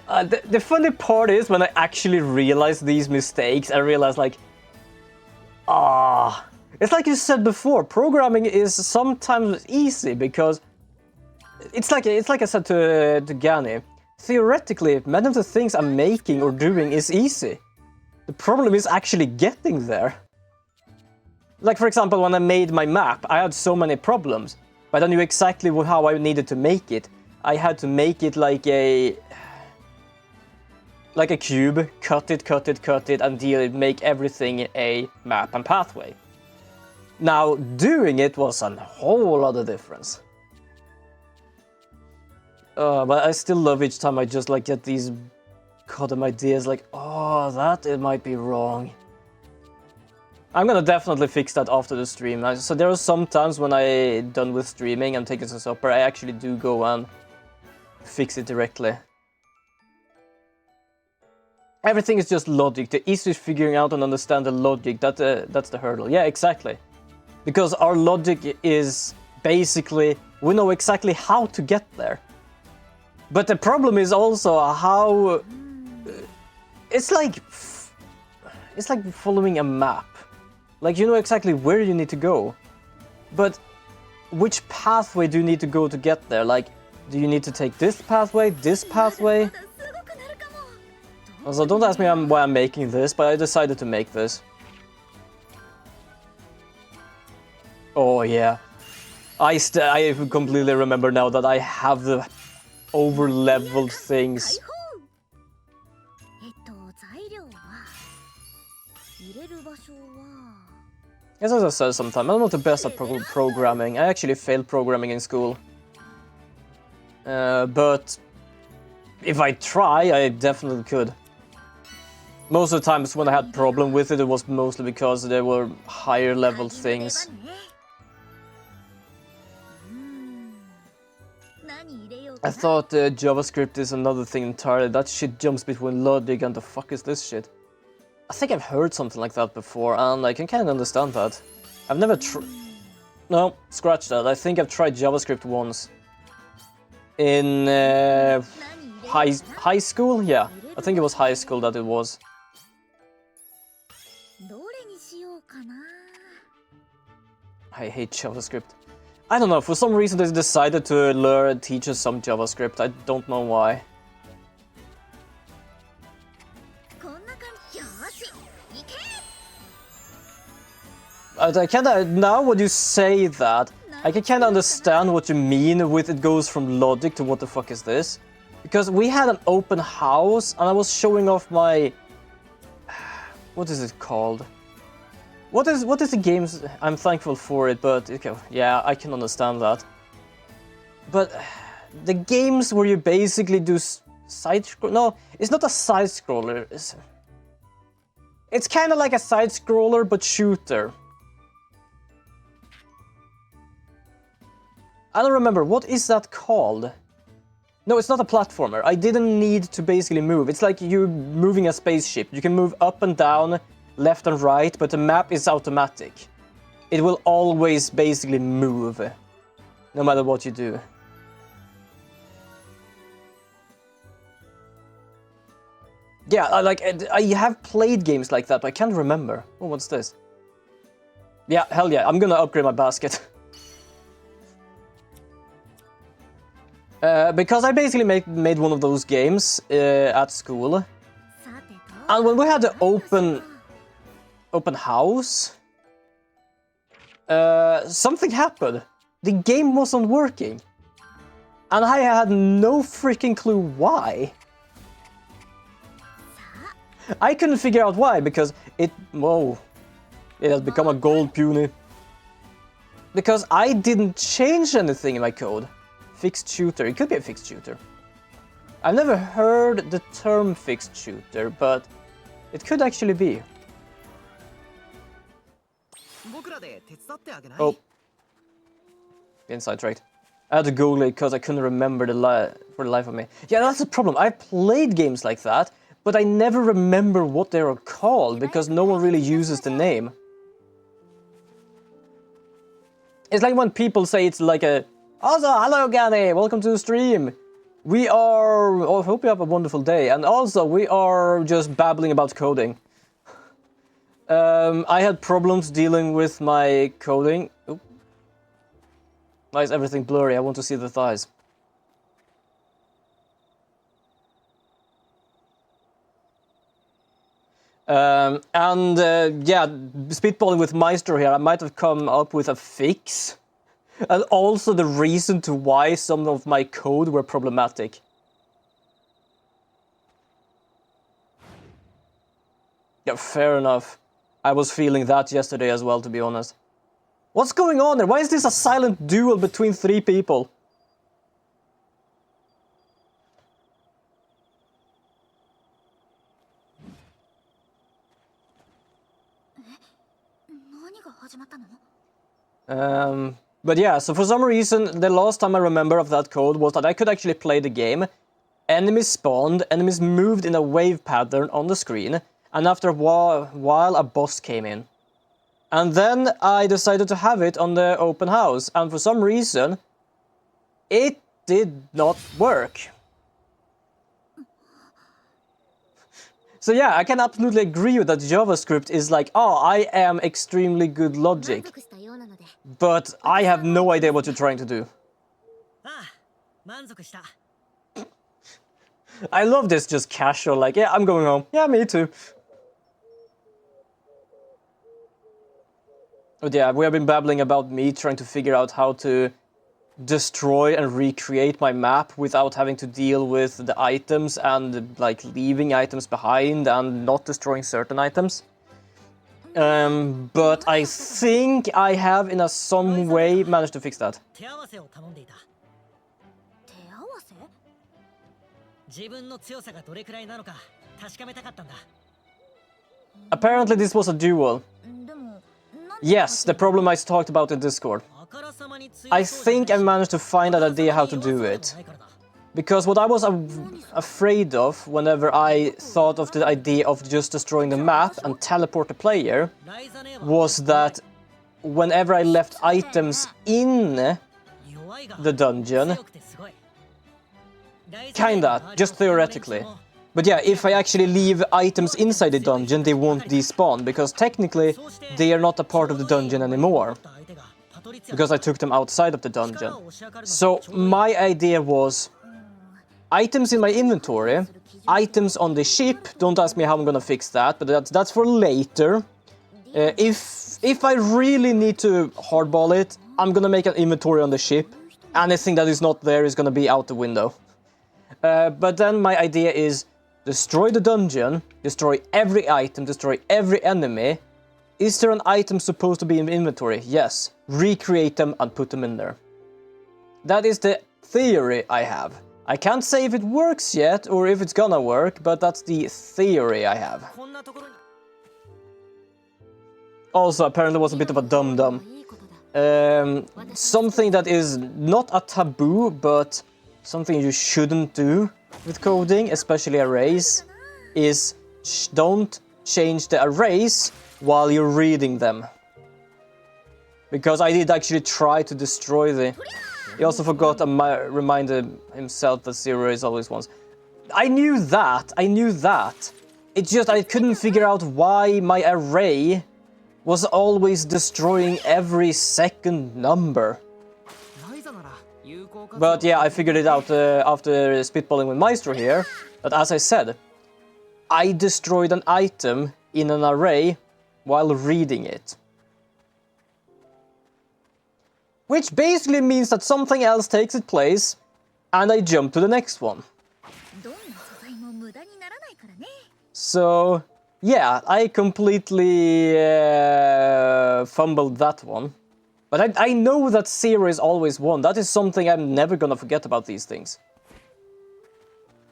The funny part is when I actually realize these mistakes, I realize like, it's like you said before, programming is sometimes easy because it's like I said to Gani, theoretically many of the things I'm making or doing is easy. The problem is actually getting there. Like for example, when I made my map, I had so many problems, but I knew exactly how I needed to make it. I had to make it like a cube, cut it, until it make everything a map and pathway. Now, doing it was a whole other difference. But I still love each time I just like get these goddamn ideas like, oh, that it might be wrong. I'm gonna definitely fix that after the stream. So there are some times when I'm done with streaming and taking some supper, I actually do go and fix it directly. Everything is just logic. The issue is figuring out and understand the logic. That's the hurdle. Yeah, exactly. Because our logic is basically, we know exactly how to get there. But the problem is also how... It's like following a map. Like, you know exactly where you need to go. But which pathway do you need to go to get there? Like, do you need to take this pathway? Also, don't ask me why I'm making this, but I decided to make this. Oh yeah. I completely remember now that I have the over-leveled things. As I said sometimes, I'm not the best at programming. I actually failed programming in school. But if I try, I definitely could. Most of the times when I had problem with it, it was mostly because there were higher level things. I thought JavaScript is another thing entirely. That shit jumps between logic and the fuck is this shit? I think I've heard something like that before, and I can kind of understand that. I've never No, scratch that. I think I've tried JavaScript once. In high school? Yeah, I think it was high school that it was. I hate JavaScript. I don't know, for some reason they decided to teach us some JavaScript. I don't know why. I kinda, now when you say that, I can kinda understand what you mean with it goes from logic to what the fuck is this. Because we had an open house and I was showing off my... What is it called? What is the games? I'm thankful for it, but okay, yeah, I can understand that. But the games where you basically do side scroll. No, it's not a side scroller. It's kind of like a side scroller but shooter. I don't remember, what is that called? No, it's not a platformer. I didn't need to basically move. It's like you moving a spaceship. You can move up and down, left and right, but the map is automatic. It will always basically move, no matter what you do. Yeah, I have played games like that, but I can't remember. Oh, what's this? Yeah, hell yeah, I'm gonna upgrade my basket. Because I basically made one of those games at school. And when we had the open house, something happened. The game wasn't working. And I had no freaking clue why. I couldn't figure out why, because it has become a gold puny. Because I didn't change anything in my code. Fixed shooter, it could be a fixed shooter. I've never heard the term fixed shooter, but it could actually be. Oh. Inside tracked. I had to Google it because I couldn't remember for the life of me. Yeah, that's the problem. I've played games like that, but I never remember what they are called because no one really uses the name. It's like when people say it's like a... Also, hello Gani, welcome to the stream. We are... Oh, I hope you have a wonderful day. And also, we are just babbling about coding. I had problems dealing with my coding. Oop. Why is everything blurry? I want to see the thighs. Yeah, spitballing with Meister here, I might have come up with a fix. And also the reason to why some of my code were problematic. Yeah, fair enough. I was feeling that yesterday as well, to be honest. What's going on there? Why is this a silent duel between 3 people? But yeah, so for some reason, the last time I remember of that code was that I could actually play the game. Enemies spawned, enemies moved in a wave pattern on the screen, and after a while a boss came in. And then I decided to have it on the open house, and for some reason, it did not work. So yeah, I can absolutely agree with that JavaScript is like, oh, I am extremely good logic. But I have no idea what you're trying to do. I love this just casual, like, yeah, I'm going home. Yeah, me too. But yeah, we have been babbling about me trying to figure out how to destroy and recreate my map without having to deal with the items and like leaving items behind and not destroying certain items. But I think I have in some way managed to fix that. Apparently this was a duel. Yes, the problem I talked about in Discord. I think I managed to find an idea how to do it. Because what I was afraid of whenever I thought of the idea of just destroying the map and teleport the player was that whenever I left items in the dungeon, kinda, just theoretically. But yeah, if I actually leave items inside the dungeon, they won't despawn, because technically they are not a part of the dungeon anymore. Because I took them outside of the dungeon. So my idea was items in my inventory, items on the ship. Don't ask me how I'm gonna fix that, but that's for later. If I really need to hardball it, I'm gonna make an inventory on the ship. Anything that is not there is gonna be out the window. But then my idea is destroy the dungeon, destroy every item, destroy every enemy. Is there an item supposed to be in the inventory? Yes. Recreate them and put them in there. That is the theory I have. I can't say if it works yet or if it's gonna work, but that's the theory I have. Also, apparently was a bit of a dum-dum. Something that is not a taboo, but something you shouldn't do with coding, especially arrays, is don't change the arrays while you're reading them. Because I did actually try to destroy the... He also forgot to remind himself that 0 is always 1. I knew that. It's just I couldn't figure out why my array was always destroying every second number. But yeah, I figured it out after spitballing with Maestro here, that as I said, I destroyed an item in an array while reading it. Which basically means that something else takes its place, and I jump to the next one. So, yeah, I completely fumbled that one. But I know that 0 is always 1. That is something I'm never gonna forget about these things.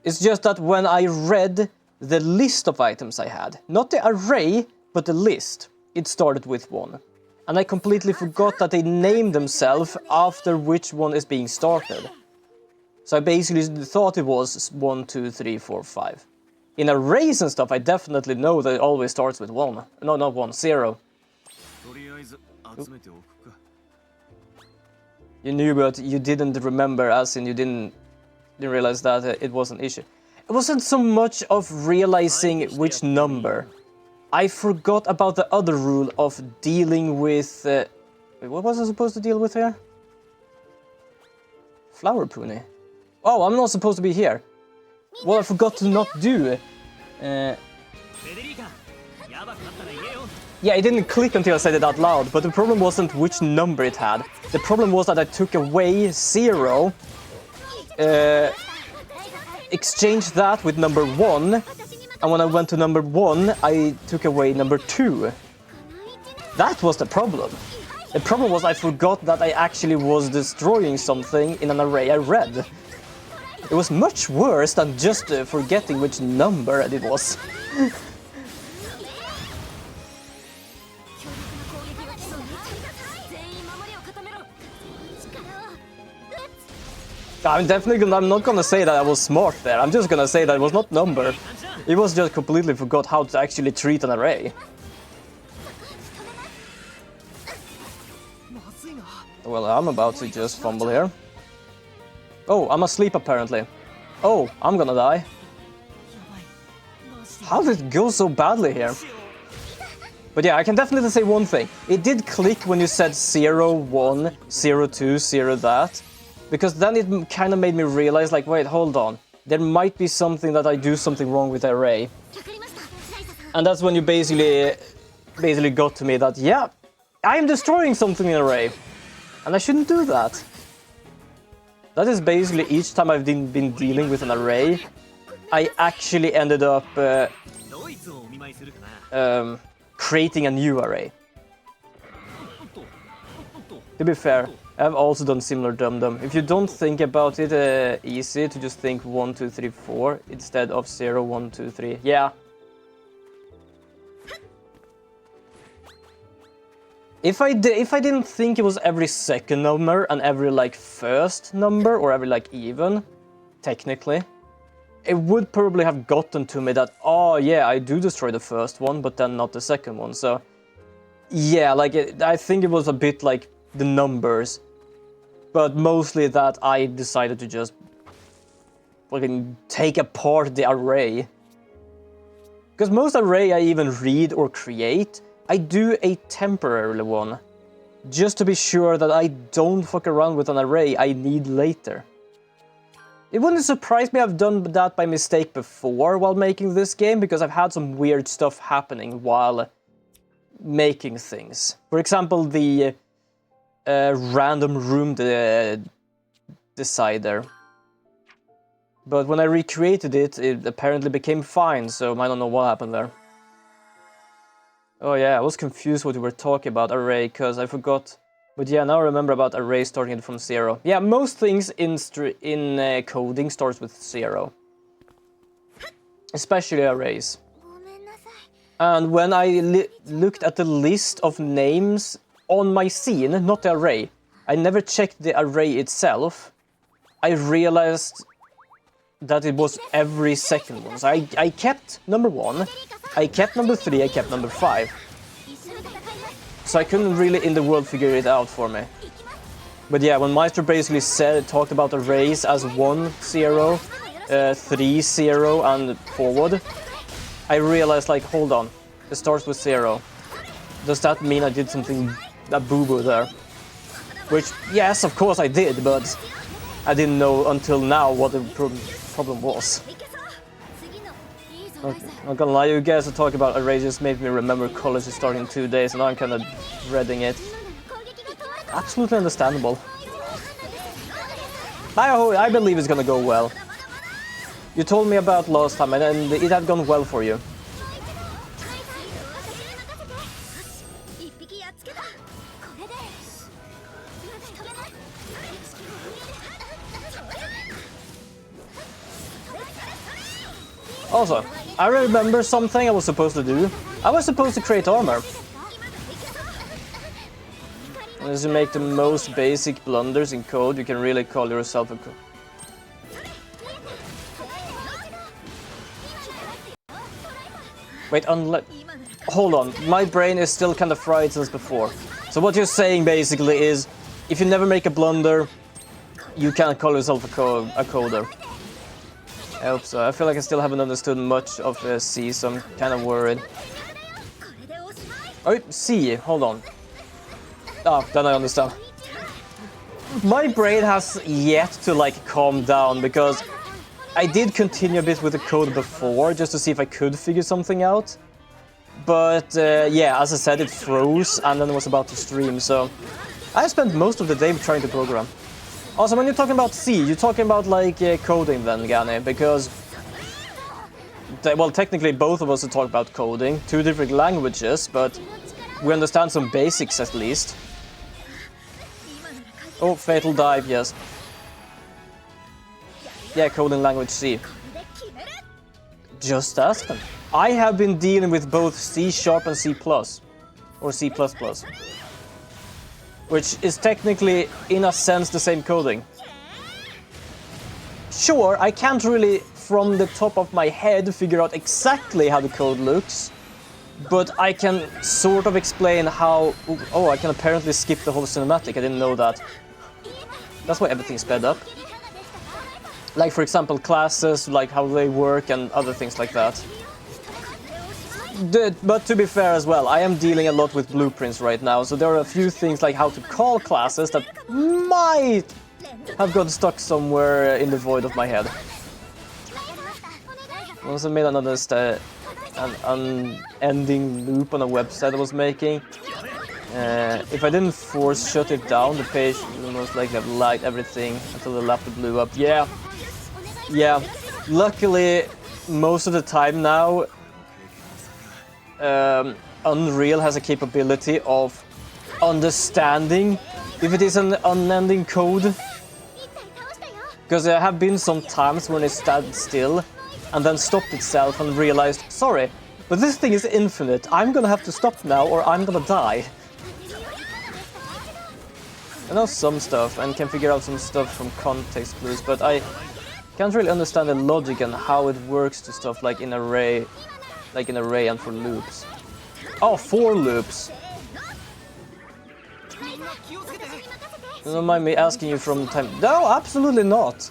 It's just that when I read the list of items I had, not the array, but the list, it started with 1. And I completely forgot that they named themselves after which one is being started. So I basically thought it was 1, 2, 3, 4, 5. In arrays and stuff, I definitely know that it always starts with 1. No, not 1, 0. You knew, but you didn't remember, as in you didn't didn't realize that it was an issue. It wasn't so much of realizing which number. I forgot about the other rule of dealing with... wait, what was I supposed to deal with here? Flower pony. Oh, I'm not supposed to be here. Well, I forgot to not do. Yeah, it didn't click until I said it out loud, but the problem wasn't which number it had. The problem was that I took away 0, exchanged that with number 1, and when I went to number 1, I took away number 2. That was the problem. The problem was I forgot that I actually was destroying something in an array I read. It was much worse than just forgetting which number it was. I'm not gonna say that I was smart there. I'm just gonna say that it was not number. It was just completely forgot how to actually treat an array. Well, I'm about to just fumble here. Oh, I'm asleep apparently. Oh, I'm gonna die. How did it go so badly here? But yeah, I can definitely say one thing. It did click when you said 0, 1, 0, 2, 0 that. Because then it kind of made me realize, like, wait, hold on. There might be something that I do something wrong with the array. And that's when you basically got to me that, yeah, I'm destroying something in an array. And I shouldn't do that. That is basically each time I've been dealing with an array, I actually ended up creating a new array. To be fair, I've also done similar dum-dum. If you don't think about it easy to just think 1, 2, 3, 4 instead of 0, 1, 2, 3. Yeah. If I didn't think it was every second number and every like first number or every like even, technically, it would probably have gotten to me that, oh yeah, I do destroy the first one, but then not the second one. So yeah, like I think it was a bit like the numbers, but mostly that I decided to just fucking take apart the array. Because most array I even read or create, I do a temporary one, just to be sure that I don't fuck around with an array I need later. It wouldn't surprise me I've done that by mistake before while making this game, because I've had some weird stuff happening while making things. For example, the random room decider. But when I recreated it, it apparently became fine, so I don't know what happened there. Oh yeah, I was confused what you were talking about, array, because I forgot. But yeah, now I remember about array starting it from 0. Yeah, most things in coding starts with 0. Especially arrays. And when I looked at the list of names on my scene, not the array, I never checked the array itself, I realized that it was every second one. So I kept number 1, I kept number 3, I kept number 5. So I couldn't really in the world figure it out for me. But yeah, when Meister basically talked about arrays as 1, 0, 3, 0 and forward, I realized like, hold on, it starts with 0. Does that mean I did something, a boo-boo there? Which, yes, of course I did, but I didn't know until now what the problem was. Okay. I'm not gonna lie, you guys are talking about arrays just made me remember college is starting in 2 days, and now I'm kind of dreading it. Absolutely understandable. I believe it's gonna go well. You told me about last time, and it had gone well for you. Also, I remember something I was supposed to do. I was supposed to create armor. As you make the most basic blunders in code, you can really call yourself a code. Wait, hold on, my brain is still kind of fried since before. So what you're saying basically is, if you never make a blunder, you can't call yourself a coder. I hope so. I feel like I still haven't understood much of C, so I'm kind of worried. Oh, C, hold on. Ah, then I understand. My brain has yet to like calm down because I did continue a bit with the code before just to see if I could figure something out. But yeah, as I said, it froze and then was about to stream, so I spent most of the day trying to program. Also, when you're talking about C, you're talking about like coding then, Gani, because well, technically both of us are talking about coding, two different languages, but we understand some basics at least. Oh, fatal dive, yes. Yeah, coding language C. Just ask them. I have been dealing with both C# and C++, or C++, which is technically, in a sense, the same coding. Sure, I can't really, from the top of my head, figure out exactly how the code looks, but I can sort of explain how... Oh, I can apparently skip the whole cinematic, I didn't know that. That's why everything's sped up. Like, for example, classes, like how they work and other things like that. But to be fair as well, I am dealing a lot with blueprints right now, so there are a few things like how to call classes that might have got stuck somewhere in the void of my head. I also made another an unending loop on a website I was making. If I didn't force shut it down, the page would most likely have lagged everything until the laptop blew up. Yeah. Luckily, most of the time now, Unreal has a capability of understanding if it is an unending code. Because there have been some times when it stood still and then stopped itself and realized, sorry, but this thing is infinite. I'm gonna have to stop now or I'm gonna die. I know some stuff and can figure out some stuff from context clues, but I can't really understand the logic and how it works to stuff like in array and for loops. Oh, for loops. Don't mind me asking you from time. No, absolutely not.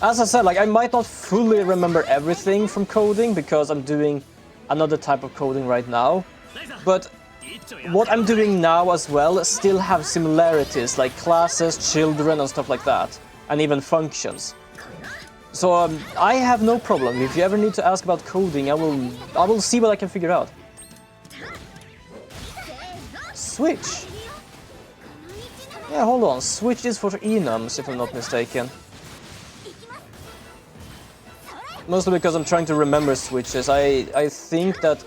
As I said, like I might not fully remember everything from coding because I'm doing another type of coding right now, but what I'm doing now as well still have similarities like classes, children and stuff like that, and even functions. So I have no problem. If you ever need to ask about coding, I will see what I can figure out. Switch. Yeah, hold on. Switch is for enums, if I'm not mistaken. Mostly because I'm trying to remember switches. I think that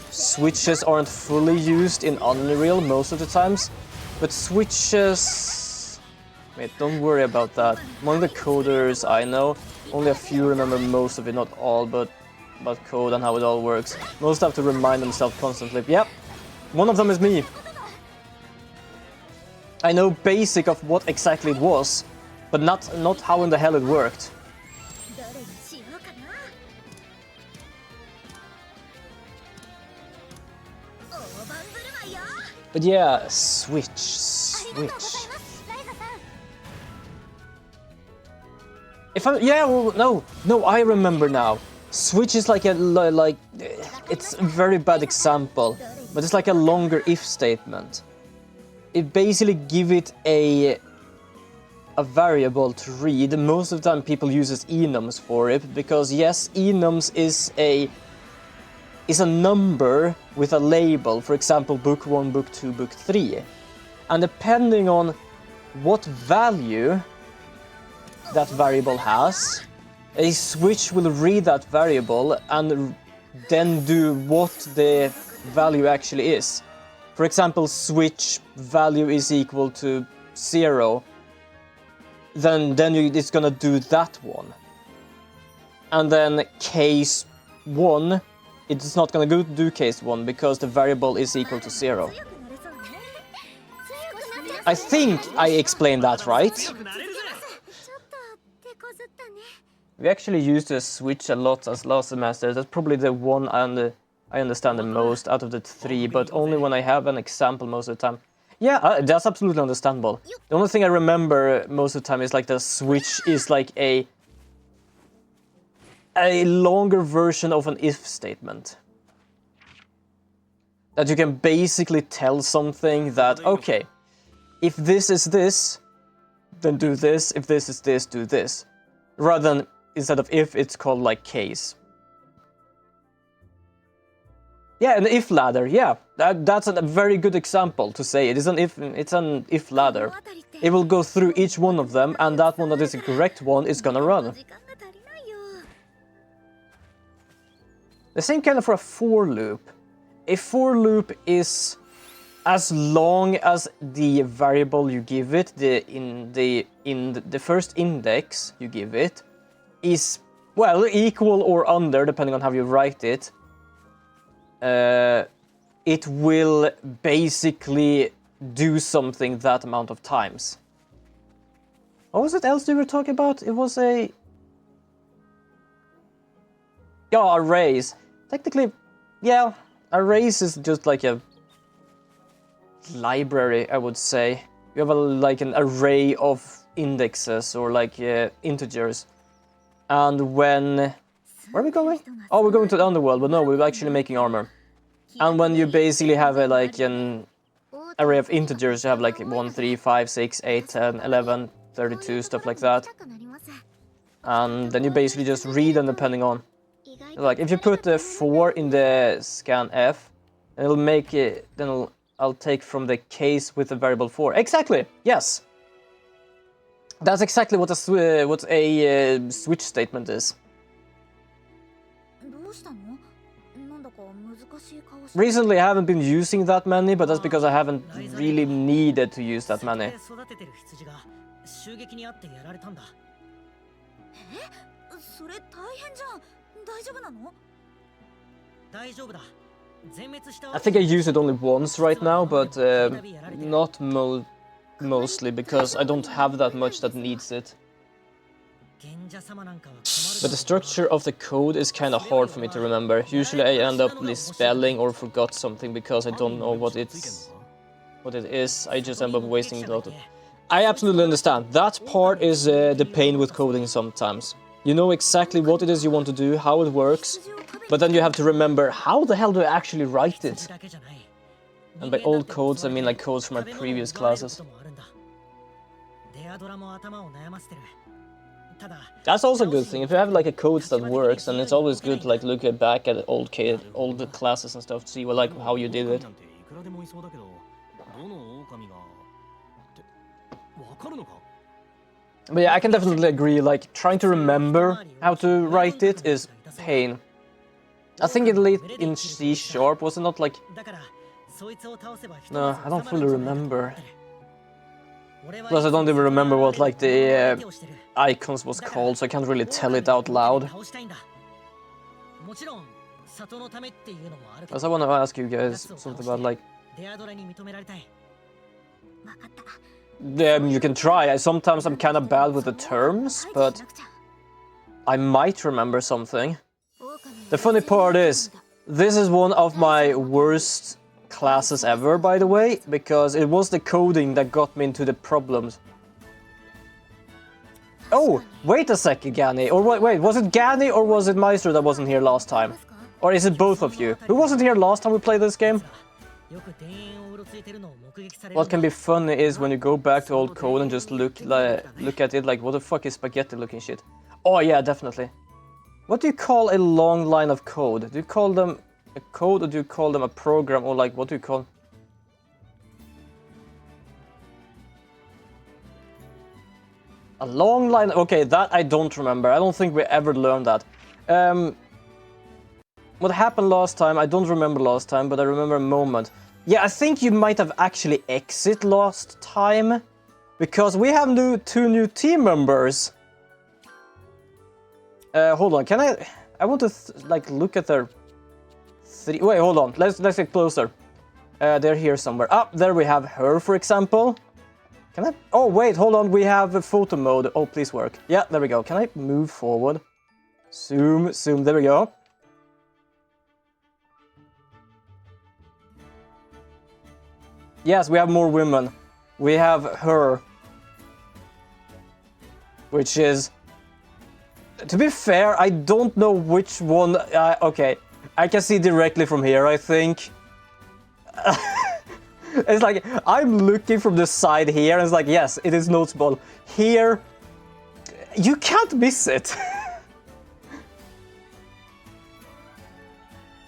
switches aren't fully used in Unreal most of the times, but switches... Wait, don't worry about that. Among the coders I know, only a few remember most of it, not all, but about code and how it all works. Most have to remind themselves constantly. Yep, one of them is me. I know basic of what exactly it was, but not how in the hell it worked. But yeah, switch. No, I remember now. Switch is like it's a very bad example, but it's like a longer if statement. It basically give it a variable to read. Most of the time people uses enums for it because yes, enums is a number with a label, for example, book 1, book 2, book 3. And depending on what value that variable has, a switch will read that variable and then do what the value actually is. For example, switch value is equal to 0, then it's gonna do that one. And then case 1, it's not gonna do case 1 because the variable is equal to 0. I think I explained that right. We actually used the switch a lot as last semester. That's probably the one I understand the most out of the 3, but only when I have an example most of the time. Yeah, that's absolutely understandable. The only thing I remember most of the time is like the switch is like a longer version of an if statement. That you can basically tell something that, okay, if this is this, then do this. If this is this, do this. Rather than, instead of if, it's called like case. Yeah, an if ladder, yeah. That's a very good example to say. It's an if ladder. It will go through each one of them, and that one that is the correct one is gonna run. The same kind of for a for loop. A for loop is as long as the variable you give it, the first index you give it, is, well, equal or under, depending on how you write it. It will basically do something that amount of times. What was it else you were talking about? It was a... Yeah, arrays. Technically, yeah, arrays is just like a library, I would say. You have like an array of indexes or like integers. And when... Where are we going? Oh, we're going to the underworld, but no, we're actually making armor. And when you basically have like an array of integers, you have like 1, 3, 5, 6, 8, 10, 11, 32, stuff like that. And then you basically just read them depending on. Like if you put the 4 in the scanf, it'll make it, then I'll take from the case with the variable 4. Exactly, yes. That's exactly what a switch statement is. Recently I haven't been using that many, but that's because I haven't really needed to use that many. I think I use it only once right now, but not mostly because I don't have that much that needs it. But the structure of the code is kind of hard for me to remember. Usually I end up misspelling or forgot something because I don't know what it is. I just end up wasting a lot of... I absolutely understand. That part is the pain with coding sometimes. You know exactly what it is you want to do, how it works, but then you have to remember, how the hell do I actually write it? And by old codes, I mean like codes from my previous classes. That's also a good thing. If you have like a code that works, then it's always good to like look back at old classes and stuff to see like how you did it. But yeah, I can definitely agree, like trying to remember how to write it is pain. I think in C#, was it not like... No, I don't fully remember. Plus I don't even remember what like the icons was called, so I can't really tell it out loud. Plus I want to ask you guys something about like... You can try. Sometimes I'm kind of bad with the terms, but I might remember something. The funny part is, this is one of my worst classes ever, by the way, because it was the coding that got me into the problems. Oh, wait a second, Gani. Or wait, was it Gani or was it Maestro that wasn't here last time? Or is it both of you? Who wasn't here last time we played this game? What can be funny is when you go back to old code and just look at it like, what the fuck is spaghetti looking shit? Oh yeah, definitely. What do you call a long line of code? Do you call them a code or do you call them a program, or like what do you call? A long line, okay, that I don't remember. I don't think we ever learned that. What happened last time, I don't remember last time, but I remember a moment. Yeah, I think you might have actually exit last time, because we have two new team members. Hold on, can I want to like look at their three... Wait, hold on, let's get closer. They're here somewhere. Ah, there we have her, for example. Can I... Oh, wait, hold on, we have photo mode. Oh, please work. Yeah, there we go. Can I move forward? Zoom, there we go. Yes, we have more women. We have her. Which is To be fair, I don't know which one... okay, I can see directly from here, I think. It's like, I'm looking from the side here, and it's like, yes, it is noticeable. Here, you can't miss it.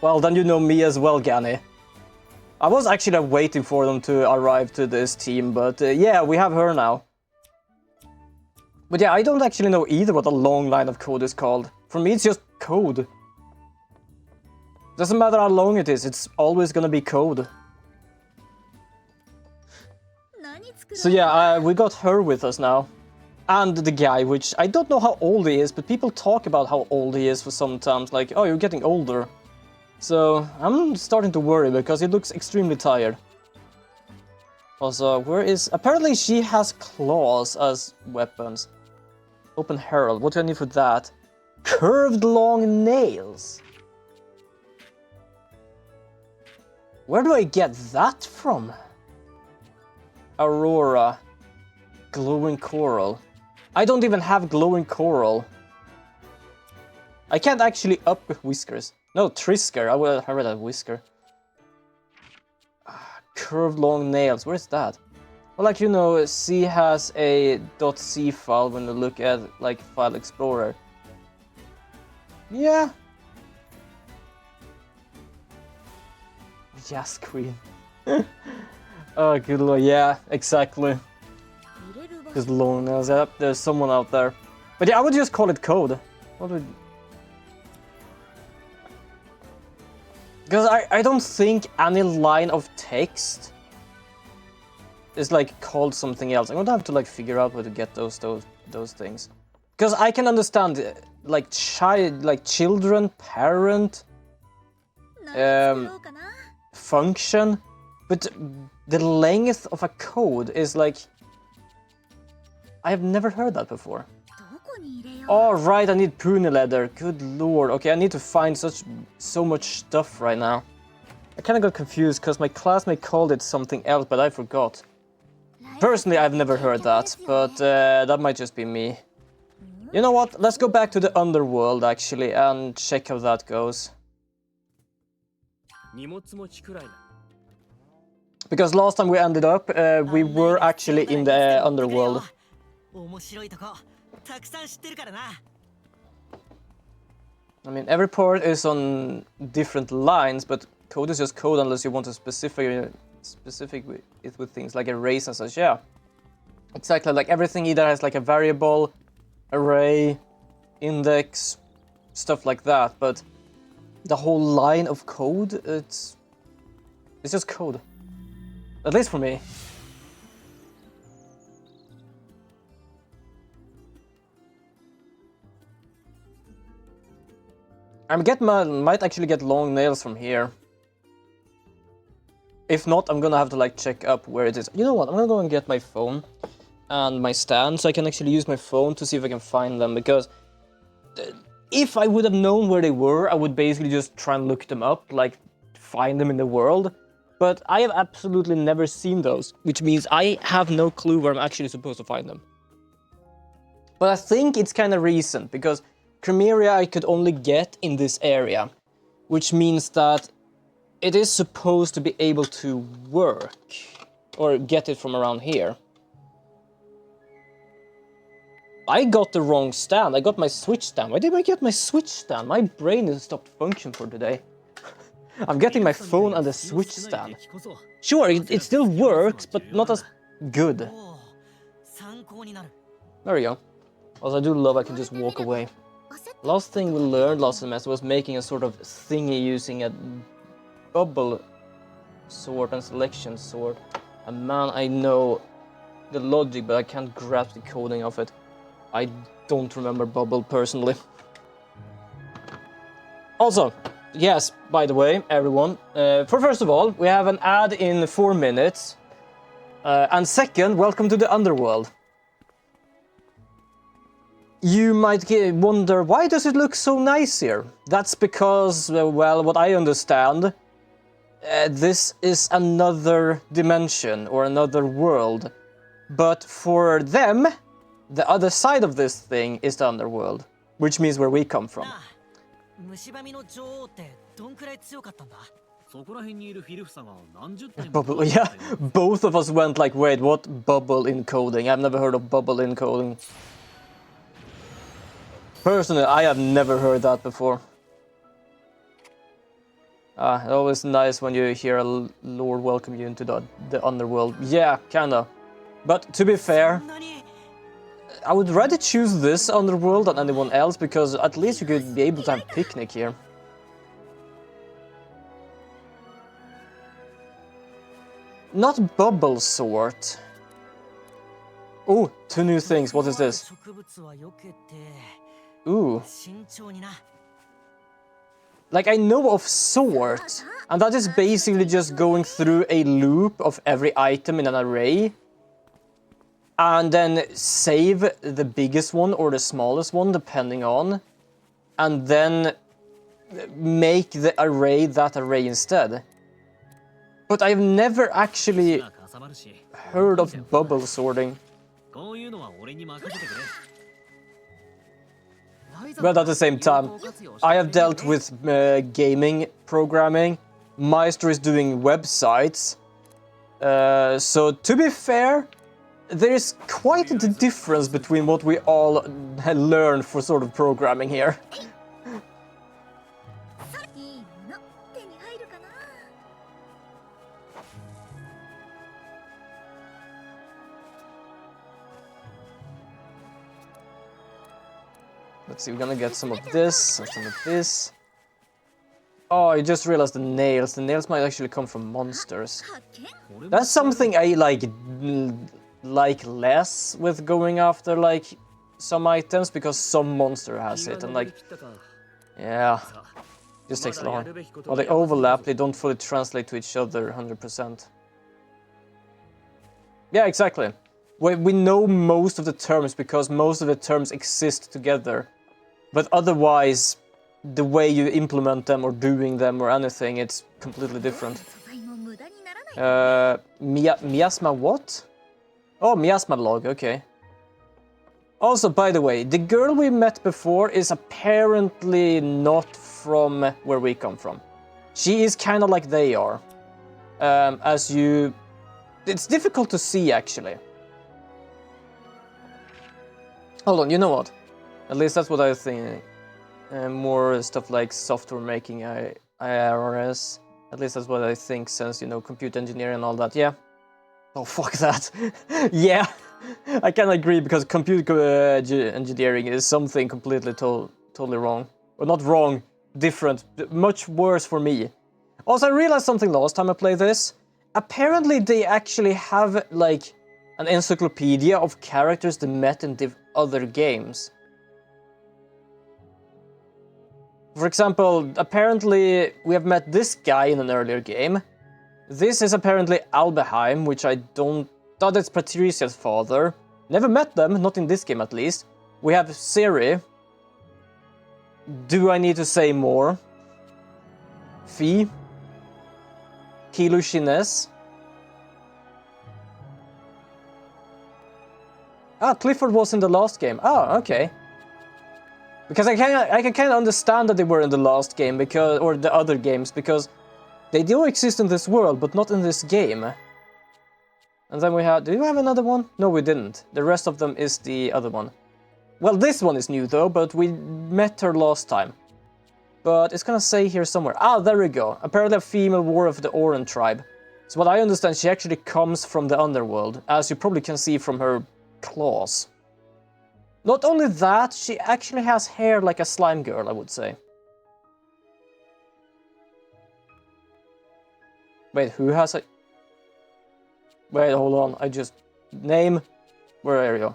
Well, then you know me as well, Gani. I was actually waiting for them to arrive to this team, but yeah, we have her now. But yeah, I don't actually know either what a long line of code is called. For me, it's just code. Doesn't matter how long it is, it's always gonna be code. So yeah, we got her with us now. And the guy, which I don't know how old he is, but people talk about how old he is for sometimes, like, oh, you're getting older. So I'm starting to worry because he looks extremely tired. Also, where is... Apparently she has claws as weapons. Open Herald, what do I need for that? Curved long nails. Where do I get that from? Aurora. Glowing coral. I don't even have glowing coral. I can't actually up whiskers. No, Trisker. I would have read that whisker. Curved long nails. Where's that? Well, like, you know, C has a .c file when you look at, like, File Explorer. Yeah. Yes, Queen. Oh, good lord. Yeah, exactly. Because long nails. Yep, there's someone out there. But yeah, I would just call it code. What would... Because I don't think any line of text is like called something else. I'm gonna have to like figure out where to get those things. Because I can understand like children, parent, function, but the length of a code is like... I have never heard that before. Oh, right, I need pony leather. Good lord. Okay, I need to find so much stuff right now. I kind of got confused because my classmate called it something else, but I forgot. Personally, I've never heard that, but that might just be me. You know what? Let's go back to the underworld, actually, and check how that goes. Because last time we ended up, we were actually in the underworld. I mean, every part is on different lines, but code is just code unless you want to specific it with things like arrays and such. Yeah, exactly. Like everything either has like a variable, array, index, stuff like that. But the whole line of code, it's just code. At least for me. Might actually get long nails from here. If not, I'm gonna have to like check up where it is. You know what? I'm gonna go and get my phone and my stand so I can actually use my phone to see if I can find them. Because if I would have known where they were, I would basically just try and look them up, like find them in the world. But I have absolutely never seen those, which means I have no clue where I'm actually supposed to find them. But I think it's kind of recent because Chromeria I could only get in this area, which means that it is supposed to be able to work, or get it from around here. I got the wrong stand, I got my switch stand. Why did I get my switch stand? My brain has stopped functioning for today. I'm getting my phone and the switch stand. Sure, it still works, but not as good. There we go. Also, I do love I can just walk away. Last thing we learned last semester was making a sort of thingy using a bubble sort and selection sort. And man, I know the logic, but I can't grasp the coding of it. I don't remember bubble personally. Also, yes, by the way, everyone, first of all, we have an ad in 4 minutes. And second, welcome to the underworld. You might wonder, why does it look so nice here? That's because, well, what I understand, this is another dimension or another world. But for them, the other side of this thing is the underworld. which means where we come from. Bubble, yeah, both of us went like, wait, what bubble encoding? I've never heard of bubble encoding. Personally, I have never heard that before. Always nice when you hear a lord welcome you into the underworld. Yeah, kinda. But to be fair, I would rather choose this underworld than anyone else, because at least you could be able to have a picnic here. Not bubble sort. Oh, 2 new things. What is this? Ooh. Like, I know of sort, and that is basically just going through a loop of every item in an array, and then save the biggest one or the smallest one, depending on, and then make the array that array instead. But I've never actually heard of bubble sorting. But at the same time, I have dealt with gaming programming. Maestro is doing websites. So to be fair, there is quite the difference between what we all learn for sort of programming here. Let's see, we're gonna get some of this and some of this. Oh, I just realized the nails. The nails might actually come from monsters. That's something I like less with going after like some items, because some monster has it, and like, yeah, just takes long. While they overlap, they don't fully translate to each other 100%. Yeah, exactly. We know most of the terms because most of the terms exist together. But otherwise, the way you implement them or doing them or anything, it's completely different. Miasma what? Oh, miasma log, okay. Also, by the way, the girl we met before is apparently not from where we come from. She is kind of like they are. It's difficult to see, actually. Hold on, you know what? At least that's what I think. More stuff like software making, IRS. At least that's what I think, since, you know, computer engineering and all that. Yeah. Oh, fuck that. Yeah. I can agree, because computer engineering is something completely totally wrong. Or not wrong, different. Much worse for me. Also, I realized something last time I played this. Apparently, they actually have, like, an encyclopedia of characters they met in other games. For example, apparently we have met this guy in an earlier game. This is apparently Albeheim, which I don't... thought it's Patricia's father. Never met them, not in this game at least. We have Siri. Do I need to say more? Fee. Kilo Shines. Ah, Clifford was in the last game. Oh, okay. Because I can kind of understand that they were in the last game, because, or the other games, because they do exist in this world, but not in this game. And then we had... do you have another one? No, we didn't. The rest of them is the other one. Well, this one is new though, but we met her last time. But it's gonna say here somewhere. Ah, there we go. Apparently a female war of the Oran tribe. So what I understand, she actually comes from the underworld, as you probably can see from her claws. Not only that, she actually has hair like a slime girl, I would say. Wait, who has a... wait, hold on, I just... name... where are you?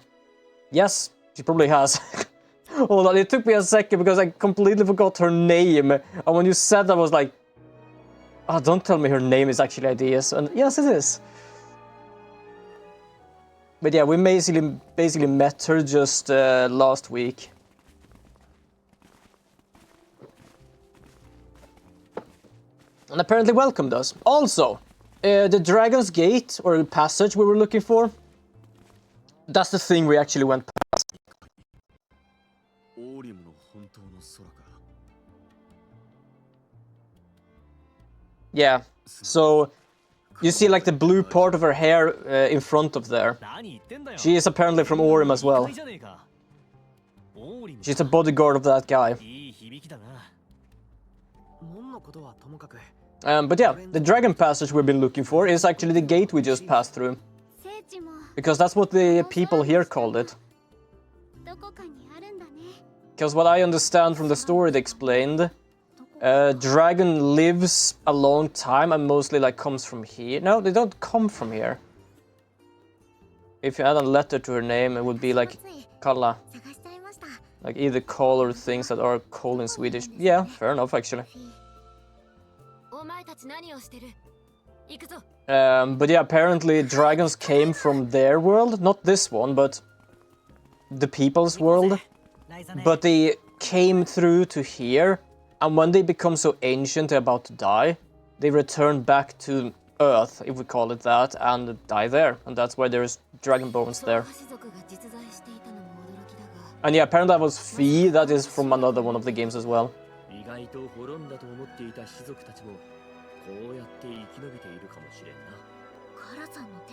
Yes, she probably has. Hold on, it took me a second because I completely forgot her name. And when you said that, I was like... oh, don't tell me her name is actually Ideas. And yes, it is. But yeah, we basically met her just last week. And apparently welcomed us. Also, the Dragon's Gate, or passage we were looking for, that's the thing we actually went past. Yeah, so you see like the blue part of her hair in front of there. She is apparently from Orim as well. She's a bodyguard of that guy. But yeah, the dragon passage we've been looking for is actually the gate we just passed through. Because that's what the people here called it. Because what I understand from the story they explained, dragon lives a long time and mostly like comes from here. No, they don't come from here. If you add a letter to her name, it would be like Kalla. Like either call or things that are called in Swedish. Yeah, fair enough actually. But yeah, apparently dragons came from their world. Not this one, but the people's world. But they came through to here. And when they become so ancient they're about to die, they return back to Earth, if we call it that, and die there. And that's why there's dragon bones there. And yeah, apparently that was Fee, that is from another one of the games as well.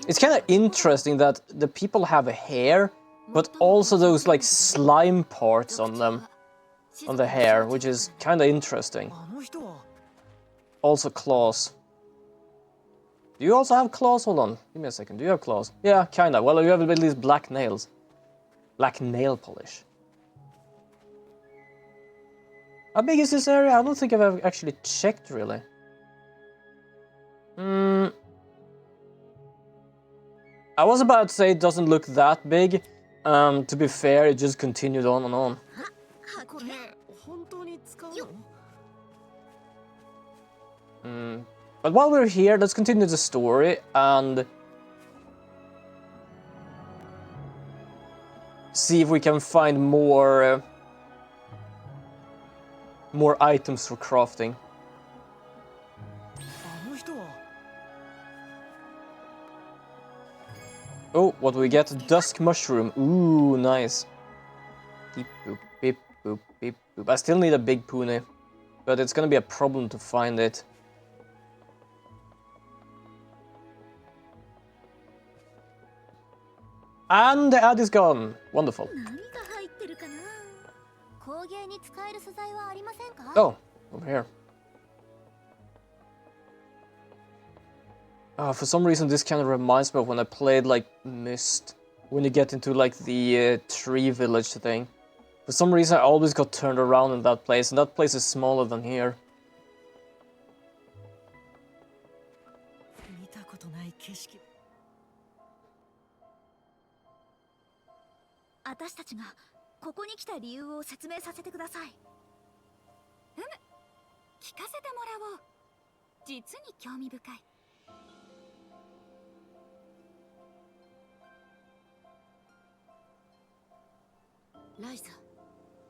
It's kind of interesting that the people have hair, but also those like slime parts on them, on the hair, which is kind of interesting. Also claws. Do you also have claws? Hold on, give me a second. Do you have claws? Yeah, kind of. Well, you have at least black nails. Black nail polish. How big is this area? I don't think I've actually checked, really. I was about to say it doesn't look that big. To be fair, it just continued on and on. But while we're here, let's continue the story and see if we can find more items for crafting. Oh, what do we get? Dusk mushroom. Ooh, nice. Beep boop, beep boop, beep boop. I still need a big pune, but it's gonna be a problem to find it. And the ad is gone. Wonderful. Oh, over here. For some reason this kind of reminds me of when I played like Myst. When you get into like the tree village thing. For some reason I always got turned around in that place, and that place is smaller than here.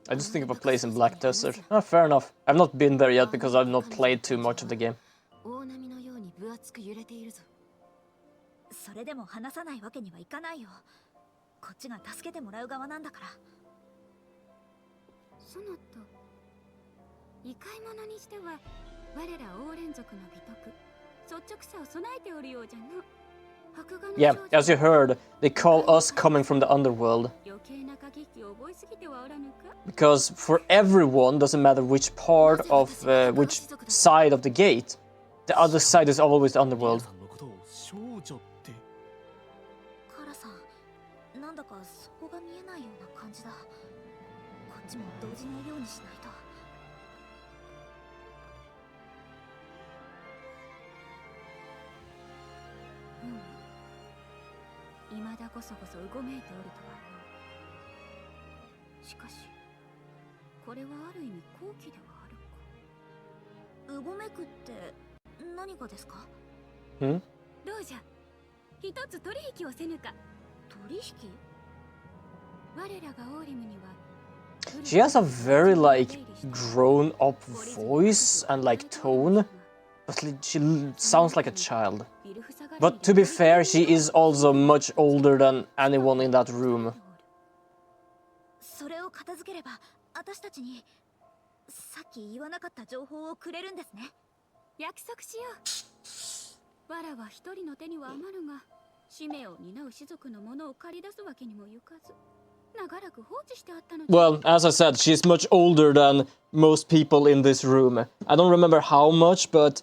I just think of a place in Black Desert. Oh, fair enough. I've not been there yet because I've not played too much of the game. Yeah, as you heard, they call us coming from the underworld. Because for everyone, doesn't matter which part of, which side of the gate, the other side is always the underworld. She has a very like grown-up voice and like tone, but she sounds like a child. But to be fair, she is also much older than anyone in that room. Well, as I said, she's much older than most people in this room. I don't remember how much, but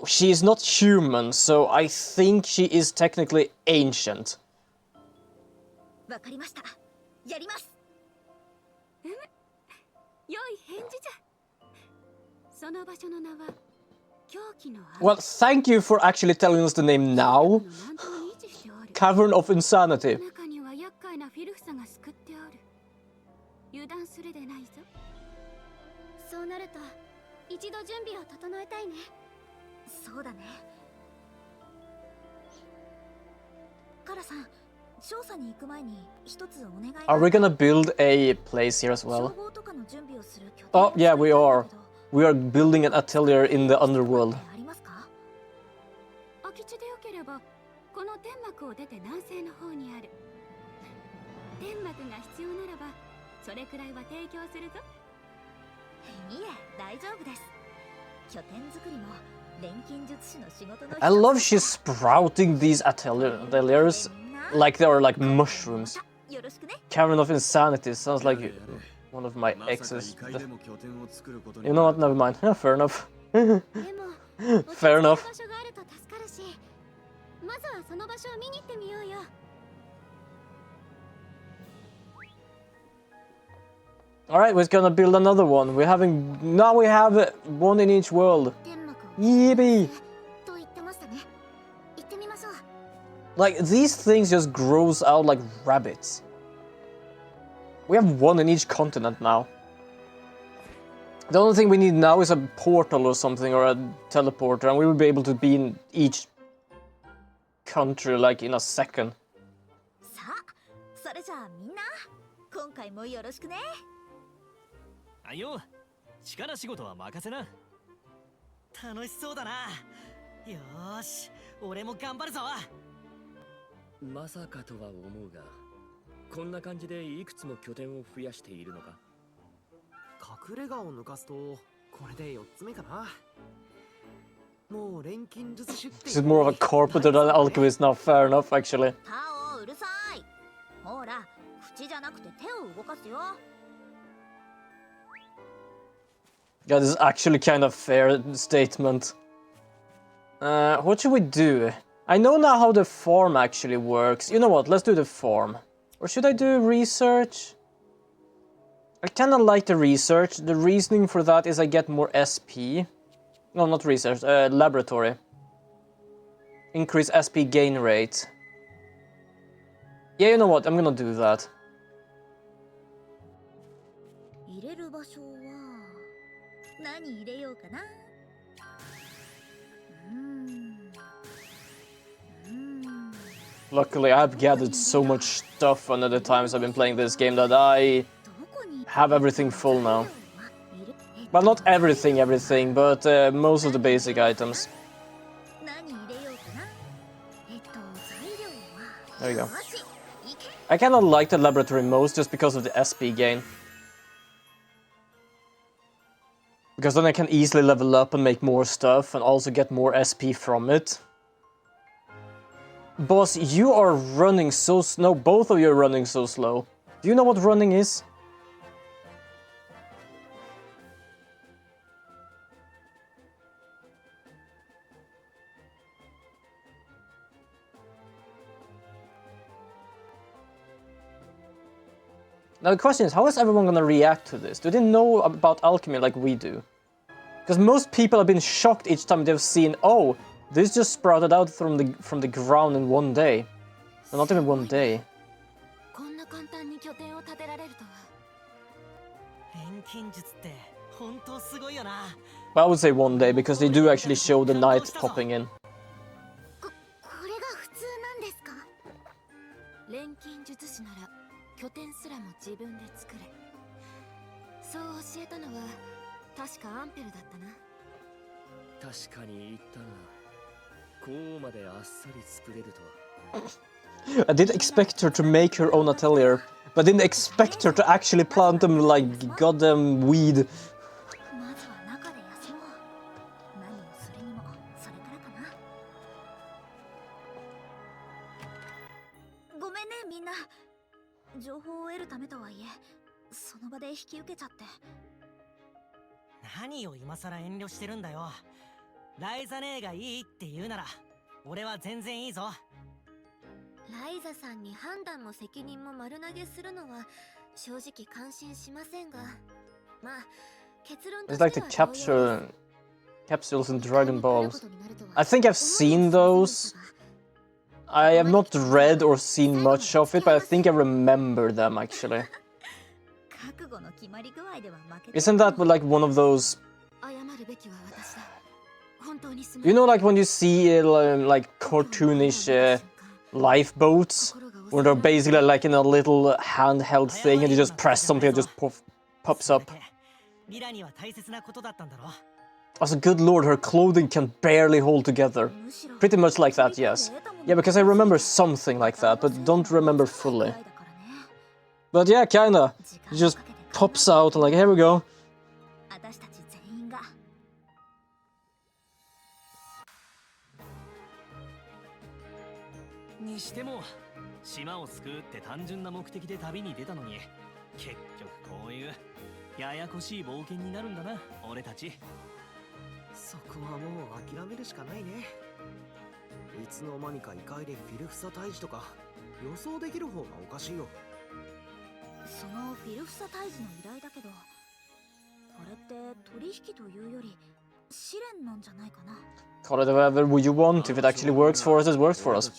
she is not human, so I think she is technically ancient. Well, thank you for actually telling us the name now. Cavern of Insanity. Are we gonna build a place here as well? Oh, yeah, we are. We are building an atelier in the underworld. I love she's sprouting these ateliers like they are like mushrooms. Cavern of Insanity sounds like one of my exes. You know what? Never mind. Yeah, fair enough. Fair enough. Alright, we're gonna build another one. Now we have one in each world. Yippee! Like, these things just grows out like rabbits. We have one in each continent now. The only thing we need now is a portal or something, or a teleporter, and we will be able to be in each country like in a second. This is more of a carpenter than an alchemist now, fair enough actually. Yeah, this is actually kind of fair statement. What should we do? I know now how the farm actually works. You know what, let's do the farm. Or should I do research? I kinda like the research. The reasoning for that is I get more SP. No, not research, laboratory. Increase SP gain rate. Yeah, you know what, I'm gonna do that. Luckily, I've gathered so much stuff under the times I've been playing this game that I have everything full now. Well, not everything, but most of the basic items. There you go. I kinda like the laboratory most just because of the SP gain. Because then I can easily level up and make more stuff and also get more SP from it. Boss, you are running so slow. Both of you are running so slow. Do you know what running is? Now the question is, how is everyone gonna react to this? Do they know about alchemy like we do? Because most people have been shocked each time they've seen, oh, this just sprouted out from the ground in one day. No, not even one day. But I would say one day, because they do actually show the night popping in. I did expect her to make her own atelier, but didn't expect her to actually plant them like goddamn weed. みんな情報を得るためとはいえその場で引き受けちゃって。何を今さら遠慮してるんだよ。ライザ姉がいいって言うなら俺は全然いいぞ。ライザさんに判断も責任も丸投げするのは正直感心しませんが、まあ結論と It's しては like the capsules in Dragon Balls. I think I've seen those. I have not read or seen much of it, but I think I remember them actually. Isn't that like one of those? You know, like when you see like cartoonish lifeboats, where they're basically like in a little handheld thing, and you just press something, and it just pops up. Also, good lord, her clothing can barely hold together. Pretty much like that, yes. Yeah, because I remember something like that, but don't remember fully. But yeah, kinda. It just pops out and like, here we go. にしても島を救うって単純な目的で旅に出たのに結局こういうややこしい冒険になるんだな俺たち。そこはもう諦めるしかないね。いつの間にか異界でフィルフサ退治とか予想できる方がおかしいよ。そのフィルフサ退治の依頼だけど、これって取引というより試練なんじゃないかな。 Call it whatever you want. If it actually works for us, it works for us.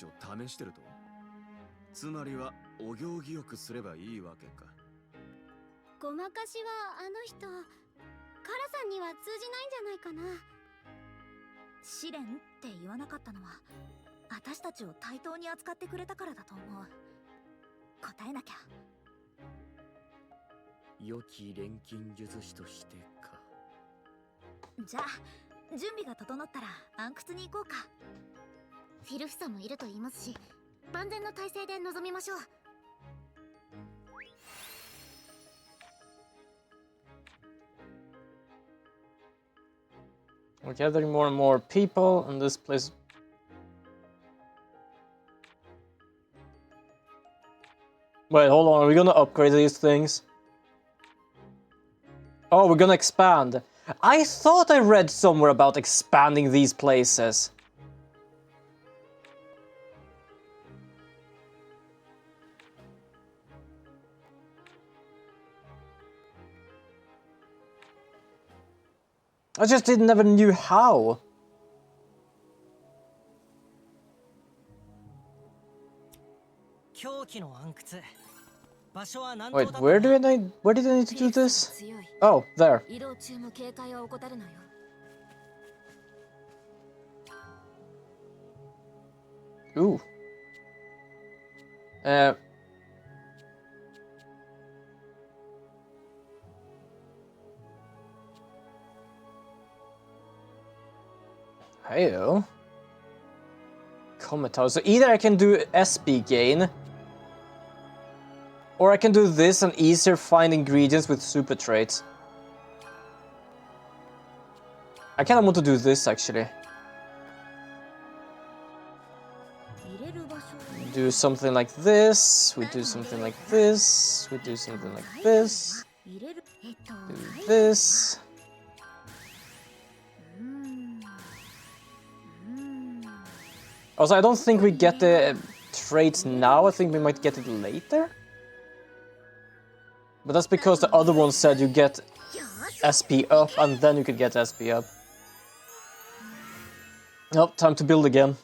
つまりはお行儀よくすればいいわけか。ごまかしはあの人カラさんには通じないんじゃないかな。試練って言わなかったのは私たちを対等に扱ってくれたからだと思う。答えなきゃ。良き錬金術師としてか。じゃあ準備が整ったら暗窟に行こうか。フィルフサもいると言いますし、万全の体制で臨みましょう。We're gathering more and more people, and this place. Wait, hold on. Are we gonna upgrade these things? Oh, we're gonna expand. I thought I read somewhere about expanding these places. I just never knew how. Wait, where did I need to do this? Oh, there. Ooh. Heyo. Comet Tower. So either I can do SP gain, or I can do this and easier find ingredients with super traits. I kinda want to do this actually. Do something like this, we do something like this, we do something like this, do this. Also, I don't think we get the traits now, I think we might get it later. But that's because the other one said you get SP up and then you could get SP up. Oh, time to build again.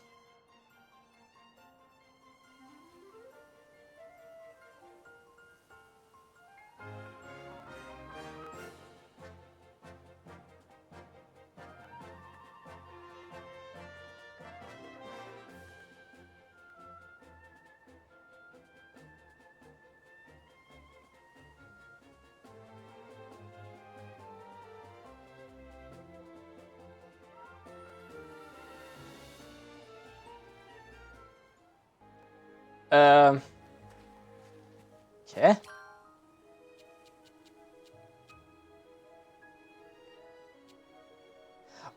Okay.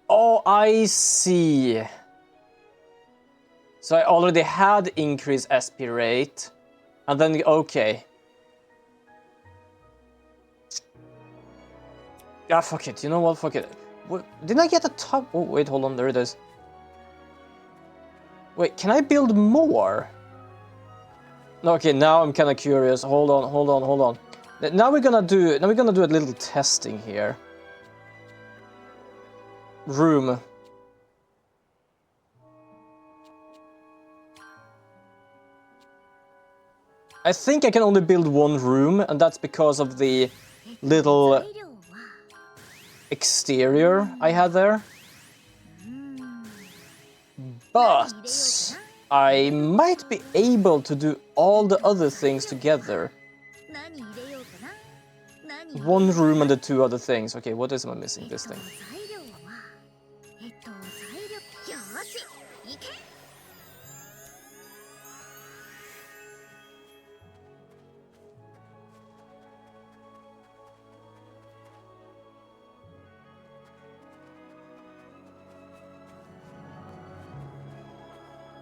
Oh, I see. So I already had increased SP rate. And then, okay. Ah, fuck it. You know what? Fuck it. What, didn't I get a top? Oh, wait, hold on. There it is. Wait, can I build more? No, okay, now I'm kind of curious. Hold on. Now we're gonna do a little testing here. Room. I think I can only build one room, and that's because of the little exterior I had there. But I might be able to do all the other things together. One room and the two other things. Okay, what is am I missing? This thing.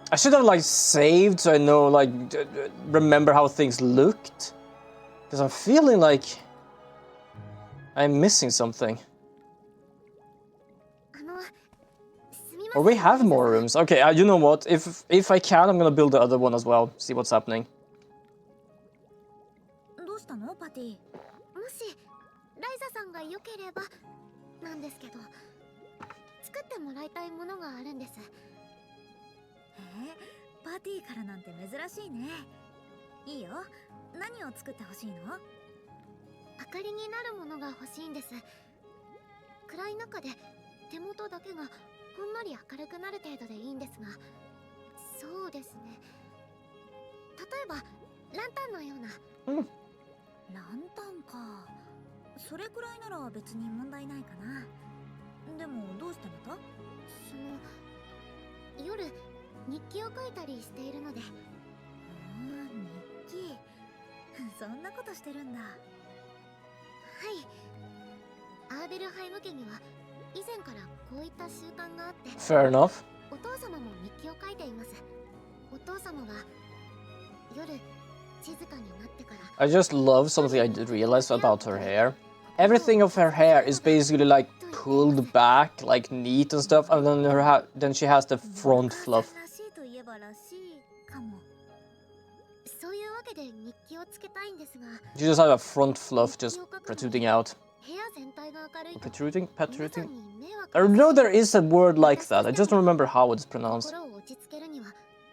I should have like saved so I know like remember how things looked, because I'm feeling like I'm missing something. Or we have more rooms. Okay, you know what? If I can, I'm gonna build the other one as well. See what's happening. どうしたのパティ？もしライザさんが良ければなんですけど、作ってもらいたいものがあるんです。パティからなんて珍しいね。いいよ。何を作ってほしいの？明かりになるものが欲しいんです。暗い中で手元だけがほんのり明るくなる程度でいいんですが、そうですね。例えばランタンのような。ランタンか。それくらいなら別に問題ないかな。でもどうしてまた？夜日記を書いたりしているので。日記。そんなことしてるんだ。はい。アーベルハイム家には以前からこういった習慣があって。Fair enough. お父様も日記を書いています。お父様は夜静かになってから。I just love something I did realize about her hair. Everything of her hair is basically like pulled back, like neat and stuff, and then then she has the front fluff. そういうわけで日記をつけたいんですが。She just has a front fluff just protruding out. 部屋全体が明るいと。Protruding? I know there is a word like that. I just don't remember how it's pronounced. 心を落ち着けるには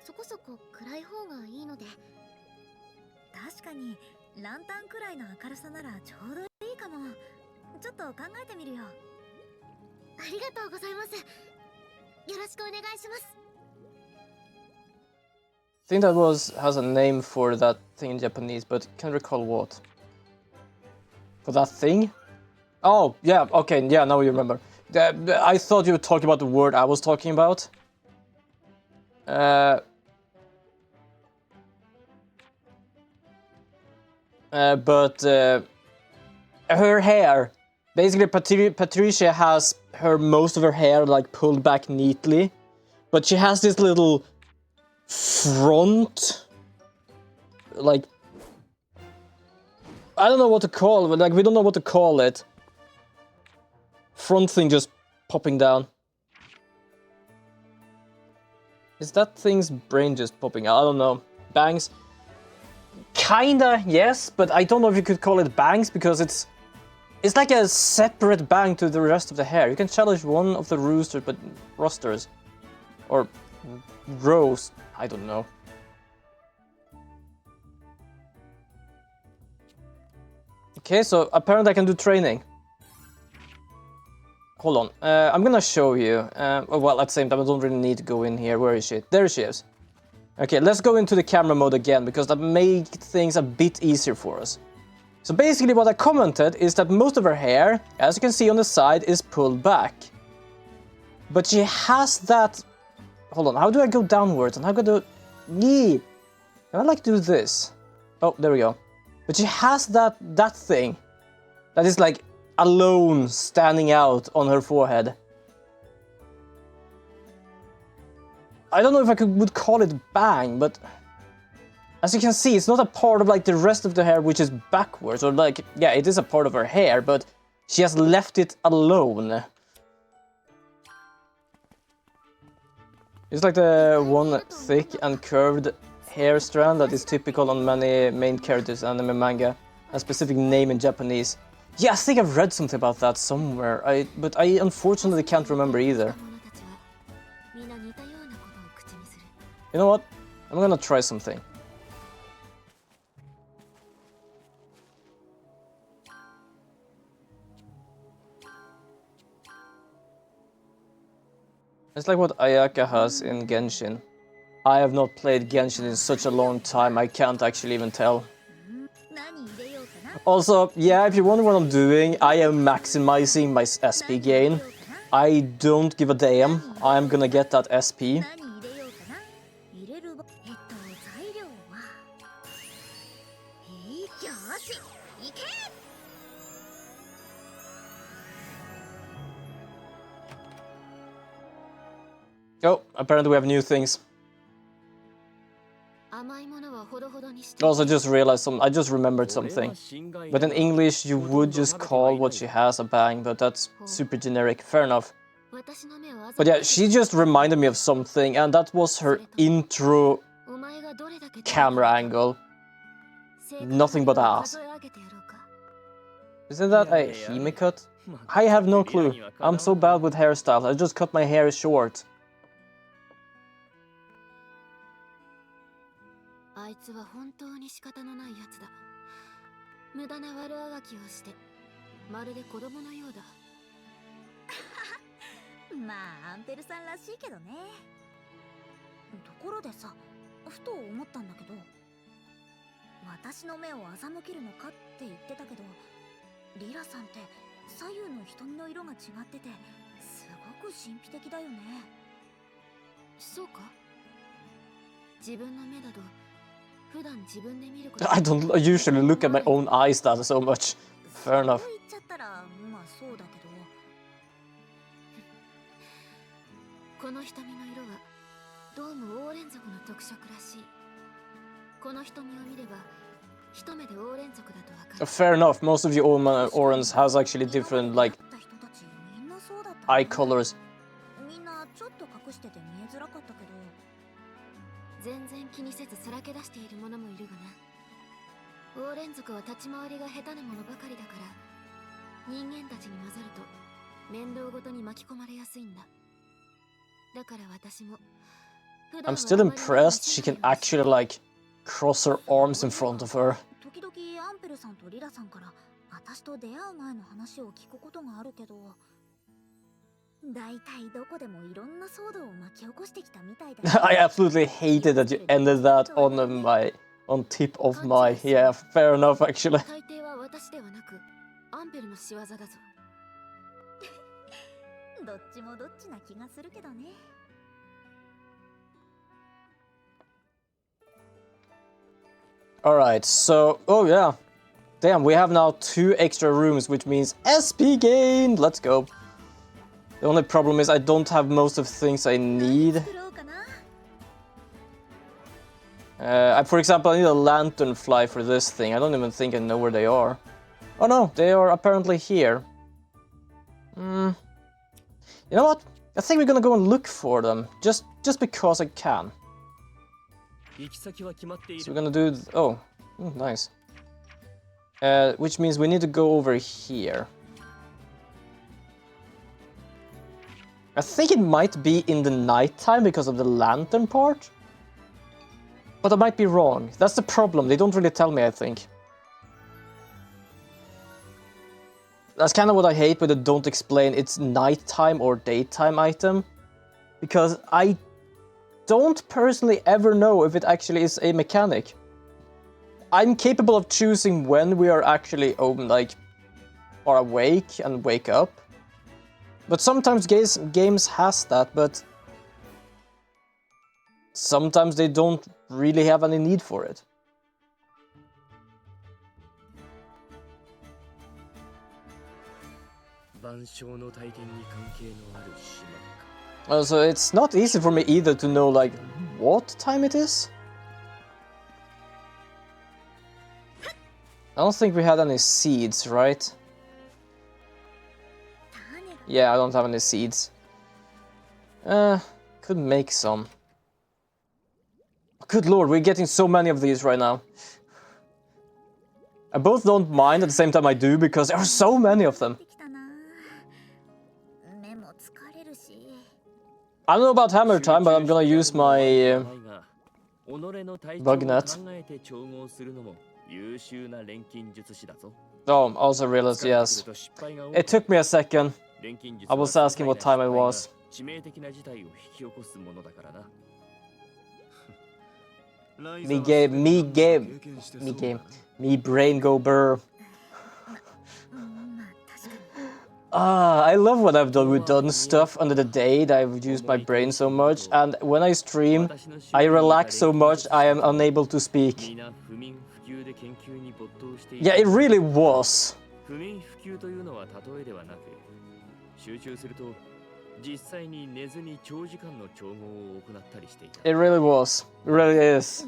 そこそこ暗い方がいいので。確かにランタンくらいの明るさならちょうどいいかも。ちょっと考えてみるよ。ありがとうございます。よろしくお願いします。I think that has a name for that thing in Japanese, but can't recall what. For that thing? Oh, yeah, okay, yeah, now you remember. I thought you were talking about the word I was talking about. But her hair, basically Patricia has most of her hair like pulled back neatly, but she has this little front, like, I don't know what to call it, like we don't know what to call it. Front thing just popping down. Is that thing's brain just popping out? I don't know. Bangs? Kinda, yes, but I don't know if you could call it bangs because it's like a separate bang to the rest of the hair. You can challenge one of the rosters, or rows. I don't know. Okay, so apparently I can do training. Hold on, I'm gonna show you. Well, at the same time, I don't really need to go in here. Where is she? There she is. Okay, let's go into the camera mode again, because that makes things a bit easier for us. So basically what I commented is that most of her hair, as you can see on the side, is pulled back. But she has that... Hold on, how do I go downwards? And how do I do... Can I like do this? Oh, there we go. But she has that thing that is like alone standing out on her forehead. I don't know if I would call it bang, but As you can see, it's not a part of like the rest of the hair which is backwards, or like, yeah, it is a part of her hair, but she has left it alone. It's like the one thick and curved hair strand that is typical on many main characters anime manga, a specific name in Japanese. Yeah, I think I've read something about that somewhere, but I unfortunately can't remember either. You know what? I'm gonna try something. It's like what Ayaka has in Genshin. I have not played Genshin in such a long time, I can't actually even tell. Also, yeah, if you wonder what I'm doing, I am maximizing my SP gain. I don't give a damn, I'm gonna get that SP. Oh, apparently we have new things. Also, I just realized I just remembered something. But in English, you would just call what she has a bang, but that's super generic. Fair enough. But yeah, she just reminded me of something, and that was her intro camera angle. Nothing but ass. Isn't that a Hime cut? I have no clue. I'm so bad with hairstyles. I just cut my hair short. I don't usually look at my own eyes that so much. Fair enough. Fair enough, most of you Orans has actually different, like, eye colors. I'm still impressed she can actually, like, cross her arms in front of her. I absolutely hated that you ended that on tip of my, yeah, fair enough actually. Alright, so, oh yeah. Damn, we have now 2 extra rooms, which means SP gained! Let's go. The only problem is I don't have most of the things I need. For example, I need a lantern fly for this thing. I don't even think I know where they are. Oh no, they are apparently here. You know what? I think we're gonna go and look for them. Just because I can. So we're gonna do... oh, nice. Which means we need to go over here. I think it might be in the nighttime because of the lantern part. But I might be wrong. That's the problem. They don't really tell me, I think. That's kind of what I hate when they don't explain it's nighttime or daytime item. Because I don't personally ever know if it actually is a mechanic. I'm capable of choosing when we are actually like are awake and wake up. But sometimes games has that, but sometimes they don't really have any need for it. So it's not easy for me either to know like what time it is. I don't think we had any seeds, right? Yeah, I don't have any seeds. Could make some. Good lord, we're getting so many of these right now. I both don't mind, at the same time I do, because there are so many of them. I don't know about hammer time, but I'm gonna use my bug net. Oh, also realized, yes. It took me a second. I was asking what time it was. Me brain go burr. I love when I've done stuff under the day that I've used my brain so much, and when I stream, I relax so much I am unable to speak. Yeah, it really was. It really was. It really is.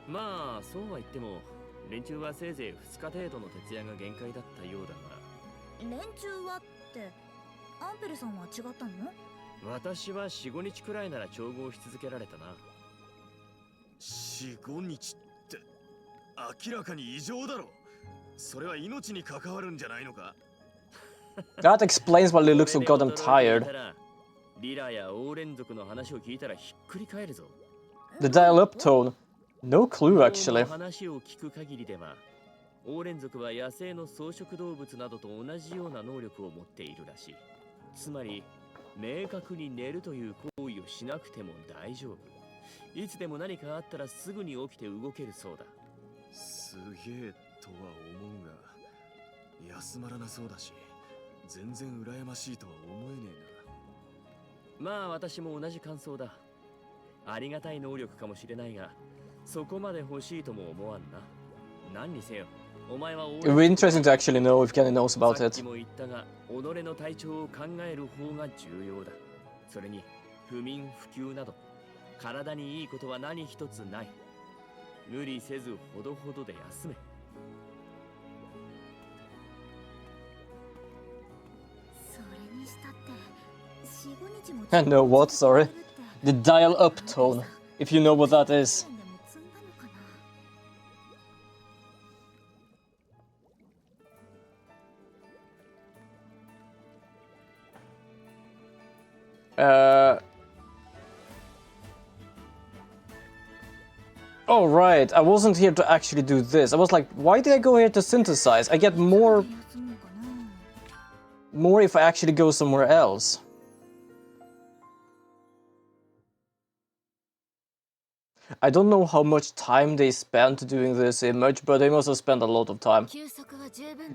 まあそうは言っても連中はせいぜい2日程度の徹夜が限界だったようだが連中はってアンペルさんは違ったの？私は 4,5 日くらいなら調合し続けられたな。4、5日って明らかに異常だろ。それは命に関わるんじゃないのか？ That explains why they look so goddamn tired. リラやオーレン族の話を聞いたらひっくり返るぞ。 The dial-up tone. No clue, actually. 話を聞く限りでは、オーレン族は野生の草食動物などと同じような能力を持っているらしい。つまり、明確に寝るという行為をしなくても大丈夫。いつでも何かあったらすぐに起きて動けるそうだ。すげえとは思うが、休まらなそうだし、全然羨ましいとは思えねえな。まあ私も同じ感想だ。ありがたい能力かもしれないが、そこまで欲しいとも思わんな。何にせよ、お前は It would be interesting to actually know if Kenny knows about さっ it. きも言ったが、己の体調を考える方が重要だ。それに不眠不休など体にいいことは何一つない。無理せずほどほどで休め。それにしたって 4,5 日も I know what, sorry. The dial-up tone, if you know what that is. Oh right, I wasn't here to actually do this. I was like, why did I go here to synthesize? I get more if I actually go somewhere else. I don't know how much time they spent doing this image, but they must have spent a lot of time.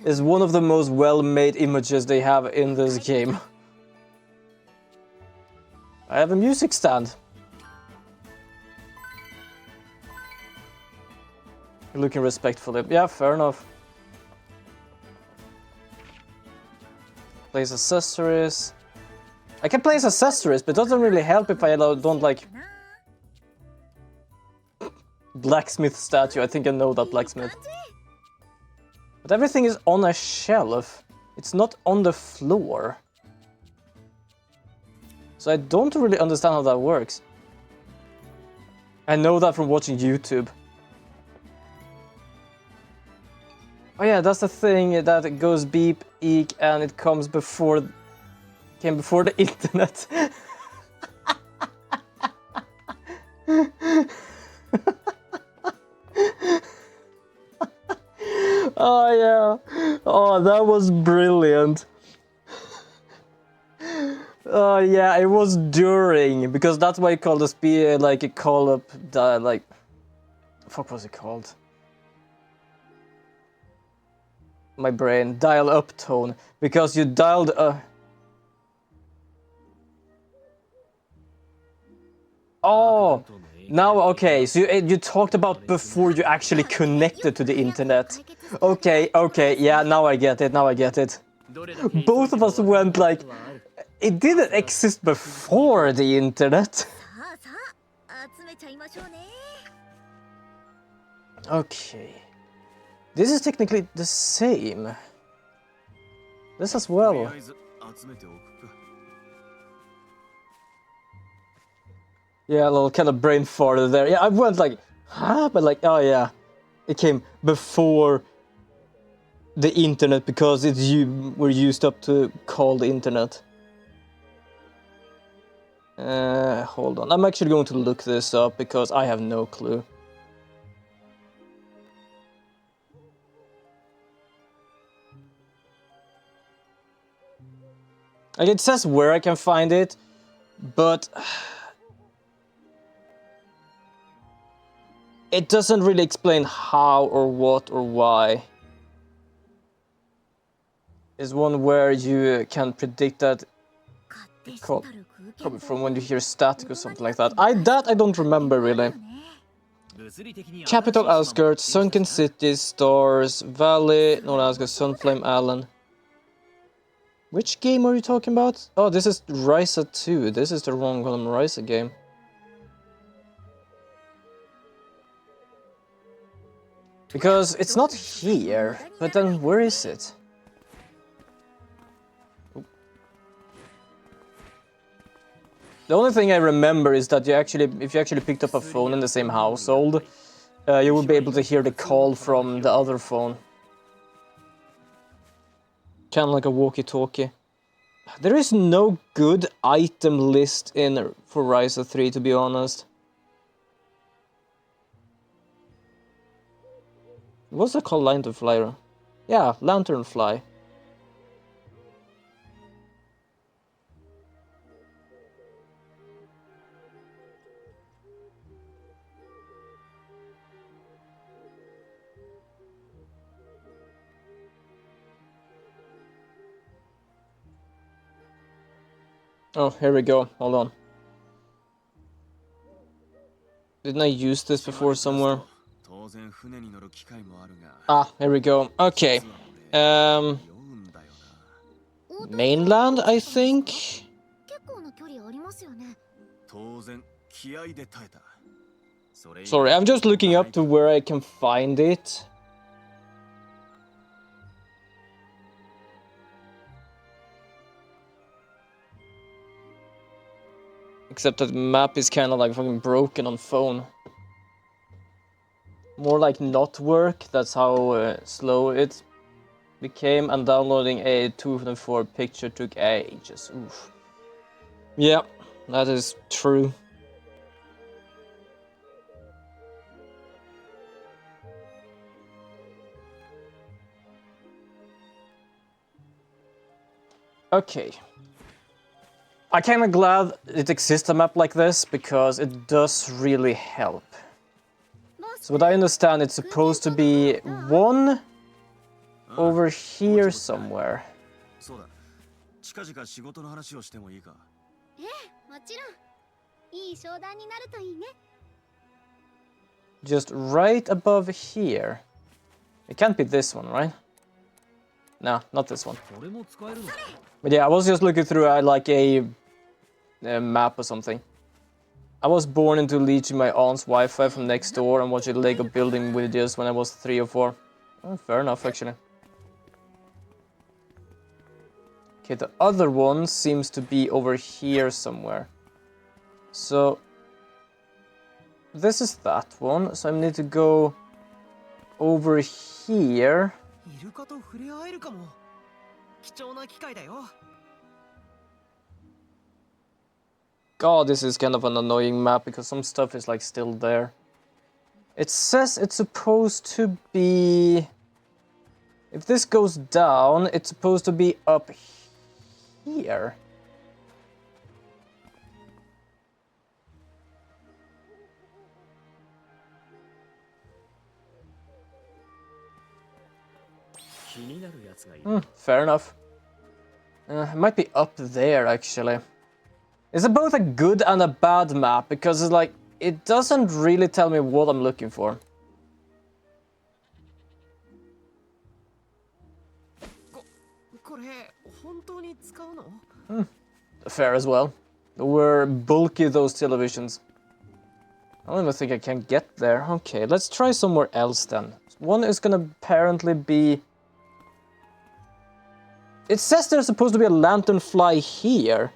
It's one of the most well-made images they have in this game. I have a music stand. Looking respectfully. Yeah, fair enough. Place accessories. I can place accessories, but it doesn't really help if I don't like... Blacksmith statue. I think I know that blacksmith. But everything is on a shelf. It's not on the floor. So I don't really understand how that works. I know that from watching YouTube. Oh yeah, that's the thing that it goes beep, eek, and it came before the internet. Oh yeah, oh that was brilliant. Oh yeah, it was during, because that's why you call this be like a call up, like, fuck was it called? My brain, dial up tone, because you dialed Oh, now okay, so you talked about before you actually connected to the internet. Okay, yeah, now I get it. Both of us went like, it didn't exist before the internet. Okay. This is technically the same. This as とり well. あえず集めておくか。 Yeah, a little kind of brain fart there. Yeah, I went like, huh? But like, oh yeah. It came before the internet because were used up to call the internet. Hold on. I'm actually going to look this up because I have no clue. Like, it says where I can find it, but it doesn't really explain how or what or why. Is one where you can predict that coming from when you hear static or something like that. I don't remember really. Capital Asgard, Sunken Cities, Stars, Valley, Northern Asgard, Sunflame Island. Which game are you talking about? Oh, this is Ryza 2. This is the wrong Ryza game. Because it's not here, but then where is it? The only thing I remember is that if you actually picked up a phone in the same household, you would be able to hear the call from the other phone. Kind of like a walkie-talkie. There is no good item list for Ryza 3, to be honest. What's it called? Lanternfly? Yeah, Lanternfly. Oh, here we go. Hold on. Didn't I use this before somewhere? 当然船に乗る機会もあるが。 Ah, here we go. Okay. 酔うんだよな。 Mainland, I think? 結構な距離ありますよね。当然気合で耐えた。それ以外 Sorry, I'm just looking up to where I can find it. Except that the map is kind of like fucking broken on phone. More like not work, that's how slow it became, and downloading a 204 picture took ages. Oof. Yeah, that is true. Okay. I'm kind of glad it exists a map like this, because it does really help. So what I understand, it's supposed to be one over here somewhere. そうだ。近々仕事の話をしてもいいか。ええ、もちろん。いい商談になるといいね。Just right above here. It can't be this one, right? No, not this one. これも使えるの？ But yeah, I was just looking through like a map or something. I was born into leeching my aunt's Wi-Fi from next door and watching Lego building videos when I was 3 or 4. Oh, fair enough, actually. Okay, the other one seems to be over here somewhere. So this is that one, so I need to go over here. イルカと触れ合えるかも。貴重な機会だよ。 God, this is kind of an annoying map because some stuff is like still there. It says it's supposed to be... If this goes down, it's supposed to be up here. Fair enough. It might be up there, actually. It's both a good and a bad map, because it's like, it doesn't really tell me what I'm looking for. Fair as well. We're bulky, those televisions. I don't even think I can get there. Okay, let's try somewhere else then. One is gonna apparently be... It says there's supposed to be a lanternfly here.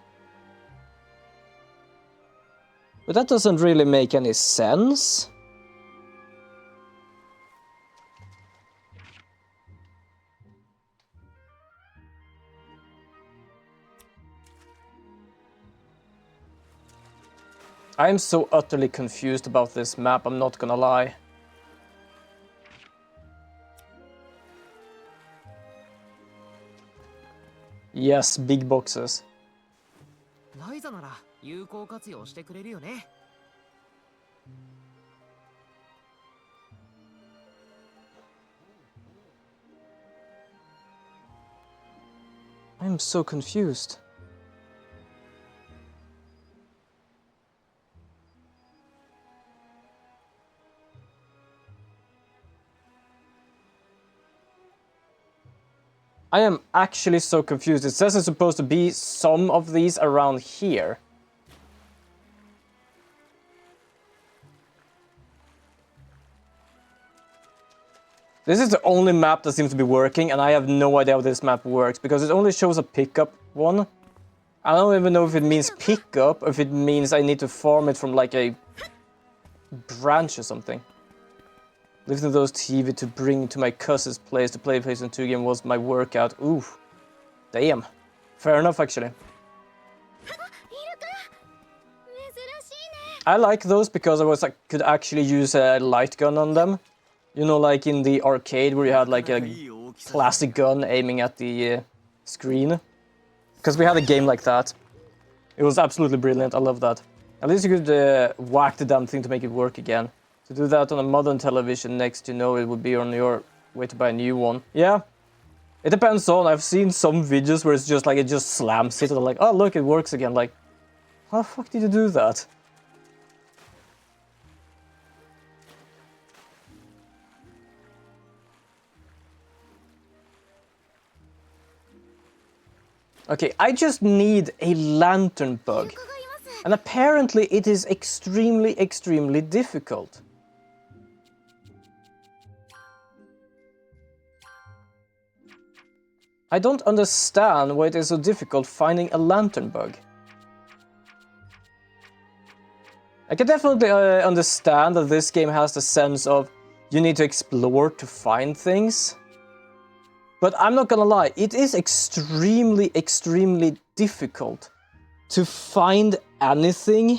But that doesn't really make any sense. I'm so utterly confused about this map, I'm not gonna lie. Yes, big boxes. ライザなら有効活用してくれるよね。I'm so confused. I am actually so confused. It says it's supposed to be some of these around here. This is the only map that seems to be working, and I have no idea how this map works, because it only shows a pickup one. I don't even know if it means pickup, or if it means I need to farm it from like a branch or something. Lifting those TV to bring to my cousin's place to play PlayStation 2 game was my workout. Ooh, damn. Fair enough, actually. I like those because I could actually use a light gun on them. You know, like in the arcade where you had like a plastic gun aiming at the screen. Because we had a game like that. It was absolutely brilliant, I love that. At least you could whack the damn thing to make it work again. To do that on a modern television, next you know it would be on your way to buy a new one. Yeah, it depends on. I've seen some videos where it's just like it just slams it and I'm like, oh look, it works again. Like, how the fuck did you do that? Okay, I just need a lantern bug. And apparently it is extremely, extremely difficult. I don't understand why it is so difficult finding a lantern bug. I can definitely understand that this game has the sense of you need to explore to find things. But I'm not gonna lie, it is extremely, extremely difficult to find anything.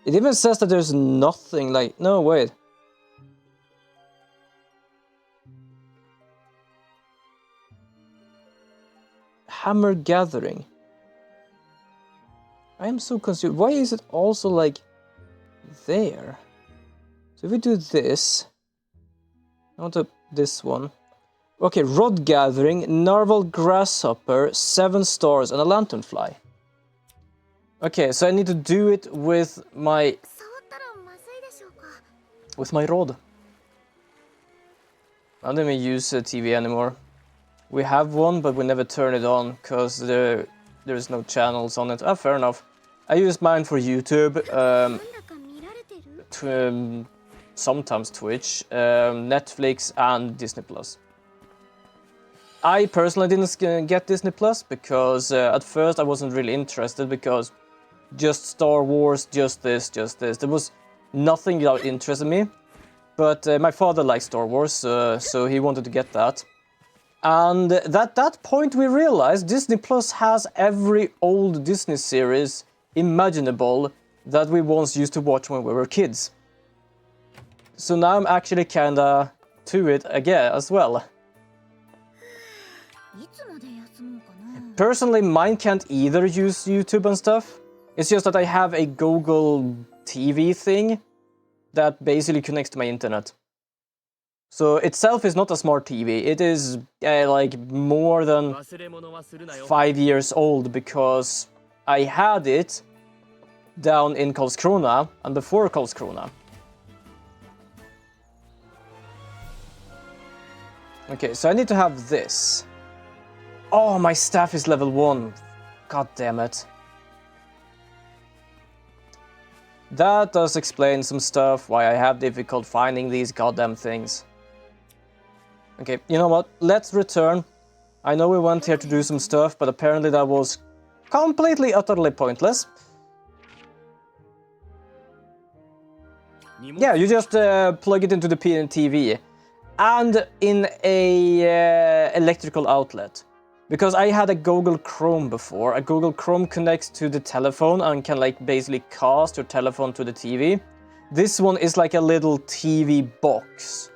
It even says that there's nothing, like, no, wait. Hammer gathering. I am so confused. Why is it also like there? So if we do this, I want to this one. Okay, rod gathering, narwhal grasshopper, 7 stars, and a lanternfly. Okay, so I need to do it with my rod. I don't even use a TV anymore. We have one, but we never turn it on because there's no channels on it. Ah, fair enough. I use mine for YouTube, sometimes Twitch, Netflix, and Disney+. I personally didn't get Disney+, because at first I wasn't really interested, because just Star Wars, just this. There was nothing that interested me. But my father likes Star Wars, so he wanted to get that. And at that point we realized Disney Plus has every old Disney series imaginable that we once used to watch when we were kids. So now I'm actually kinda to it again as well. Personally, mine can't either use YouTube and stuff. It's just that I have a Google TV thing that basically connects to my internet. So itself is not a smart TV. It is like more than 5 years old, because I had it down in Karlskrona and before Karlskrona. Okay, so I need to have this. Oh, my staff is level 1. God damn it. That does explain some stuff, why I have difficult finding these goddamn things. Okay, you know what? Let's return. I know we went here to do some stuff, but apparently that was completely, utterly pointless. Yeah, you just plug it into the TV and in a electrical outlet. Because I had a Google Chrome before. A Google Chrome connects to the telephone and can like basically cast your telephone to the TV. This one is like a little TV box.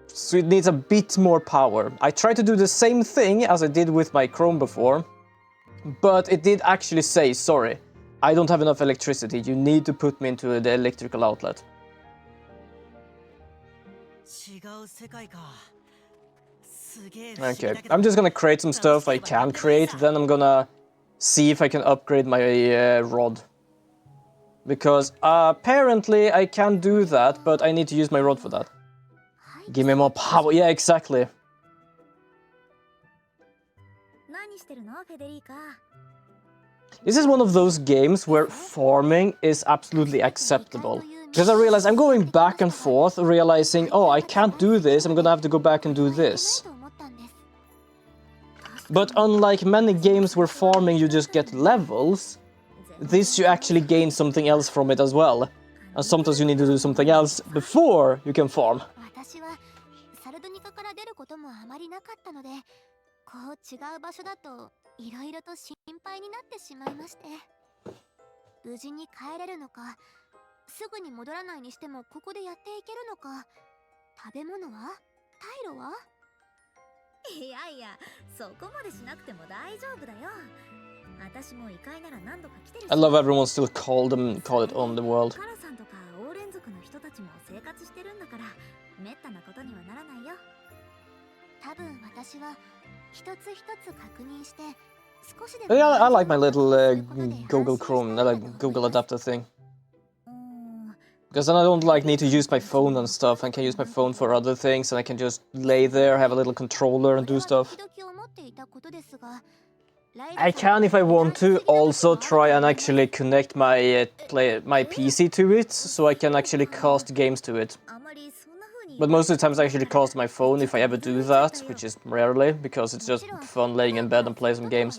So it needs a bit more power. I tried to do the same thing as I did with my Chrome before. But it did actually say, sorry, I don't have enough electricity. You need to put me into the electrical outlet. Okay, I'm just gonna create some stuff I can create, then I'm gonna see if I can upgrade my rod. Because apparently I can do that, but I need to use my rod for that. Give me more power, yeah, exactly. This is one of those games where farming is absolutely acceptable. Because I realize I'm going back and forth, realizing, oh, I can't do this, I'm gonna have to go back and do this. But unlike many games where farming you just get levels, this you actually gain something else from it as well. And sometimes you need to do something else before you can farm. I love everyone still call it underworld. Yeah, I like my little Google Chrome, like Google adapter thing. Because then I don't like need to use my phone and stuff, and can use my phone for other things, and I can just lay there, have a little controller and do stuff. I can, if I want to, also try and actually connect my my PC to it, so I can actually cast games to it. But most of the times I actually cast my phone if I ever do that, which is rarely, because it's just fun laying in bed and play some games.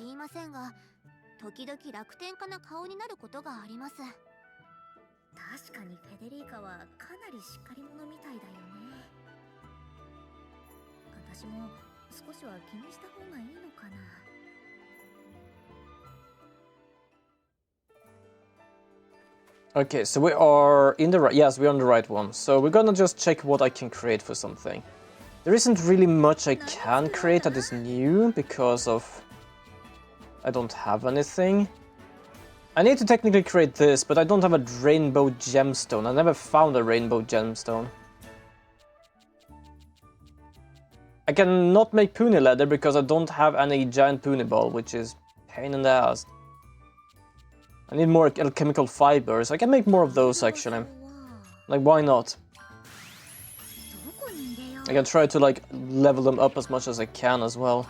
Okay, so we are in the right... Yes, we're on the right one. So we're gonna just check what I can create for something. There isn't really much I can create that is new, because of... I don't have anything. I need to technically create this, but I don't have a rainbow gemstone. I never found a rainbow gemstone. I cannot make pony leather because I don't have any giant pony ball, which is pain in the ass. I need more alchemical fibers. I can make more of those actually. Like, why not? I can try to like level them up as much as I can as well.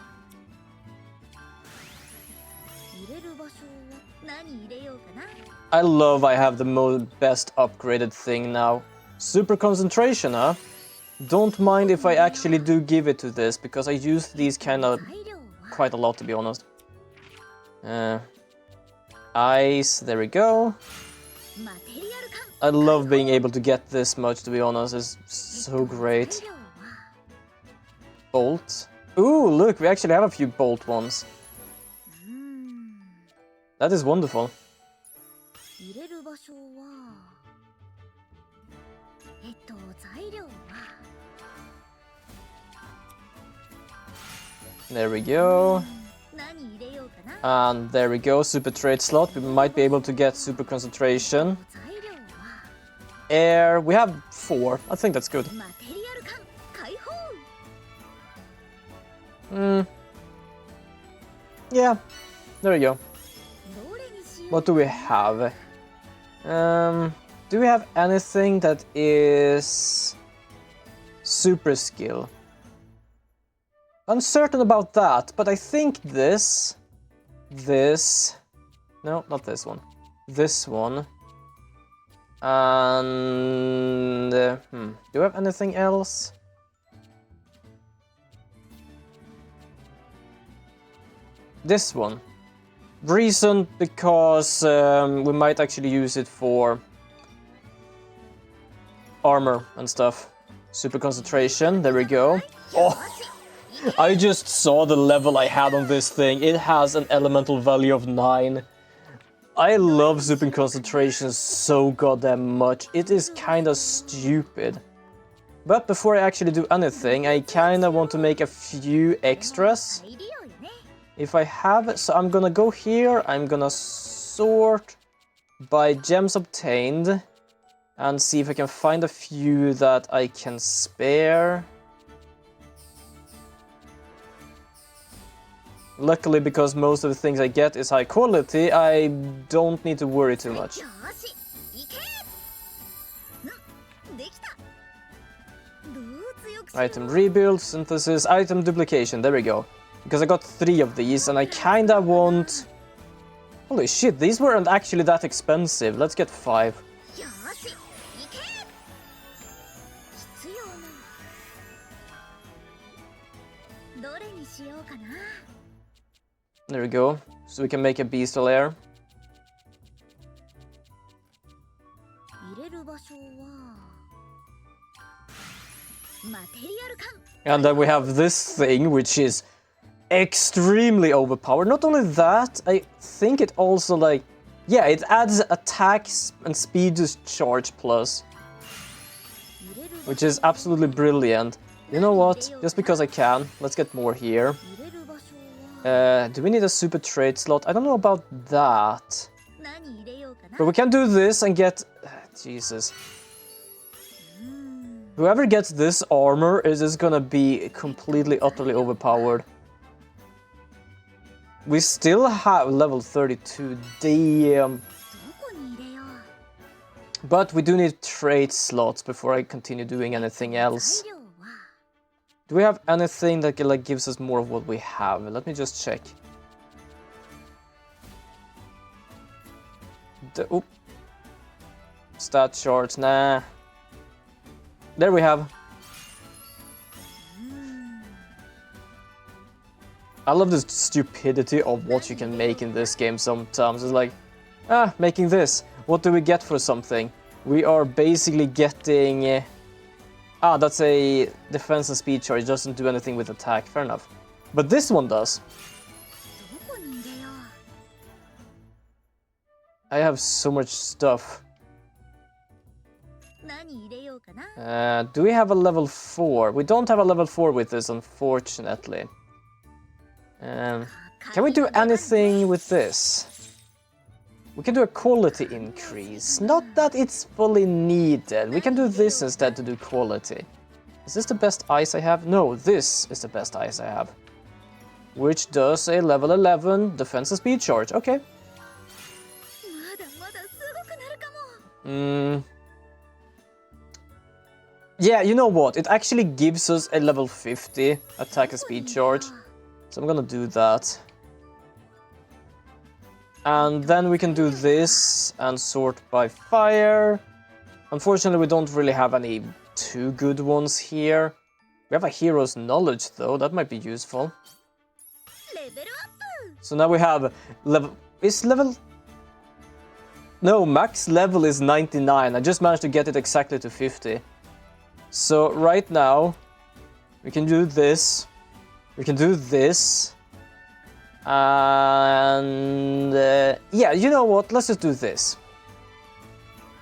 I love I have the best upgraded thing now. Super concentration, huh? Don't mind if I actually do give it to this, because I use these kind of quite a lot, to be honest. Ice, there we go. I love being able to get this much, to be honest, it's so great. Bolt. Ooh, look, we actually have a few bolt ones. That is wonderful. There we go. And there we go, super trade slot. We might be able to get super concentration. Air, we have 4. I think that's good. Yeah, there we go. What do we have? Do we have anything that is super skill? uncertain about that, but I think this... No, not this one. This one. And... do you have anything else? This one. Reason, because we might actually use it for armor and stuff. Super concentration, there we go. Oh, I just saw the level I had on this thing. It has an elemental value of 9. I love super concentration so goddamn much. It is kinda stupid. But before I actually do anything, I kinda want to make a few extras. If I have, so I'm gonna go here, I'm gonna sort by gems obtained and see if I can find a few that I can spare. Luckily, because most of the things I get is high quality, I don't need to worry too much. Item rebuild, synthesis, item duplication, there we go. Because I got 3 of these and I kinda want... Holy shit, these weren't actually that expensive. Let's get 5. There we go. So we can make a beastal lair. And then we have this thing, which is extremely overpowered. Not only that, I think it also like... Yeah, it adds attacks and speed to charge plus. Which is absolutely brilliant. You know what? Just because I can, let's get more here. Do we need a super trade slot? I don't know about that. But we can do this and get... Jesus. Whoever gets this armor is just gonna be completely, utterly overpowered. We still have level 32, damn. But we do need trade slots before I continue doing anything else. Do we have anything that like gives us more of what we have? Let me just check. Oop. Stat charts, nah. There we have. I love the stupidity of what you can make in this game sometimes. It's like, making this. What do we get for something? We are basically getting... that's a defense and speed charge. It doesn't do anything with attack. Fair enough. But this one does. I have so much stuff. Do we have a level 4? We don't have a level 4 with this, unfortunately. Can we do anything with this? We can do a quality increase. Not that it's fully needed. We can do this instead to do quality. Is this the best ice I have? No, this is the best ice I have. Which does a level 11 defense and speed charge. Okay. Yeah, you know what? It actually gives us a level 50 attack and speed charge. So I'm gonna do that. And then we can do this and sort by fire. Unfortunately, we don't really have any too good ones here. We have a hero's knowledge though, that might be useful. So now we have level... Is level... No, max level is 99. I just managed to get it exactly to 50. So right now, we can do this. We can do this. And yeah, you know what? Let's just do this.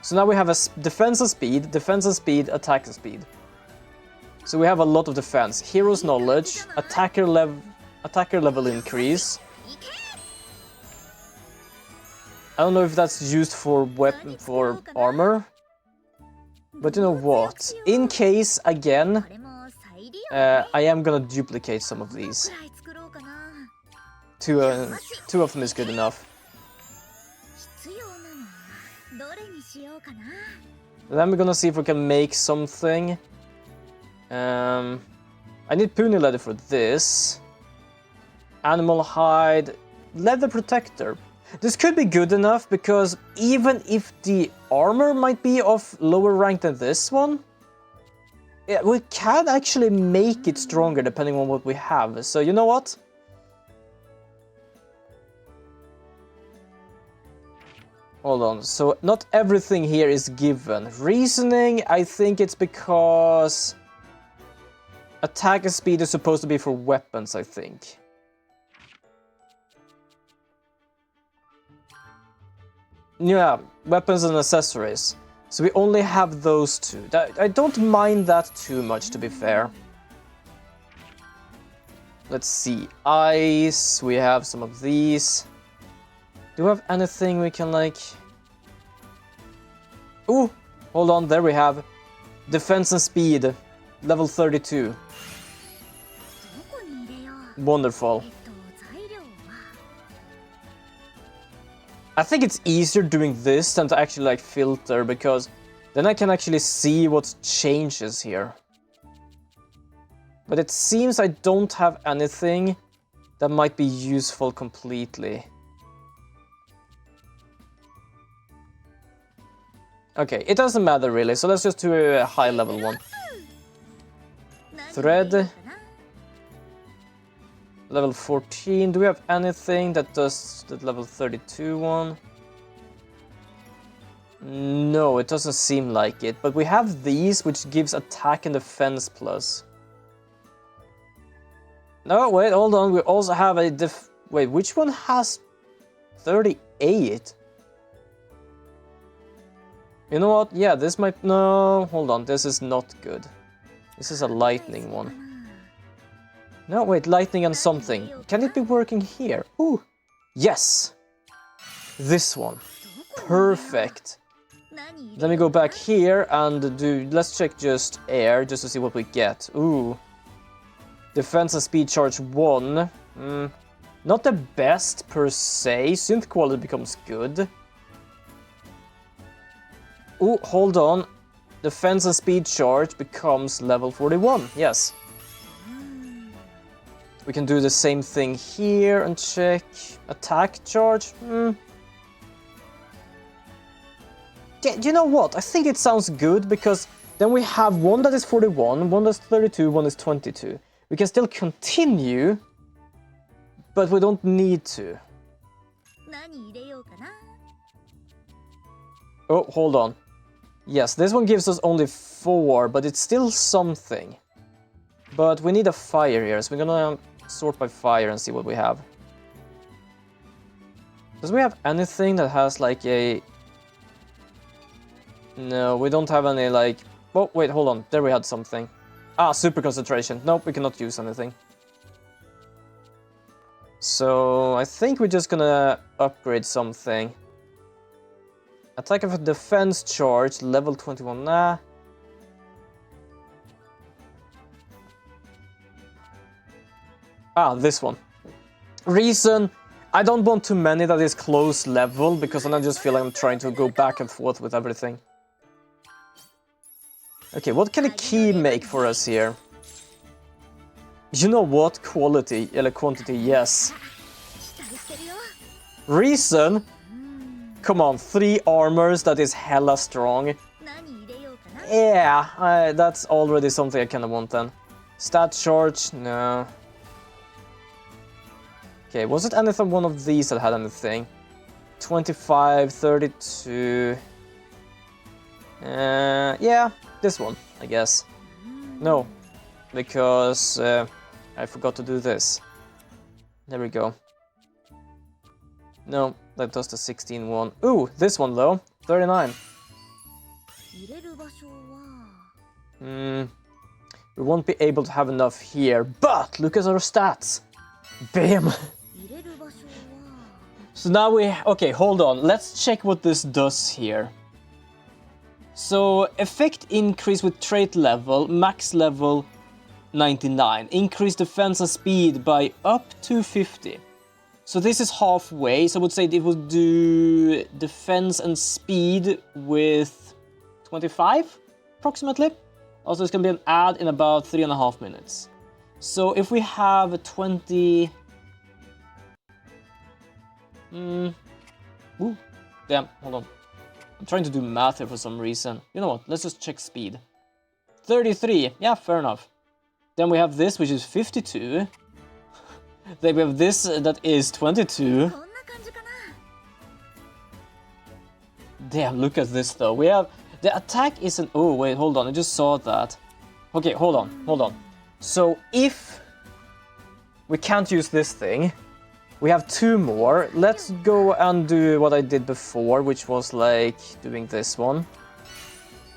So now we have a defense and speed, attack and speed. So we have a lot of defense. Hero's knowledge, attacker level increase. I don't know if that's used for weapon for armor. But you know what? In case again, I am gonna duplicate some of these. Two of them is good enough. Then we're gonna see if we can make something. I need puny leather for this. Animal hide, leather protector. This could be good enough because even if the armor might be of lower rank than this one, yeah, we can actually make it stronger depending on what we have. So you know what? Hold on, so not everything here is given. Reasoning, I think it's because attack and speed is supposed to be for weapons, I think. Yeah, weapons and accessories. So we only have those two. I don't mind that too much, to be fair. Let's see. Ice, we have some of these. Do we have anything we can, like... Ooh, hold on, there we have. Defense and speed, level 32. Wonderful. I think it's easier doing this than to actually like filter, because then I can actually see what changes here. But it seems I don't have anything that might be useful completely. Okay, it doesn't matter really, so let's just do a high level one. Thread. Level 14, do we have anything that does the level 32 one? No, it doesn't seem like it, but we have these, which gives attack and defense plus. No, wait, hold on, we also have a wait, which one has 38? You know what? Yeah, this might... No, hold on, this is not good. This is a lightning one. No, wait, lightning and something. Can it be working here? Ooh, yes! This one. Perfect. Let me go back here and do... Let's check just air, just to see what we get. Ooh. Defense and speed charge 1. Not the best per se. Synth quality becomes good. Ooh, hold on. Defense and speed charge becomes level 41. Yes. We can do the same thing here and check. Attack charge. Yeah, you know what? I think it sounds good because then we have one that is 41, one that's 32, one is 22. We can still continue, but we don't need to. Oh, hold on. Yes, this one gives us only 4, but it's still something. But we need a fire here, so we're gonna sort by fire and see what we have. Does we have anything that has like a... No, we don't have any like... Oh, wait, hold on. There we had something. Ah, super concentration. Nope, we cannot use anything. So I think we're just gonna upgrade something. Attack of a defense charge, level 21. Nah. Ah, this one. Reason, I don't want too many that is close level, because then I just feel like I'm trying to go back and forth with everything. Okay, what can a key make for us here? You know what? Quality, quantity, yes. Reason? Come on, 3 armors that is hella strong. Yeah, that's already something I kinda want then. Stat charge, no. Okay, was it anything one of these that had anything? 25, 32... yeah, this one, I guess. No, because I forgot to do this. There we go. No, that does the 16 one. Ooh, this one though, 39. We won't be able to have enough here, but look at our stats. Bam! So now we... Okay, hold on. Let's check what this does here. So, effect increase with trait level, max level 99. Increase defense and speed by up to 50. So this is halfway, so I would say it would do defense and speed with 25, approximately. Also, it's going to be an ad in about 3.5 minutes. So if we have 20... Ooh. Damn, hold on. I'm trying to do math here for some reason. You know what, let's just check speed. 33, yeah, fair enough. Then we have this, which is 52. Then we have this, that is 22. Damn, look at this though. We have... The attack isn't... Oh, wait, hold on, I just saw that. Okay, hold on. So if we can't use this thing, we have 2 more. Let's go and do what I did before, which was like doing this one.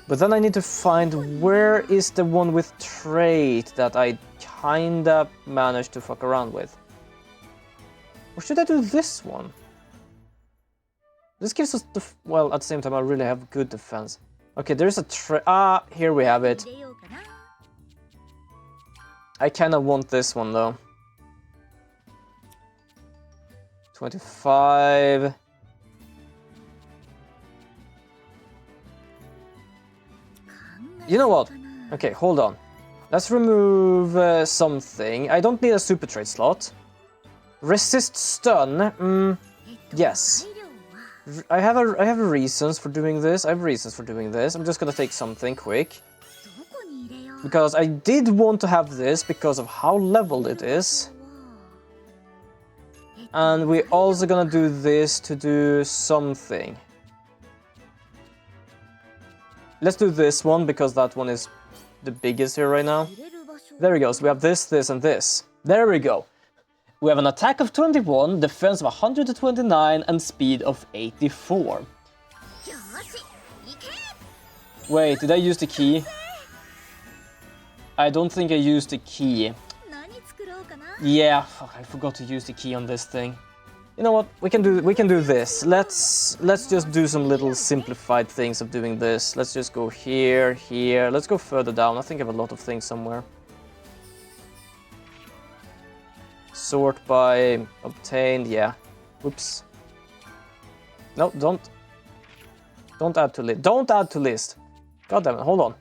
But then I need to find where is the one with trait that I kinda managed to fuck around with. Or should I do this one? This gives us the... Well, at the same time, I really have good defense. Okay, there's a trait... Ah, here we have it. I kinda want this one, though. 25... You know what? Okay, hold on. Let's remove something. I don't need a super trait slot. Resist stun. Yes. I have reasons for doing this. I'm just gonna take something quick. Because I did want to have this because of how leveled it is. And we're also gonna do this to do something. Let's do this one because that one is the biggest here right now. There we go, so we have this, this, and this. There we go. We have an attack of 21, defense of 129, and speed of 84. Wait, did I use the key? I don't think I used the key. Yeah, fuck, I forgot to use the key on this thing. You know what? We can do this. Let's just do some little simplified things of doing this. Let's just go here, here. Let's go further down. I think I have a lot of things somewhere. Sort by obtained, yeah. Whoops. No, don't add to list. Don't add to list. God damn it, hold on.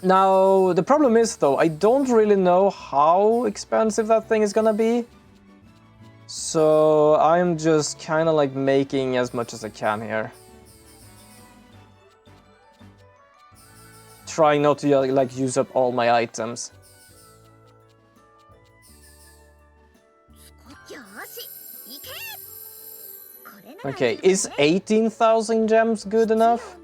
Now, the problem is though, I don't really know how expensive that thing is gonna be. So I'm just kind of like making as much as I can here. Trying not to like use up all my items. Okay, is 18,000 gems good enough?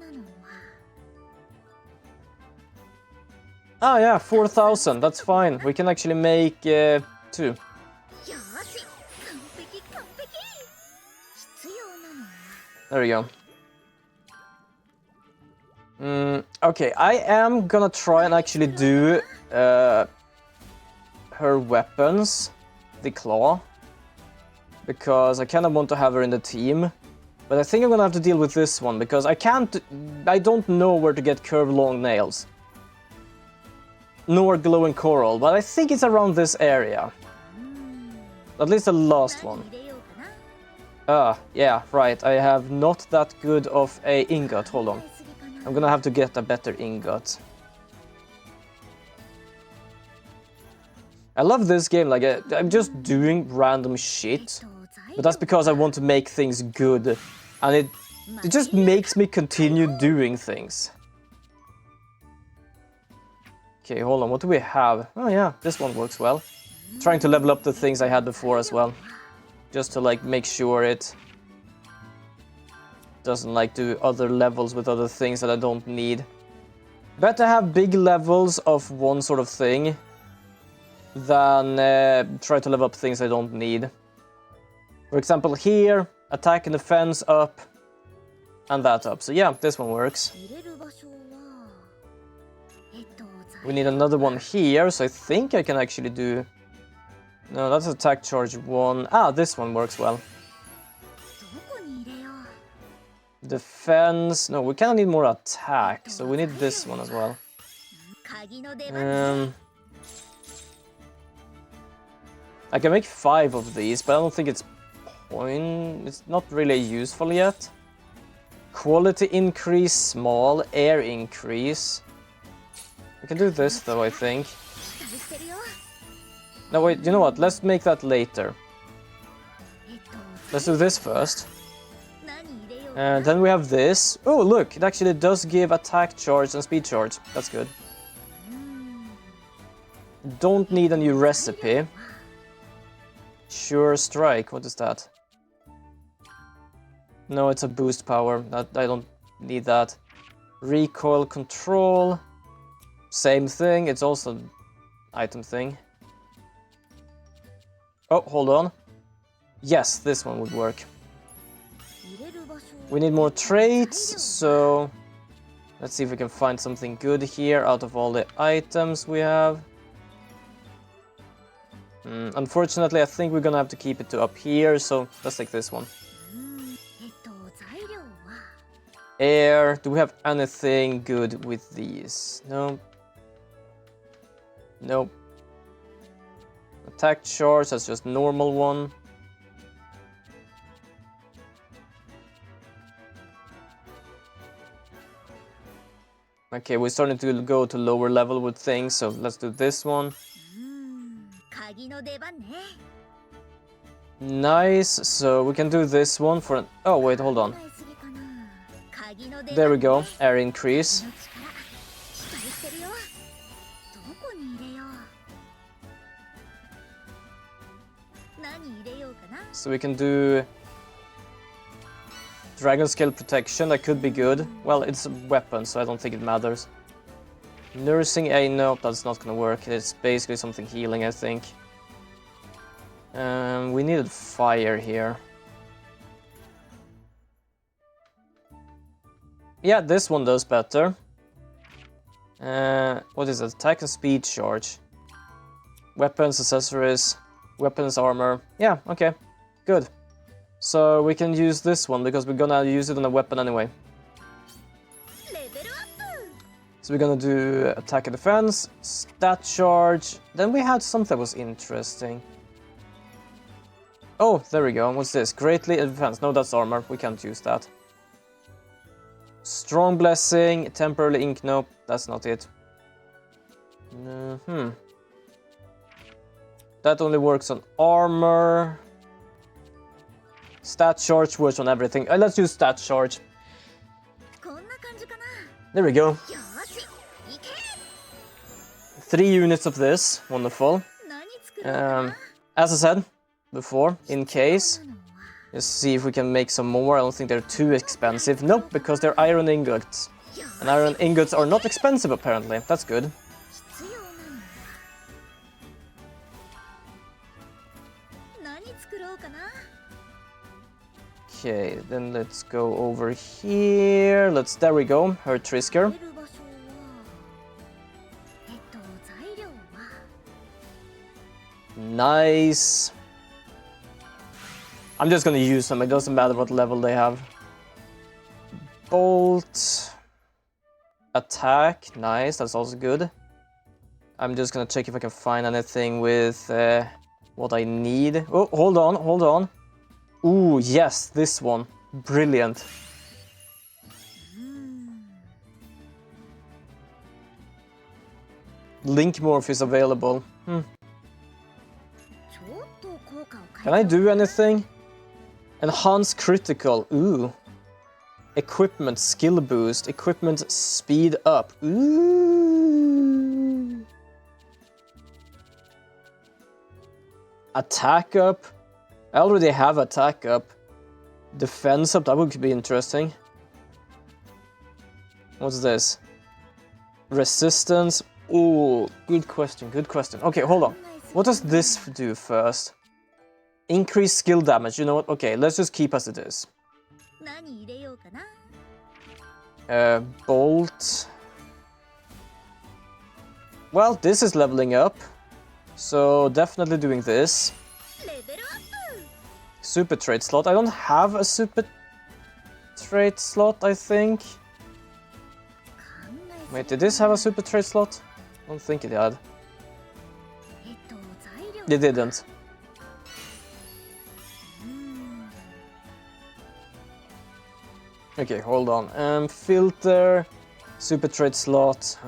Ah yeah, 4,000, that's fine. We can actually make 2. There we go. Okay, I am gonna try and actually do her weapons, the claw, because I kind of want to have her in the team. But I think I'm gonna have to deal with this one because I don't know where to get curved long nails. Nor glowing coral, but I think it's around this area. At least the last one. Ah, yeah, right. I have not that good of a ingot. Hold on. I'm gonna have to get a better ingot. I love this game. Like, I'm just doing random shit. But that's because I want to make things good. And it just makes me continue doing things. Okay, hold on. What do we have? Oh, yeah. This one works well. Trying to level up the things I had before as well. Just to like make sure it doesn't like do other levels with other things that I don't need. Better have big levels of one sort of thing than try to level up things I don't need. For example, here, attack and defense up, and that up. So yeah, this one works. We need another one here, so I think I can actually do... No, that's attack charge 1. Ah, this one works well. Defense... No, we kind of need more attack, so we need this one as well. I can make 5 of these, but I don't think it's coin. It's not really useful yet. Quality increase, small. Air increase. We can do this though, I think. 期待してるよ No, wait, you know what? Let's make that later. えっと Let's do this first. 何入れよう And then we have this. Oh, look, it actually does give attack charge and speed charge. That's good. Don't need a new recipe. Sure strike, what is that? No, it's a boost power. I don't need that. Recoil control. Same thing, it's also an item thing. Oh, hold on. Yes, this one would work. 入れる場所 We need more traits, so let's see if we can find something good here out of all the items we have. Unfortunately, I think we're gonna have to keep it to up here, so let's take this one. えっと材料は Air. Do we have anything good with these? No. Nope. Attack charge, that's just normal one. Okay, we're starting to go to lower level with things, so let's do this one. 鍵の出番ね Nice, so we can do this one for an... Oh, wait, hold on. 考えすぎかな鍵の出番 There we go, ね air increase. この力期待してるよどこに入れよう何入れようかな So we can do... Dragon Scale Protection, that could be good. Well, it's a weapon, so I don't think it matters. Nursing A, no, that's not gonna work. It's basically something healing, I think. We needed fire here. Yeah, this one does better. What is it? Attack and speed charge. Weapons, accessories, weapons, armor. Yeah, okay, good. So we can use this one because we're gonna use it on a weapon anyway. レベルアップ So we're gonna do attack and defense, stat charge. Then we had something that was interesting. Oh, there we go. What's this? Greatly advanced. No, that's armor. We can't use that. Strong blessing, temporarily ink. Nope, that's not it. That only works on armor. Stat charge works on everything. Let's use stat charge. こんな感じかな There we go. よーしいけ 3 units of this. Wonderful. 何作ろうかな As I said before, in case, なのは let's see if we can make some more. I don't think they're too expensive. Nope, because they're iron ingots. よ And iron ingots are not expensive, apparently. That's good. 必要なのは何作ろうかな Okay, then let's go over here. There we go. Her Trisker. 入れる場所は材料は Nice. I'm just gonna use them. It doesn't matter what level they have. Bolt. Attack. Nice. That's also good. I'm just gonna check if I can find anything with what I need. Oh, hold on. Hold on. Ooh, yes. This one. Brilliant. Link Morph is available. ちょっと効果を Can I do anything? Enhance critical. Ooh. Equipment skill boost. Equipment speed up. Ooh. Attack up. I already have attack up. Defense up. That would be interesting. What's this? Resistance. Ooh. Good question. Good question. Okay, hold on. What does this do first? Increase skill damage. You know what? Okay, let's just keep as it is. 何入れようかな Bolt. Well, this is leveling up. So definitely doing this. レベルアップ Super trait slot. I don't have a super trait slot, I think. 考え Wait, did this have a super trait slot? I don't think it had. 材料 It didn't. Okay, hold on. Filter, super trade slot.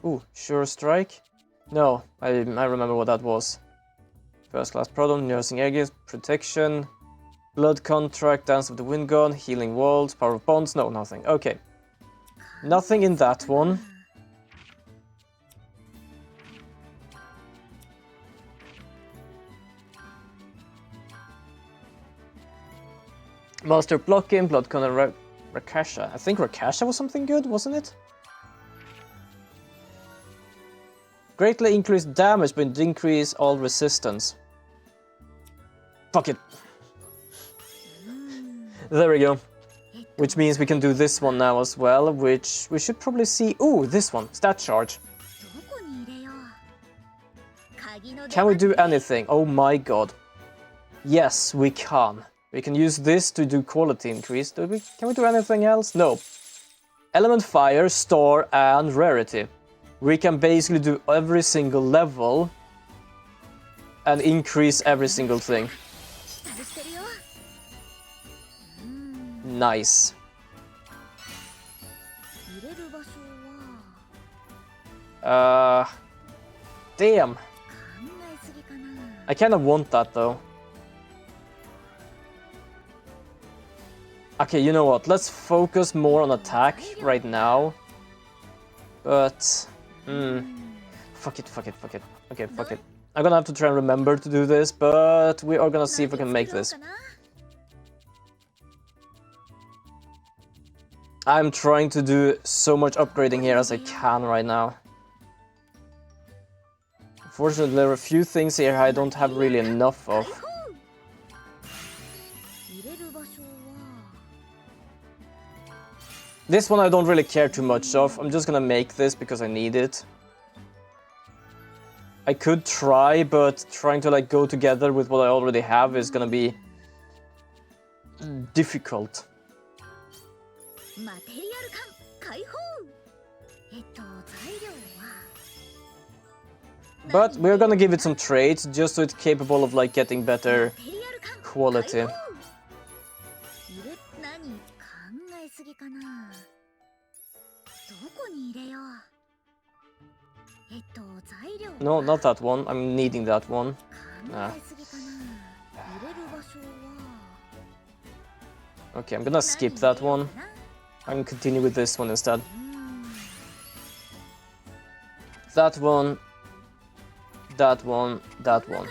Ooh, sure strike. No, I remember what that was. First class product, nursing eggs, protection, blood contract, dance of the wind gun, healing walls, power of bonds. No, nothing. Okay, nothing in that one. Master blocking, blood gun, Rakasha. I think Rakasha was something good, wasn't it? Greatly increase damage but decrease all resistance. Fuck it. There we go. Which means we can do this one now as well, which we should probably see. Ooh, this one. Stat charge. Can we do anything? Oh my god. Yes, we can. We can use this to do quality increase. Can we do anything else? No. Element fire, star, and rarity. We can basically do every single level and increase every single thing. Nice. Damn. I kind of want that though. Okay, you know what? Let's focus more on attack right now. But... Fuck it. Okay, fuck it. I'm gonna have to try and remember to do this, but we are gonna see if we can make this. I'm trying to do so much upgrading here as I can right now. Unfortunately, there are a few things here I don't have really enough of. This one I don't really care too much of. I'm just gonna make this because I need it. I could try, but trying to like go together with what I already have is gonna be difficult. But we're gonna give it some traits just so it's capable of like getting better quality. No, not that one. I'm needing that one. Nah. Okay, I'm gonna skip that one. I'm gonna continue with this one instead. That one. That one. That one.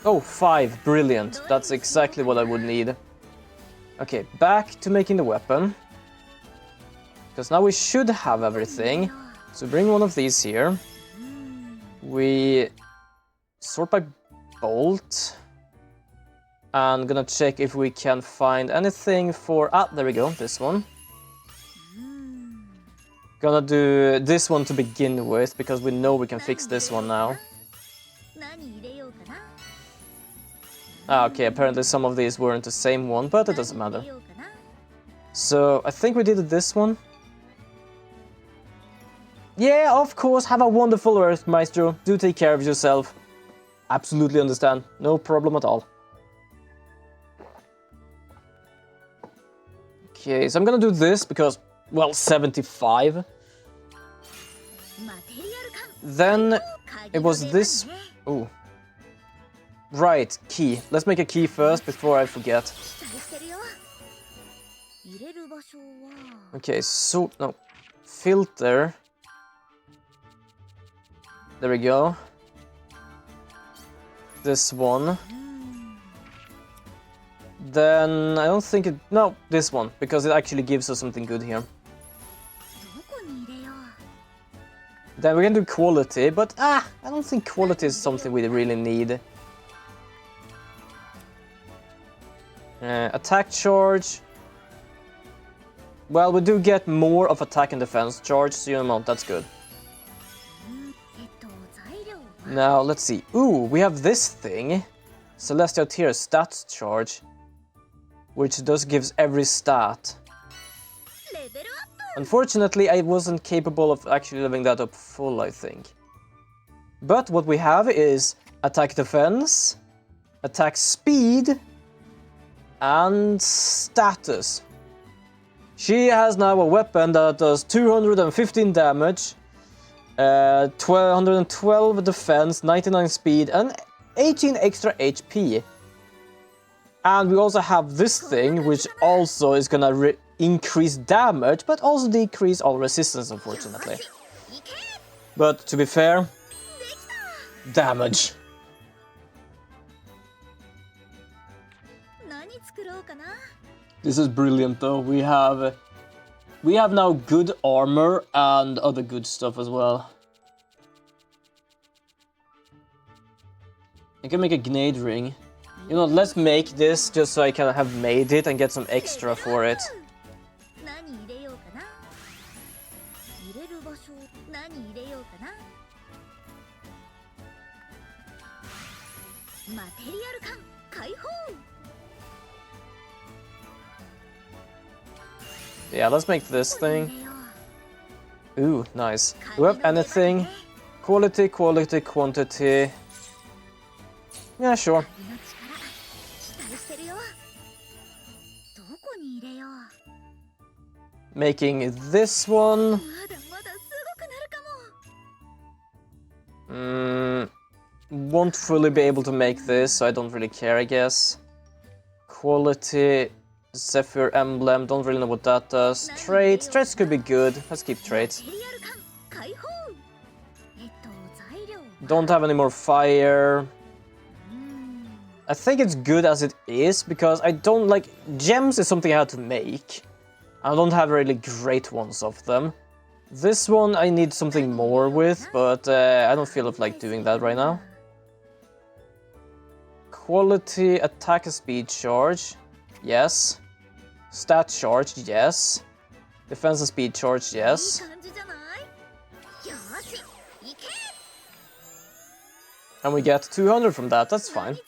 Oh, 5. Brilliant. That's exactly what I would need. Okay, back to making the weapon. Because now we should have everything. So bring one of these here. We sort by bolt. And gonna check if we can find anything for... Ah, there we go, this one. Gonna do this one to begin with, because we know we can fix this one now. Ah, okay, apparently some of these weren't the same one, but it doesn't matter. So, I think we did this one. Yeah, of course, have a wonderful Earth, Maestro. Do take care of yourself. Absolutely understand. No problem at all. Okay, so I'm gonna do this because, well, 75. Then it was this... Ooh. Right, key. Let's make a key first before I forget. Okay, so... No. Filter. There we go. This one. Then I don't think it... No, this one, because it actually gives us something good here. Then we can do quality, but I don't think quality is something we really need. Attack charge. Well, we do get more of attack and defense charge, so you know, that's good. Now, let's see. Ooh, we have this thing. Celestial Tier stats charge. Which does gives every stat. Unfortunately, I wasn't capable of actually leveling that up full, I think. But what we have is attack defense, attack speed, And status. She has now a weapon that does 215 damage, 112 defense, 99 speed, and 18 extra HP. And we also have this thing, which also is gonna increase damage, but also decrease all resistance, unfortunately. But to be fair, damage. This is brilliant though. We have now good armor and other good stuff as well. I can make a grenade ring. You know, let's make this just so I can have made it and get some extra for it. Yeah, let's make this thing. Ooh, nice. Do we have anything? Quality, quality, quantity. Yeah, sure. Making this one. Won't fully be able to make this, so I don't really care, I guess. Quality, Zephyr Emblem, don't really know what that does. Traits, traits could be good. Let's keep traits. Don't have any more fire. I think it's good as it is, because I don't like... Gems is something I had to make. I don't have really great ones of them. This one I need something more with, but I don't feel like doing that right now. Quality, attack and speed charge, yes. Stat charge, yes. Defense and speed charge, yes. And we get 200 from that, that's fine.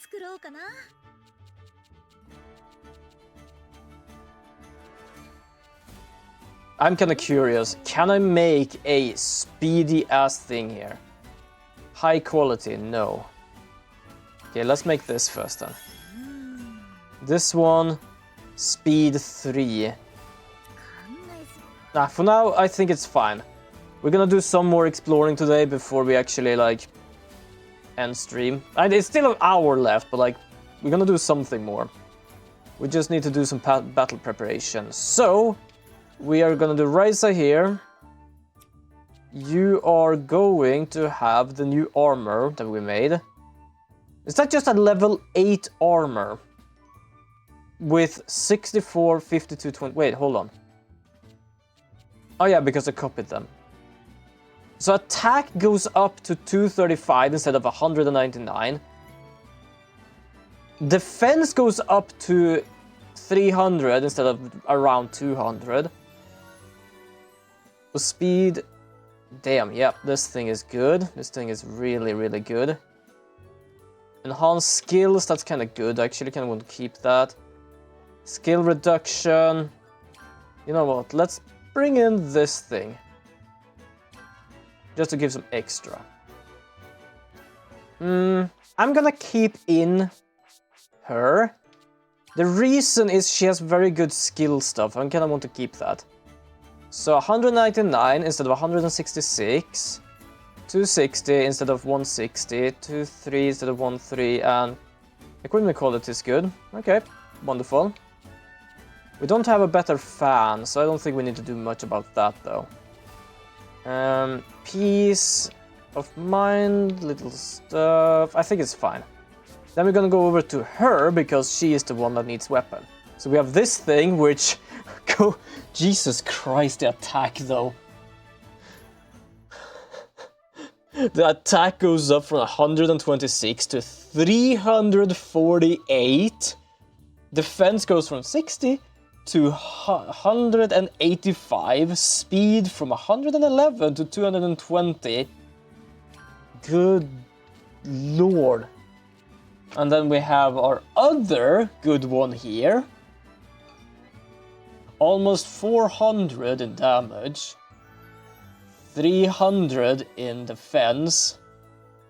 I'm kinda curious, can I make a speedy ass thing here? High quality, no. Okay, let's make this first then. This one, speed 3. Nah, for now I think it's fine. We're gonna do some more exploring today before we actually like end stream. And it's still an hour left, but like we're gonna do something more. We just need to do some battle preparation. So we are gonna do Ryza here. You are going to have the new armor that we made. Is that just a level 8 armor? With 64, 52, 20... Wait, hold on. Oh yeah, because I copied them. So attack goes up to 235 instead of 199. Defense goes up to 300 instead of around 200. The speed... Damn, yeah, this thing is good. This thing is really, really good. Enhanced skills, that's kind of good. I actually kind of want to keep that. Skill reduction. You know what, let's bring in this thing. Just to give some extra. I'm gonna keep in her. The reason is she has very good skill stuff. I kind of want to keep that. So 199 instead of 166. 260 instead of 160. 23 instead of 13. And equipment quality is good. Okay, wonderful. We don't have a better fan, so I don't think we need to do much about that though. Peace of mind, little stuff. I think it's fine. Then we're gonna go over to her because she is the one that needs weapon. So we have this thing which go... Jesus Christ, the attack though. The attack goes up from 126 to 348. Defense goes from 60 to 185. Speed from 111 to 220. Good lord. And then we have our other good one here. Almost 400 in damage. 300 in defense.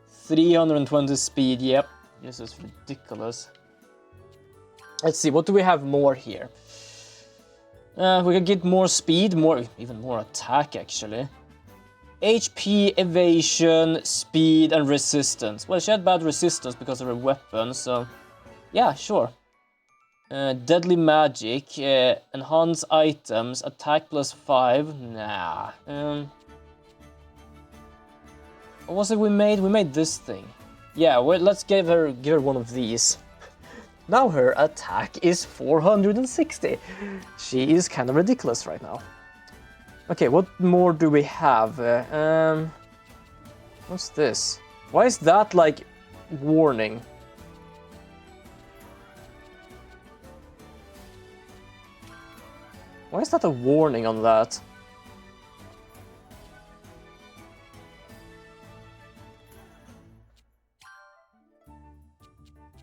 320 speed, yep. This is ridiculous. Let's see, what do we have more here? We can get more speed, even more attack actually. HP, evasion, speed, and resistance. Well, she had bad resistance because of her weapon, so yeah, sure. Deadly magic, enhance items, attack +5. Nah. What was it we made? We made this thing. Yeah, well, let's give her one of these. Now her attack is 460. She is kind of ridiculous right now. Okay, what more do we have? What's this? Why is that like warning? Why is that a warning on that?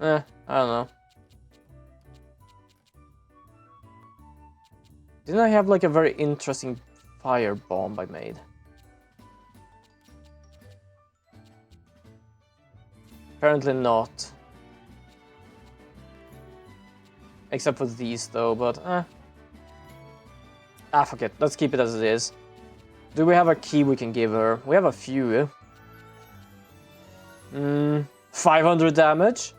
I don't know. Didn't I have like a very interesting fire bomb I made? Apparently not. Except for these though, but fuck it. Let's keep it as it is. Do we have a key we can give her? We have a few. 500 damage.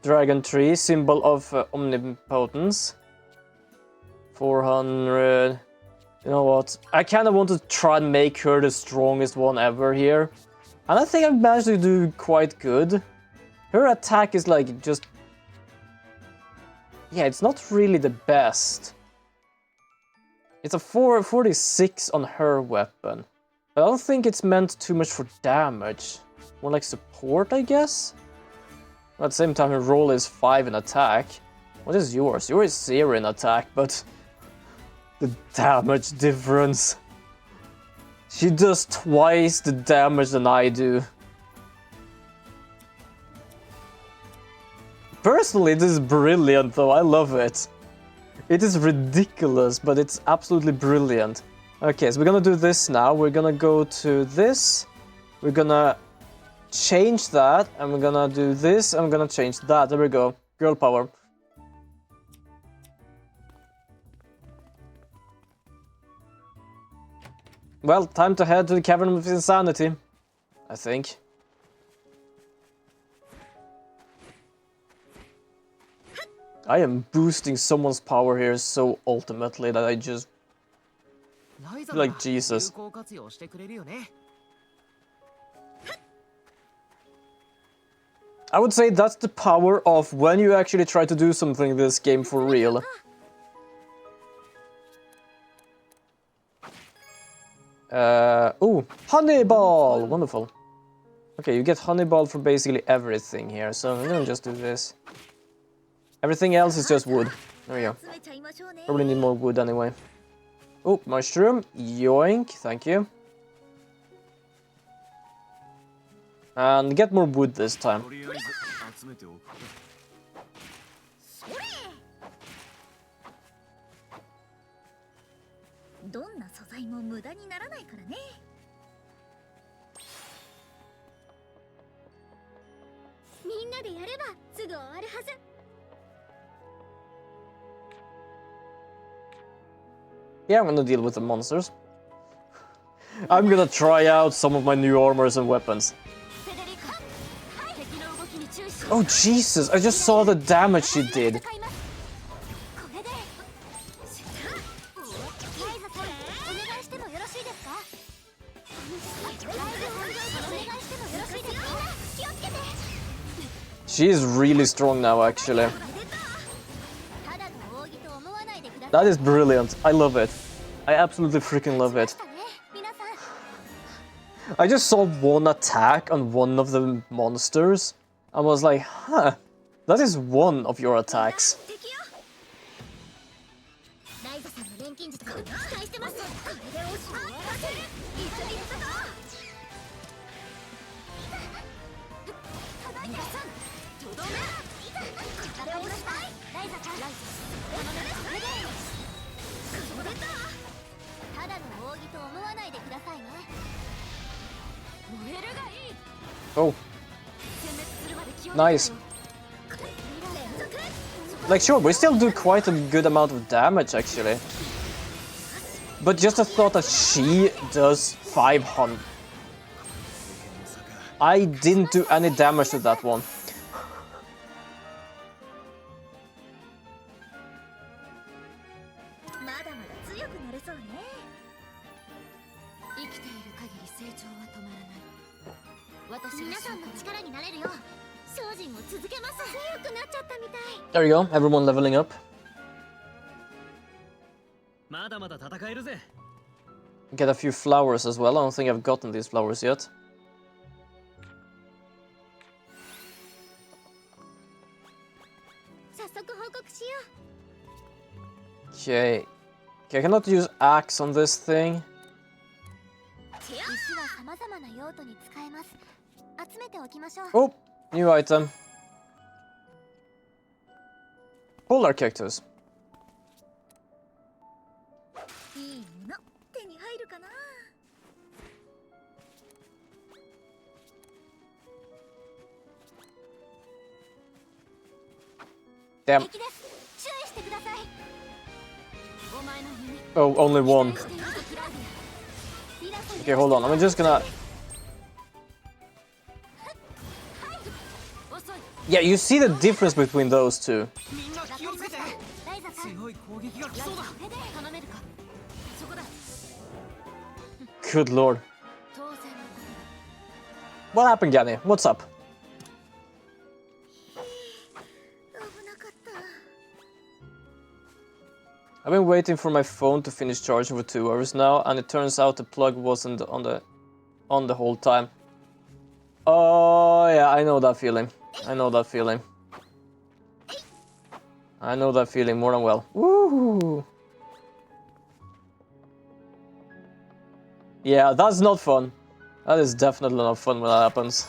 Dragon tree, symbol of omnipotence. 400. You know what? I kind of want to try and make her the strongest one ever here. And I think I've managed to do quite good. Her attack is like just... Yeah, it's not really the best. It's a 446 on her weapon. But I don't think it's meant too much for damage. More like support, I guess? At the same time, her roll is 5 in attack. What is yours? Yours is 0 in attack, but... The damage difference. She does twice the damage than I do. Personally, this is brilliant though, I love it. It is ridiculous, but it's absolutely brilliant. Okay, so we're gonna do this now. We're gonna go to this. We're gonna change that, and we're gonna do this, and I'm gonna change that. There we go. Girl power. Well, time to head to the Cavern of Insanity, I think. I am boosting someone's power here so ultimately that I just feel like Jesus. I would say that's the power of when you actually try to do something in this game for real. Ooh, honey ball! Wonderful. Okay, you get honey ball for basically everything here, so I'm gonna just do this. Everything else is just wood. There we go. Probably need more wood anyway. Oh, mushroom. Yoink, thank you. And get more wood this time. Yeah, I'm gonna deal with the monsters. I'm gonna try out some of my new armors and weapons. Oh Jesus, I just saw the damage she did. She is really strong now, actually. That is brilliant. I love it. I absolutely freaking love it. I just saw one attack on one of the monsters. I was like, huh, that is one of your attacks. Oh. Nice. Like, sure, we still do quite a good amount of damage, actually. But just the thought that she does 500... I didn't do any damage to that one. まだまだ強くなれそうね。生きている限り成長は止まらない。私皆さんの力になれるよう精進を続けます。強くなっちゃったみたい。 There you go, everyone leveling up. まだまだ戦えるぜ。 Get a few flowers as well. I don't think I've gotten these flowers yet. 早速報告しよう。 Okay. Okay, I cannot use axe on this thing. 石は様々な用途に使えます。集めておきましょう。 Oh, new item. Polar cactus. いいもの手に入るかな。 Damn. 敵です。注意してください。お前の夢。 Oh, only one. Okay, hold on. I'm just gonna... Yeah, you see the difference between those two. みんな気をつけて。強い攻撃が来そうだ。 頼めるか。そこだ。 Good lord. 当然のことだ。 What happened, Gani? What's up? 危なかった。 I've been waiting for my phone to finish charging for 2 hours now, and it turns out the plug wasn't on the whole time. Oh yeah, I know that feeling. I know that feeling. I know that feeling more than well. Woo! Yeah, that's not fun. That is definitely not fun when that happens.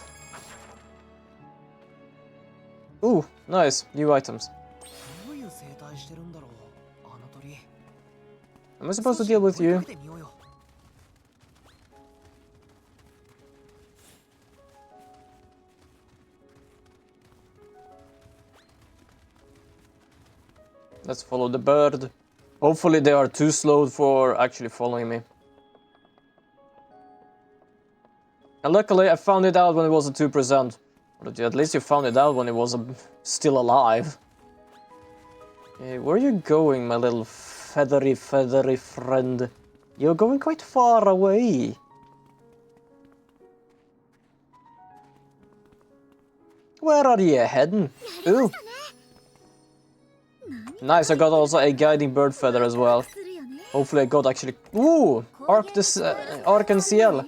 Ooh, nice. New items. どういう生態してるんだろう、あの鳥。 Am I supposed to deal with you? 追いかけてみようよ。 Let's follow the bird. Hopefully they are too slow for actually following me. And luckily I found it out when it was at 2%. But at least you found it out when it was still alive. Okay, where are you going, my little feathery friend? You're going quite far away. Where are you heading? Ooh. Nice, I got also a guiding bird feather as well. Hopefully I got actually... Ooh! Arc-en-Ciel.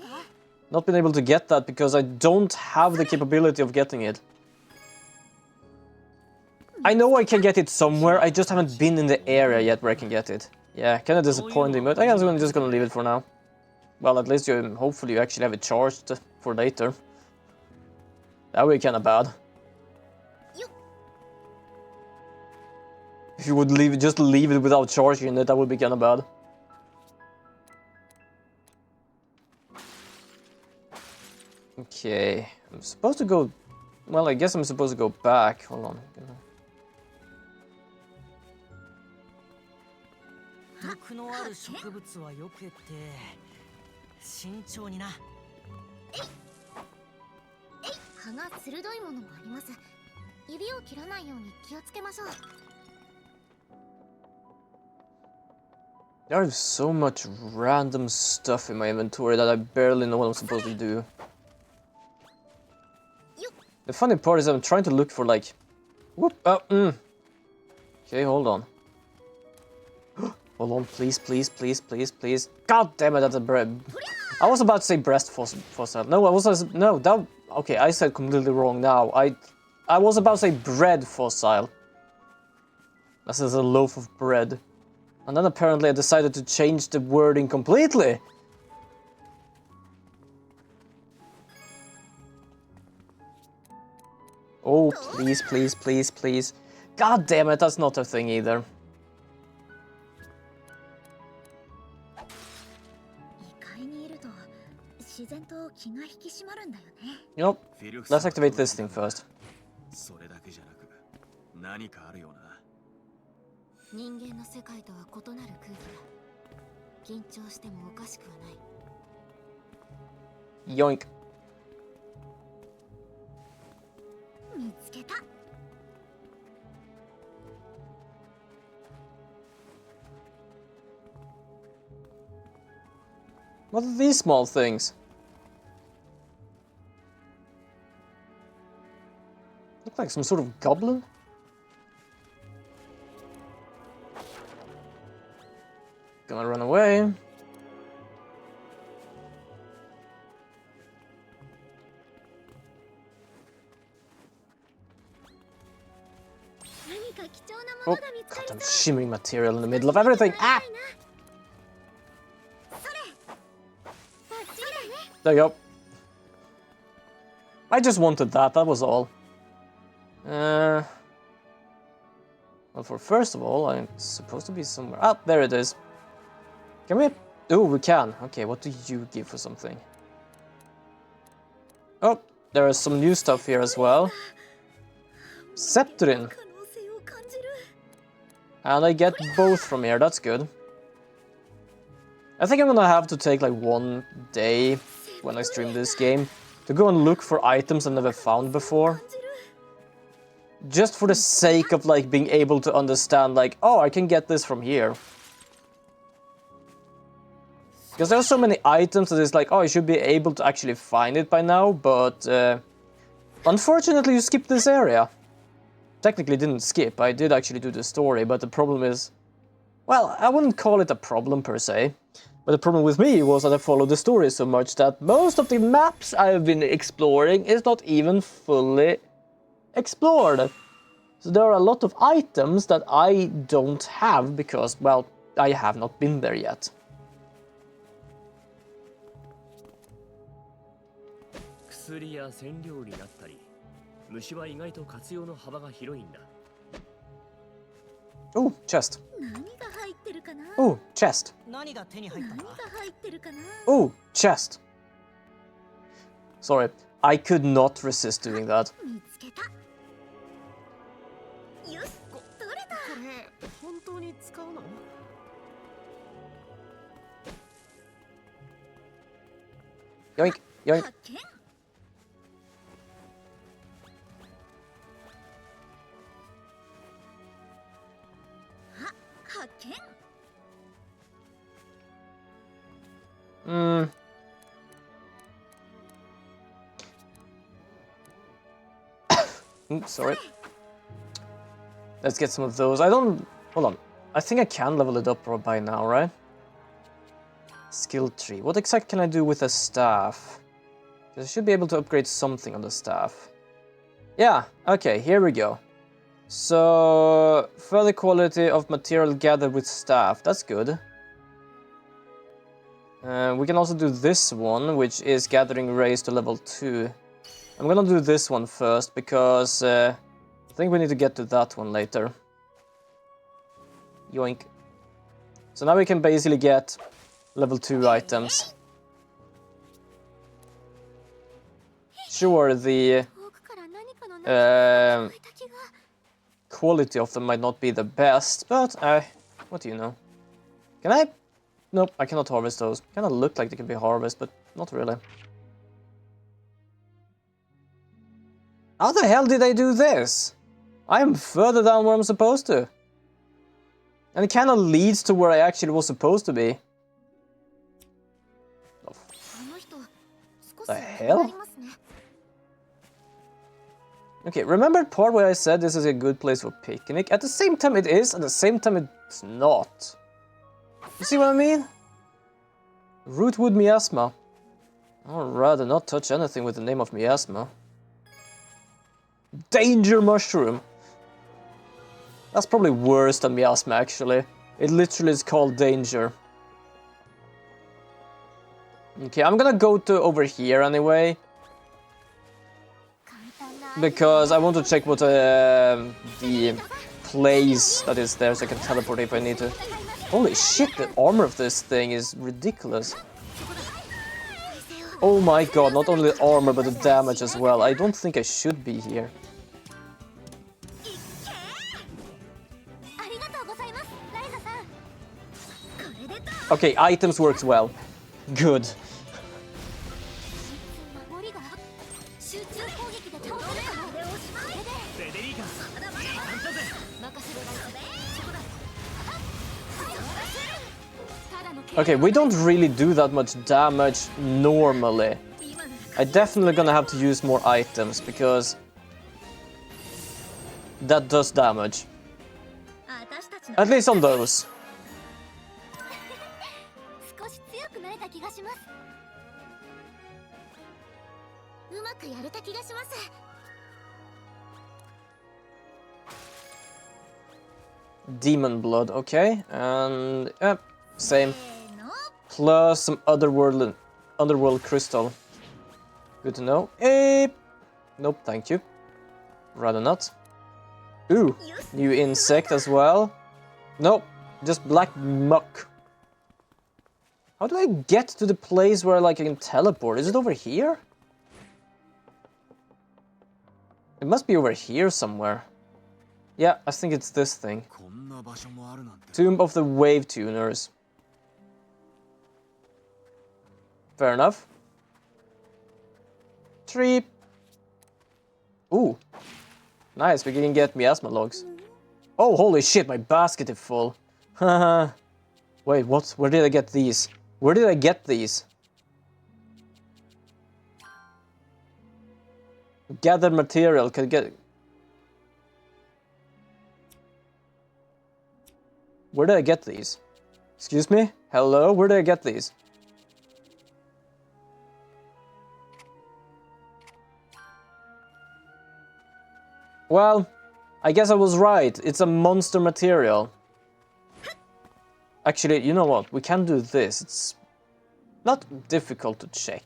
Not been able to get that because I don't have the capability of getting it. I know I can get it somewhere, I just haven't been in the area yet where I can get it. Yeah, kinda disappointing, but I guess I'm just gonna leave it for now. Well, at least hopefully you actually have it charged for later. That would be kinda bad. If you would just leave it without charging it, that would be kinda bad. Okay, I'm supposed to go... Well, I guess I'm supposed to go back. Hold on. 毒のある植物はよけて慎重にな。葉が鋭いものもあります。指を切らないように気をつけましょう。 There is so much random stuff in my inventory that I barely know what I'm supposed to do. The funny part is I'm trying to look for like... Whoop! Okay, hold on. Hold on, please, please, please, please, please. God damn it, that's a bread. I was about to say breast fossil. No, I was... No, that... Okay, I said completely wrong now. I was about to say bread fossil. This is a loaf of bread. And then apparently I decided to change the wording completely. Oh, please, please, please, please. God damn it, that's not a thing either. Nope. Let's activate this thing first. それだけじゃなく何かあるよな。人間の世界とは異なる空気だ。緊張してもおかしくはない。Yoink. 見つけた。What are these small things? Look like some sort of goblin? Gonna run away. Oh, goddamn shimmering material in the middle of everything! Ah! There you go. I just wanted that was all. Well, first of all, I'm supposed to be somewhere. Ah, there it is. Can we? Oh, we can. Okay, what do you give for something? Oh, there is some new stuff here as well. Septurin. And I get both from here, that's good. I think I'm gonna have to take like one day when I stream this game to go and look for items I've never found before. Just for the sake of like being able to understand like, oh, I can get this from here. Because there are so many items that it's like, oh, I should be able to actually find it by now, but unfortunately you skipped this area. Technically didn't skip, I did actually do the story, but the problem is, well, I wouldn't call it a problem per se, but the problem with me was that I followed the story so much that most of the maps I've been exploring is not even fully explored. So there are a lot of items that I don't have because, well, I have not been there yet. Oh, chest. Oh, chest. Oh, chest. Sorry, I could not resist doing that. Yoink, yoink. Sorry. Let's get some of those. I don't... Hold on. I think I can level it up by now, right? Skill tree. What exactly can I do with a staff? I should be able to upgrade something on the staff. Yeah, okay, here we go. So, further quality of material gathered with staff. That's good. We can also do this one, which is gathering raised to level 2. I'm gonna do this one first, because I think we need to get to that one later. Yoink. So now we can basically get level 2 items. Sure, the quality of them might not be the best, but what do you know? Can I? Nope, I cannot harvest those. Kinda look like they can be harvested, but not really. How the hell did I do this? I am further down where I'm supposed to. And it kinda leads to where I actually was supposed to be. The hell? Okay, remember the part where I said this is a good place for picnic? At the same time it is, at the same time it's not. You see what I mean? Rootwood miasma. I'd rather not touch anything with the name of miasma. Danger mushroom. That's probably worse than miasma actually. It literally is called danger. Okay, I'm gonna go to over here anyway. Because I want to check what the place that is there so I can teleport if I need to. Holy shit, the armor of this thing is ridiculous. Oh my god, not only the armor but the damage as well. I don't think I should be here. Okay, items works well. Good. 守りが集中攻撃で倒せるかな。これでフェデリーカいい感じだぜ。任せろライザ。そこだ。ただの Okay, we don't really do that much damage normally. I definitely gonna have to use more items because that does damage. 私たちの At least on those. 少し強くなれた気がします。うまくやれた気がします。 Demon blood, okay. And yep, same. せーの。 Plus some underworld crystal. Good to know. Nope, thank you. Rather not. Ooh, new insect as well. Nope, just black muck. How do I get to the place where like I can teleport? Is it over here? It must be over here somewhere. Yeah, I think it's this thing. こんな場所もあるなんて。 Tomb of the Wave Tuners. Fair enough. Tree. Ooh. Nice, we can get miasma logs. Oh, holy shit, my basket is full. Haha. Wait, what? Where did I get these? Where did I get these? Gather material, can get... Where did I get these? Excuse me? Hello? Where did I get these? Well, I guess I was right. It's a monster material. Actually, you know what? We can do this. It's not difficult to check.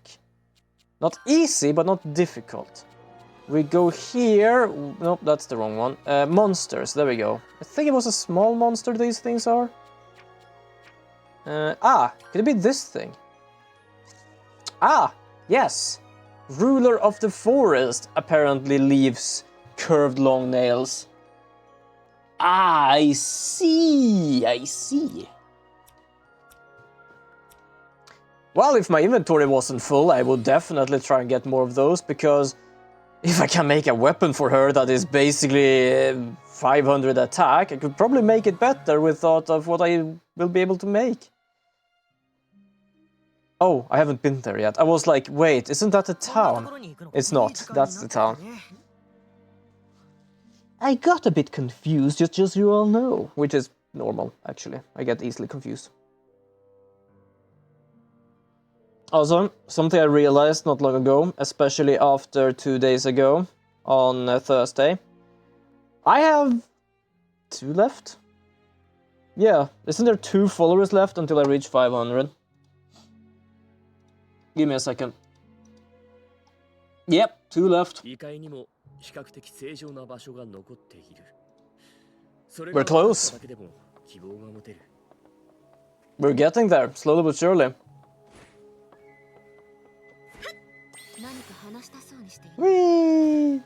Not easy, but not difficult. We go here. Nope, that's the wrong one. Monsters, there we go. I think it was a small monster these things are. Could it be this thing? Ah, yes. Ruler of the forest apparently leaves curved long nails. Ah, I see. Well, if my inventory wasn't full, I would definitely try and get more of those, because if I can make a weapon for her that is basically 500 attack, I could probably make it better with thought of what I will be able to make. Oh, I haven't been there yet. I was like, wait, isn't that the town? It's not. That's the town. I got a bit confused, just so you all know. Which is normal, actually. I get easily confused. Also, something I realized not long ago, especially after 2 days ago, on Thursday. I have 2 left? Yeah, isn't there 2 followers left until I reach 500? Give me a second. Yep, 2 left. 異界にも比較的正常な場所が残っている。それ We're close. だけでも希望が持てる。We're getting there, slowly but surely. 何か話したそうにしている。 Whee!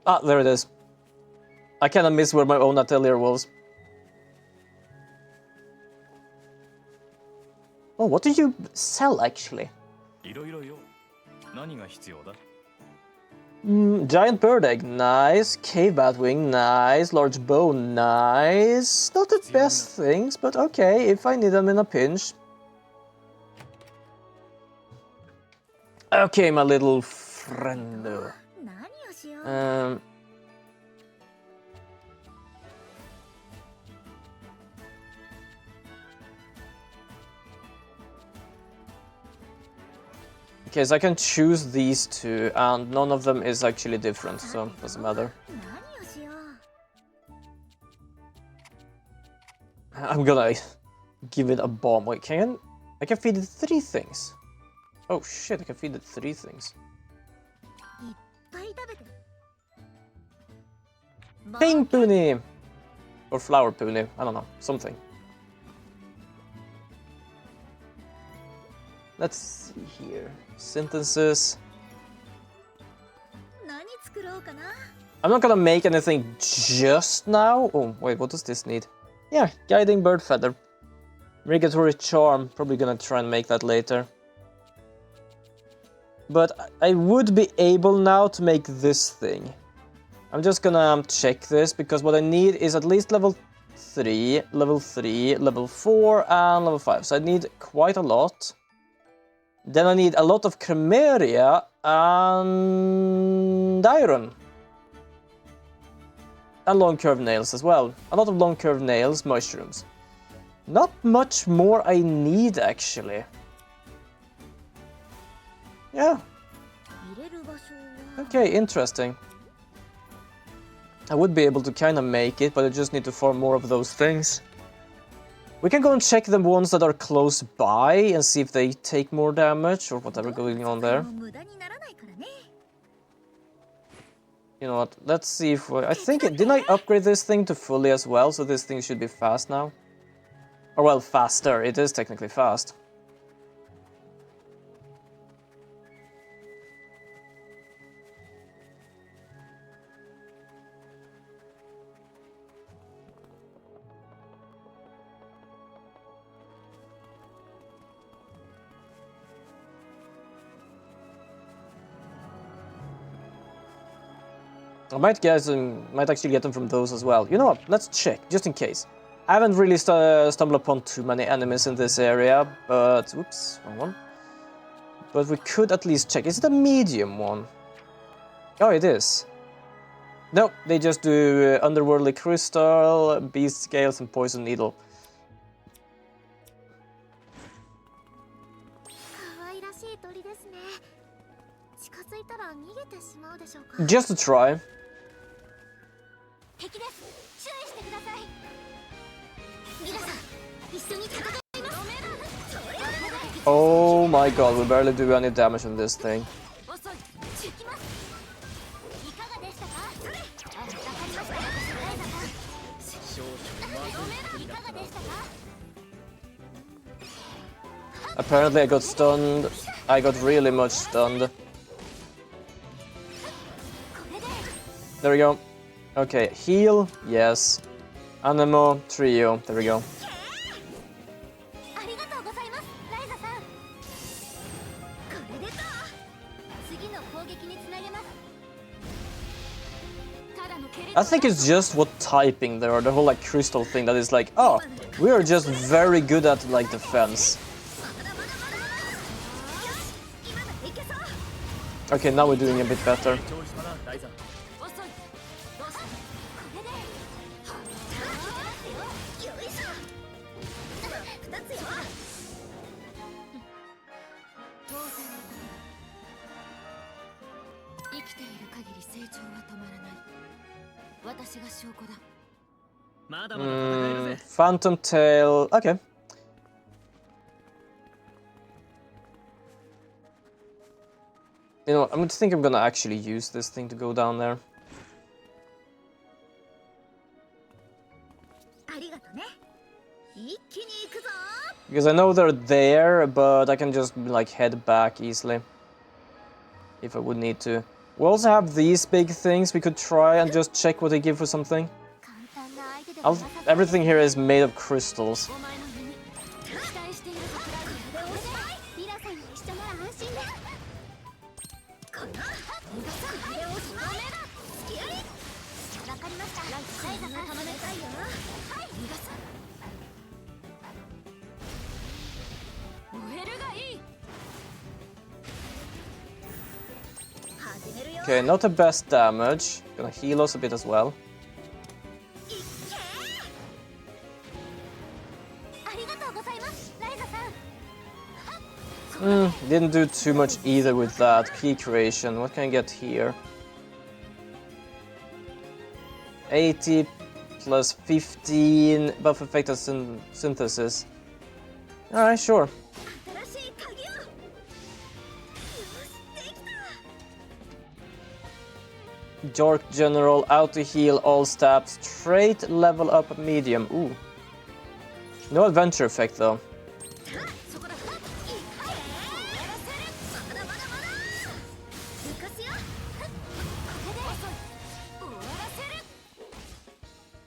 Ah, there it is. I kinda miss where my own atelier was. Oh, what did you sell actually? いろいろよ。何が必要だ? Giant bird egg, nice. Cave bat wing, nice. Large bow, nice. Not the best things, but okay, if I need them in a pinch. Okay, my little friend. 何をしよう。Okay, so I can choose these 2, and none of them is actually different, so it doesn't matter. 何をしよう。 I'm gonna give it a bomb. Wait, I can feed it 3 things. Oh shit, I can feed it 3 things. いっぱい食べて。 Pink pony! Or flower pony, I don't know, something. Let's see here. Sentences. 何作ろうかな。 I'm not gonna make anything just now. Oh, wait, what does this need? Yeah, guiding bird feather. Migratory charm, probably gonna try and make that later. But I would be able now to make this thing. I'm just gonna check this, because what I need is at least level 3, level 3, level 4, and level 5. So I need quite a lot. Then I need a lot of Cremeria and iron. And long curved nails as well. A lot of long curved nails, mushrooms. Not much more I need, actually. Yeah. Okay, interesting. I would be able to kind of make it, but I just need to farm more of those things. We can go and check the ones that are close by and see if they take more damage or whatever going on there. You know what, let's see if I think, didn't I upgrade this thing to fully as well, so this thing should be fast now? Or well, faster, it is technically fast. I might actually get them from those as well. You know what? Let's check, just in case. I haven't really stumbled upon too many enemies in this area, but... Whoops, wrong one. But we could at least check. Is it a medium one? Oh, it is. No, they just do underworldly crystal, beast scales, and poison needle. Just to try. Oh my god, we barely do any damage on this thing. Apparently I got stunned. I got really much stunned. There we go. Okay, heal, yes. Anemo, trio, there we go. I think it's just what typing there, or the whole like crystal thing that is like, oh, we are just very good at like defense. Okay, now we're doing a bit better. Phantom Tail, okay. You know, I think I'm gonna actually use this thing to go down there. Because I know they're there, but I can just like head back easily. If I would need to. We also have these big things we could try and just check what they give for something. Everything here is made of crystals. Okay, not the best damage. Gonna heal us a bit as well. Didn't do too much either with that. Key creation, what can I get here? 80 plus 15 buff effect of synthesis. Alright, sure. Dark General, auto heal, all stabs, trait level up medium. Ooh. No adventure effect though.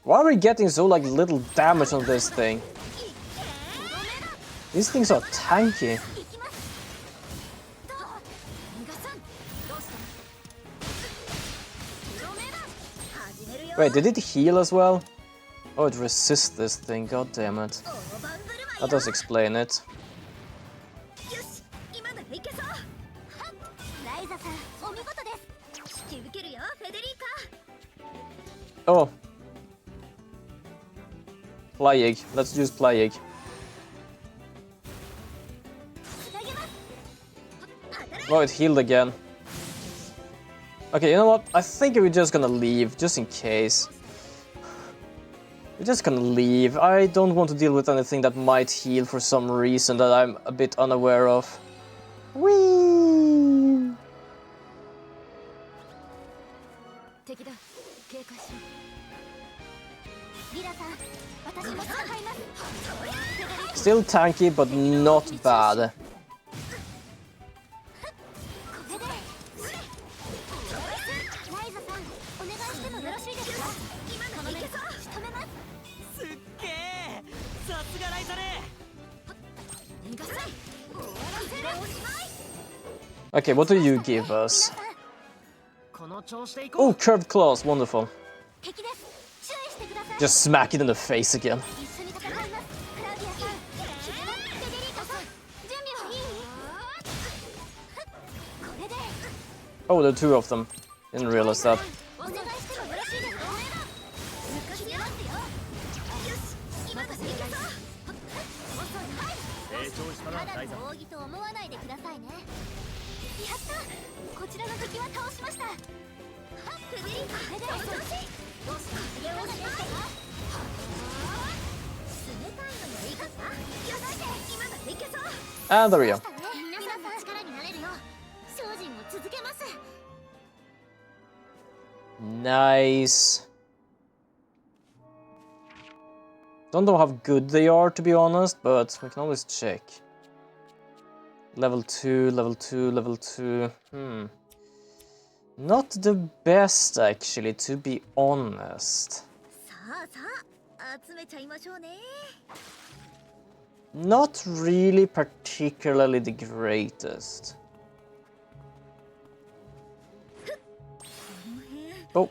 Why are we getting so like little damage on this thing? These things are tanky. Wait, did it heal as well? Oh, it resists this thing, god damn it. That does explain it. Oh. Plague. Let's use Plague. Oh, it healed again. Okay, you know what? I think we're just gonna leave, just in case. We're just gonna leave. I don't want to deal with anything that might heal for some reason that I'm a bit unaware of. Whee! Still tanky, but not bad. Okay, what do you give us? Oh, curved claws, wonderful. Just smack it in the face again. Oh, there are two of them. Didn't realize that. And there we go. Nice. Don't know how good they are, to be honest, but we can always check. Level 2, level 2, level 2. Not the best, actually, to be honest. Not really particularly the greatest. Oh.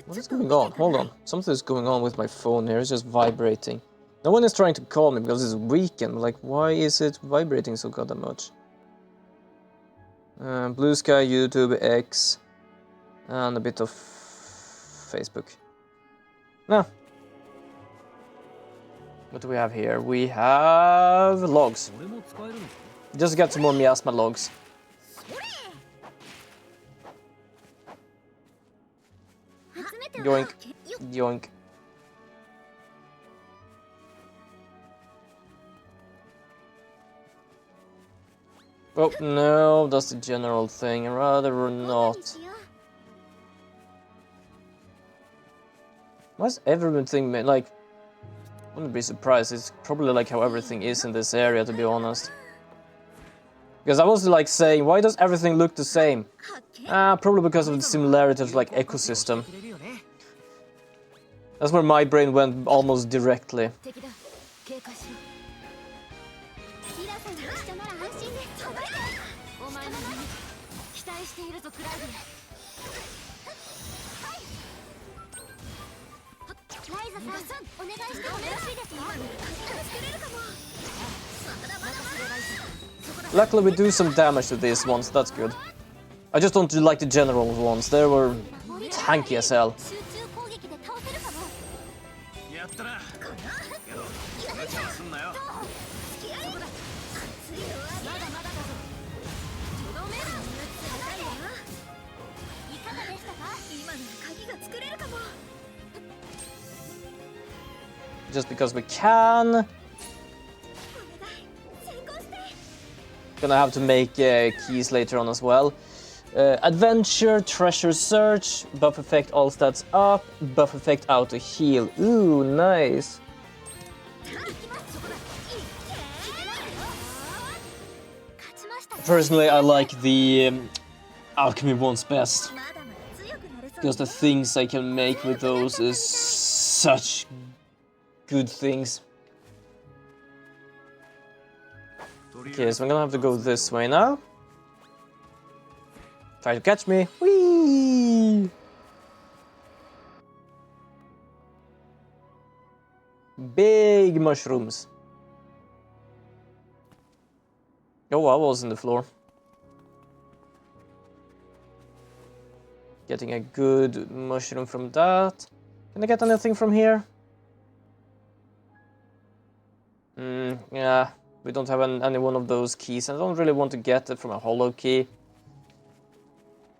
What is going on? Hold on. Something is going on with my phone here. It's just vibrating. No one is trying to call me because it's weekend. Like, why is it vibrating so goddamn much? Blue Sky, YouTube, X, and a bit of Facebook. No. What do we have here? We have logs. Just get some more miasma logs. Yoink. Yoink. Oh, no, that's the general thing. Rather not. Why's everything made? Like, wouldn't be surprised. It's probably like how everything is in this area, to be honest. Because I was like saying, why does everything look the same? Probably because of the similarity of like ecosystem. That's where my brain went almost directly. Luckily we do some damage to these ones, that's good. I just don't like the general ones, they were tanky as hell. Just because we can. Gonna have to make keys later on as well. Adventure, treasure search, buff effect all stats up, buff effect auto heal. Ooh, nice. Personally, I like the alchemy ones best. Because the things I can make with those is such good things. Okay, so I'm gonna have to go this way now. Try to catch me. Whee! Big mushrooms. Oh, I was in the floor. Getting a good mushroom from that. Can I get anything from here? Yeah, we don't have any one of those keys. I don't really want to get it from a hollow key.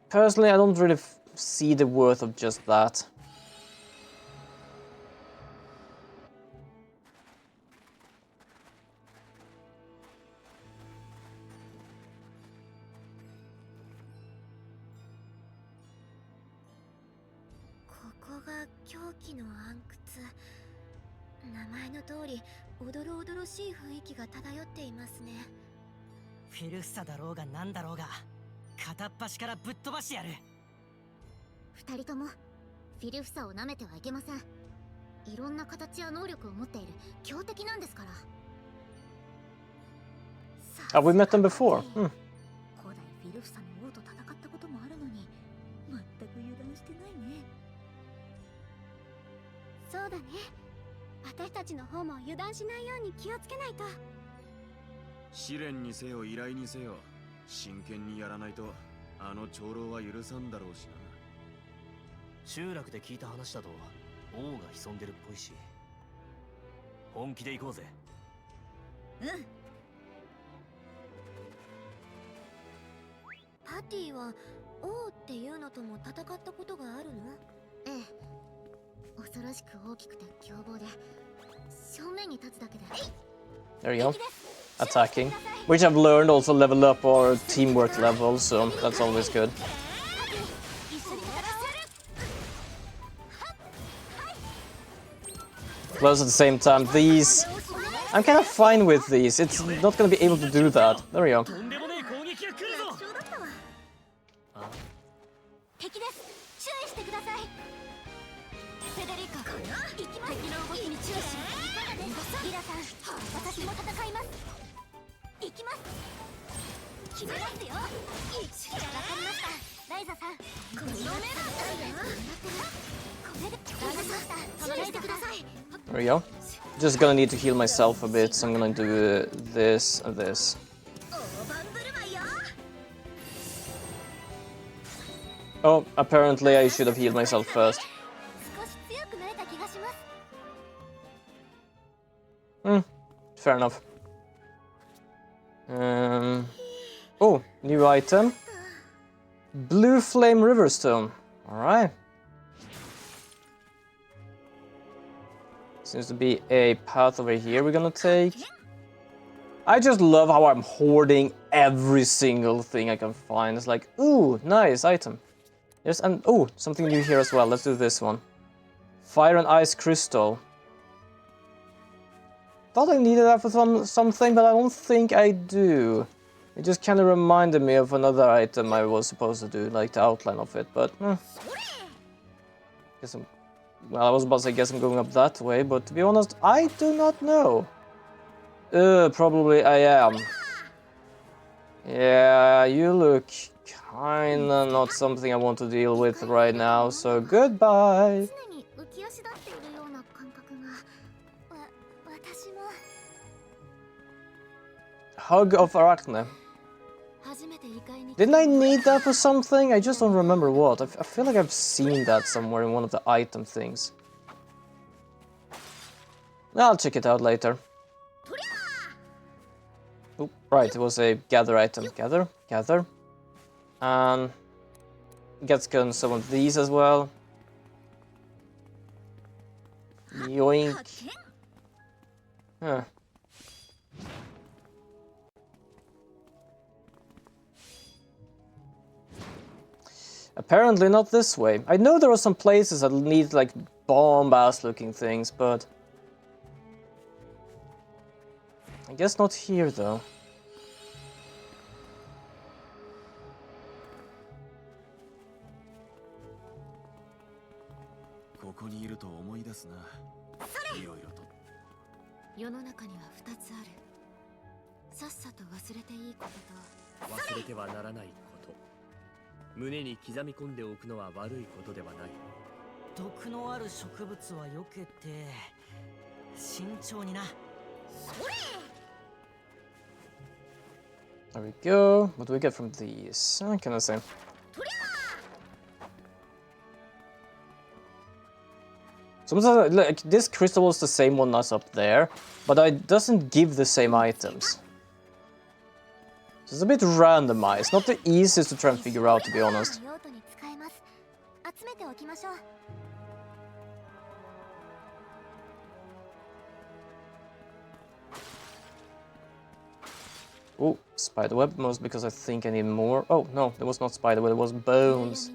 Personally, I don't really see the worth of just that. Oh, we met them before. Hmm. There you go. Attacking. Which I've learned also level up our teamwork level, so that's always good. Plus at the same time, these... I'm kind of fine with these. It's not going to be able to do that. There we go. There we go. Just gonna need to heal myself a bit, so I'm gonna do this and this. Oh, apparently I should have healed myself first. Fair enough. Oh, new item. Blue Flame Riverstone. Alright. Seems to be a path over here we're gonna take. I just love how I'm hoarding every single thing I can find. It's like, ooh, nice item. Yes, and oh, something new here as well. Let's do this one. Fire and Ice Crystal. Thought I needed that for something, but I don't think I do. It just kind of reminded me of another item I was supposed to do, like the outline of it, but... Guess I'm... Well, I was about to say, guess I'm going up that way, but to be honest, I do not know. Probably I am. Yeah, you look kinda not something I want to deal with right now, so goodbye. Hug of Arachne. Didn't I need that for something? I just don't remember what. I feel like I've seen that somewhere in one of the item things. I'll check it out later. Oh, right, it was a gather item. Gather, gather. And gets some of these as well. Yoink. Huh. Apparently not this way. I know there are some places that need like bomb-ass looking things, but I guess not here though. ると思い出すな。いろいろと。世の中には2つある。さっさと忘れていいことと、忘れてはならないこと。胸に刻み込んでおくのは悪いことではない。毒のある植物は避けて慎重にな。 There we go. What do we get from these? Can I say? Sometimes, like, this crystal is the same one as up there, but it doesn't give the same items. So it's a bit randomized. Not the easiest to try and figure out, to be honest. Oh, spiderweb, most because I think I need more. Oh, no, it was not spiderweb, it was bones.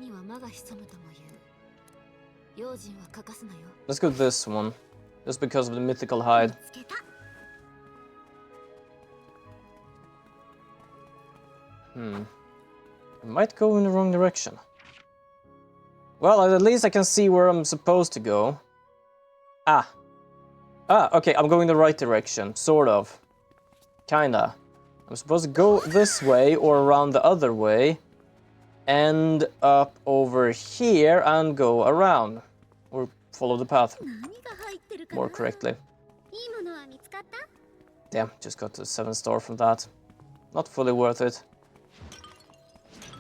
Let's go this one, just because of the mythical hide. I might go in the wrong direction. Well, at least I can see where I'm supposed to go. Okay, I'm going the right direction, sort of. Kinda. I'm supposed to go this way or around the other way, end up over here and go around. Or follow the path more correctly. Damn, just got a 7-star from that. Not fully worth it.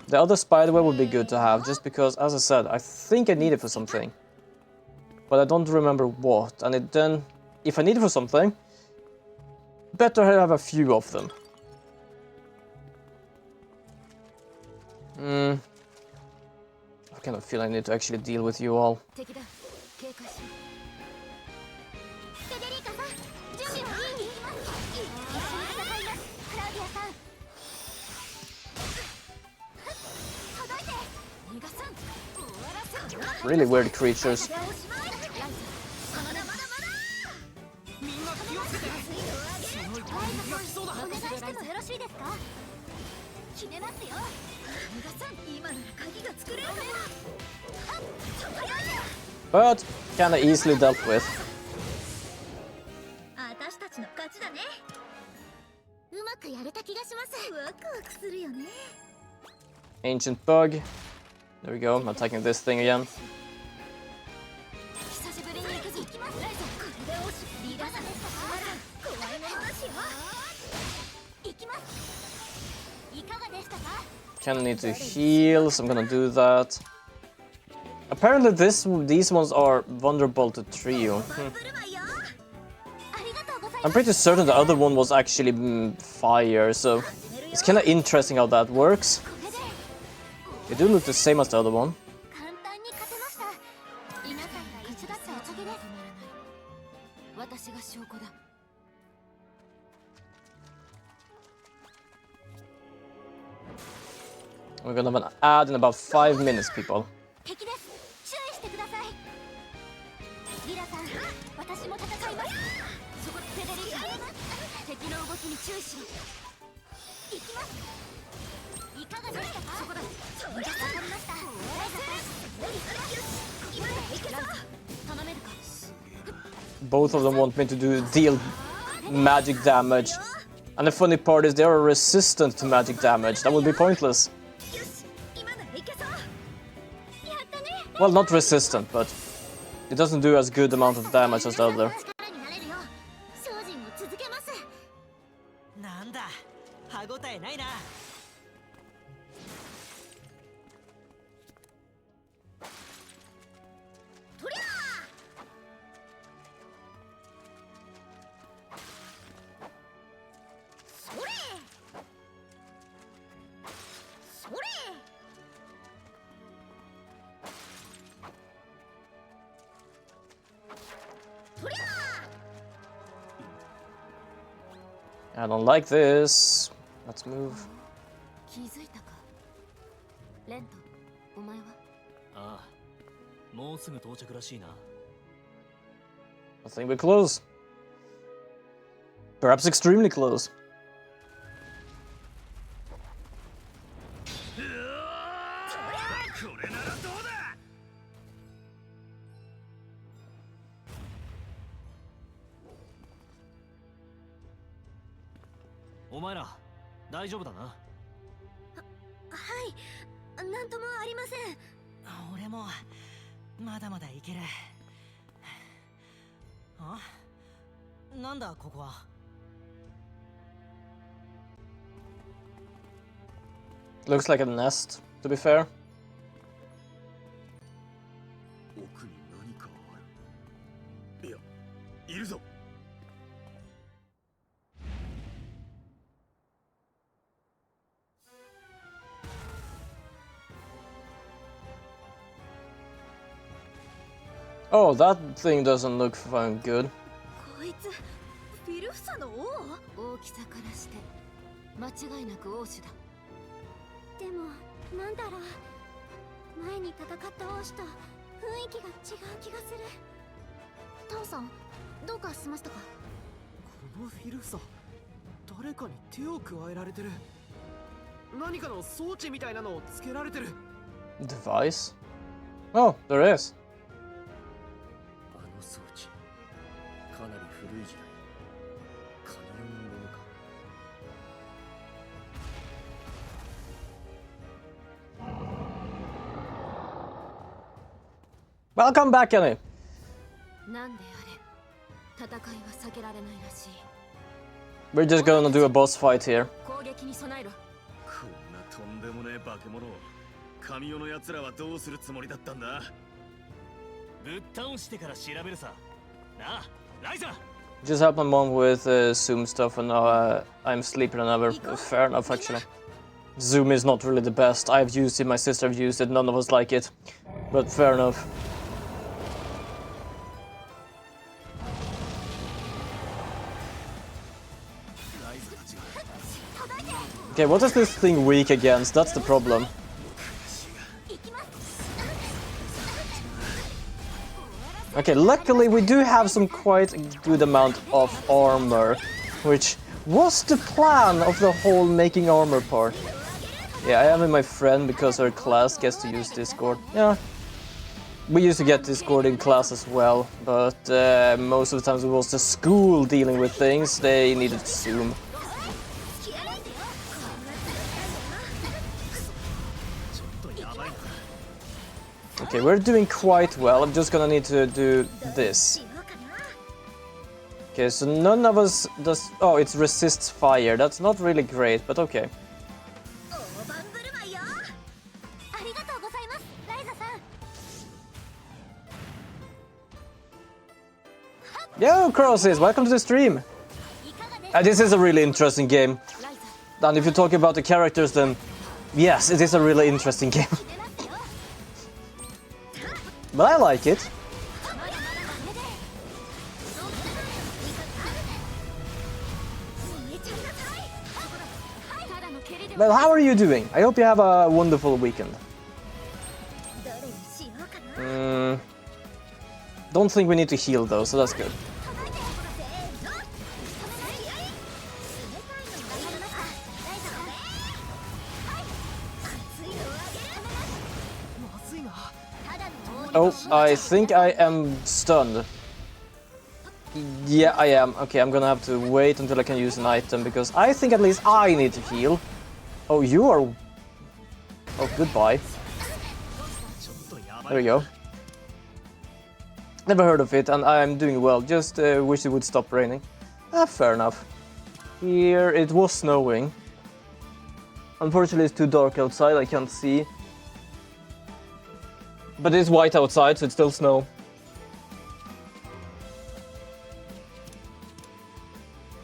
The other spiderweb would be good to have, just because, as I said, I think I need it for something. But I don't remember what, and then, if I need it for something, better have a few of them. I kind of feel I need to actually deal with you all. Really weird creatures. But kinda easily dealt with. Ancient bug. There we go, I'm attacking this thing again. Kinda need to heal, so I'm gonna do that. Apparently these ones are vulnerable to trio. I'm pretty certain the other one was actually fire, so it's kinda interesting how that works. They do look the same as the other one. We're gonna have an ad in about 5 minutes, people. Both of them want me to deal magic damage. And the funny part is they are resistant to magic damage. That would be pointless. Well, not resistant, but it doesn't do as good amount of damage as the other. I don't like this. Let's move. I think we're close. Perhaps extremely close. お前ら大丈夫だな。はい、なんともありません。俺もまだまだいける。あ、なんだここは。Looks like a nest, to be fair. 奥に何かある。いや、いるぞ。Oh, that thing doesn't look fun good. こいつフィルフサの王？大きさからして間違いなく王子だ。でもなんだろう、前に戦った王子と雰囲気が違う気がする。タオさん、どうかしましたか？このフィルフサ、誰かに手を加えられてる。何かの装置みたいなのをつけられてる。 Device? Oh, there is. あの装置、かなり古い時代。神代のものか。Welcome back, Kenny. なんであれ、戦いは避けられないらしい。 We're just gonna do a boss fight here. 攻撃に備えろ。こんなとんでもねえ化け物を神代の奴らはどうするつもりだったんだ。ぶっ倒してから調べるさ。なあ、ライザー。 Just help my mom with Zoom stuff, and now I'm sleeping another. Fair enough, actually. Zoom is not really the best. I've used it, my sister have used it, none of us like it. But fair enough. Okay, what is this thing weak against? That's the problem. Okay, luckily we do have some quite good amount of armor, which was the plan of the whole making armor part. Yeah, I am with my friend because her class gets to use Discord. Yeah, we used to get Discord in class as well, but most of the times it was the school dealing with things, they needed Zoom. Okay, we're doing quite well. I'm just gonna need to do this. Okay, so none of us does... Oh, it resists fire. That's not really great, but okay. Yo, Crosses! Welcome to the stream! This is a really interesting game. And if you talk about the characters, then... Yes, it is a really interesting game. But I like it. Well, how are you doing? I hope you have a wonderful weekend. Don't think we need to heal though, so that's good. Oh, I think I am stunned. Yeah, I am. Okay, I'm gonna have to wait until I can use an item, because I think at least I need to heal. Oh, you are... Oh, goodbye. There we go. Never heard of it, and I'm doing well. Just wish it would stop raining. Fair enough. Here it was snowing. Unfortunately, it's too dark outside, I can't see. But it's white outside, so it's still snow.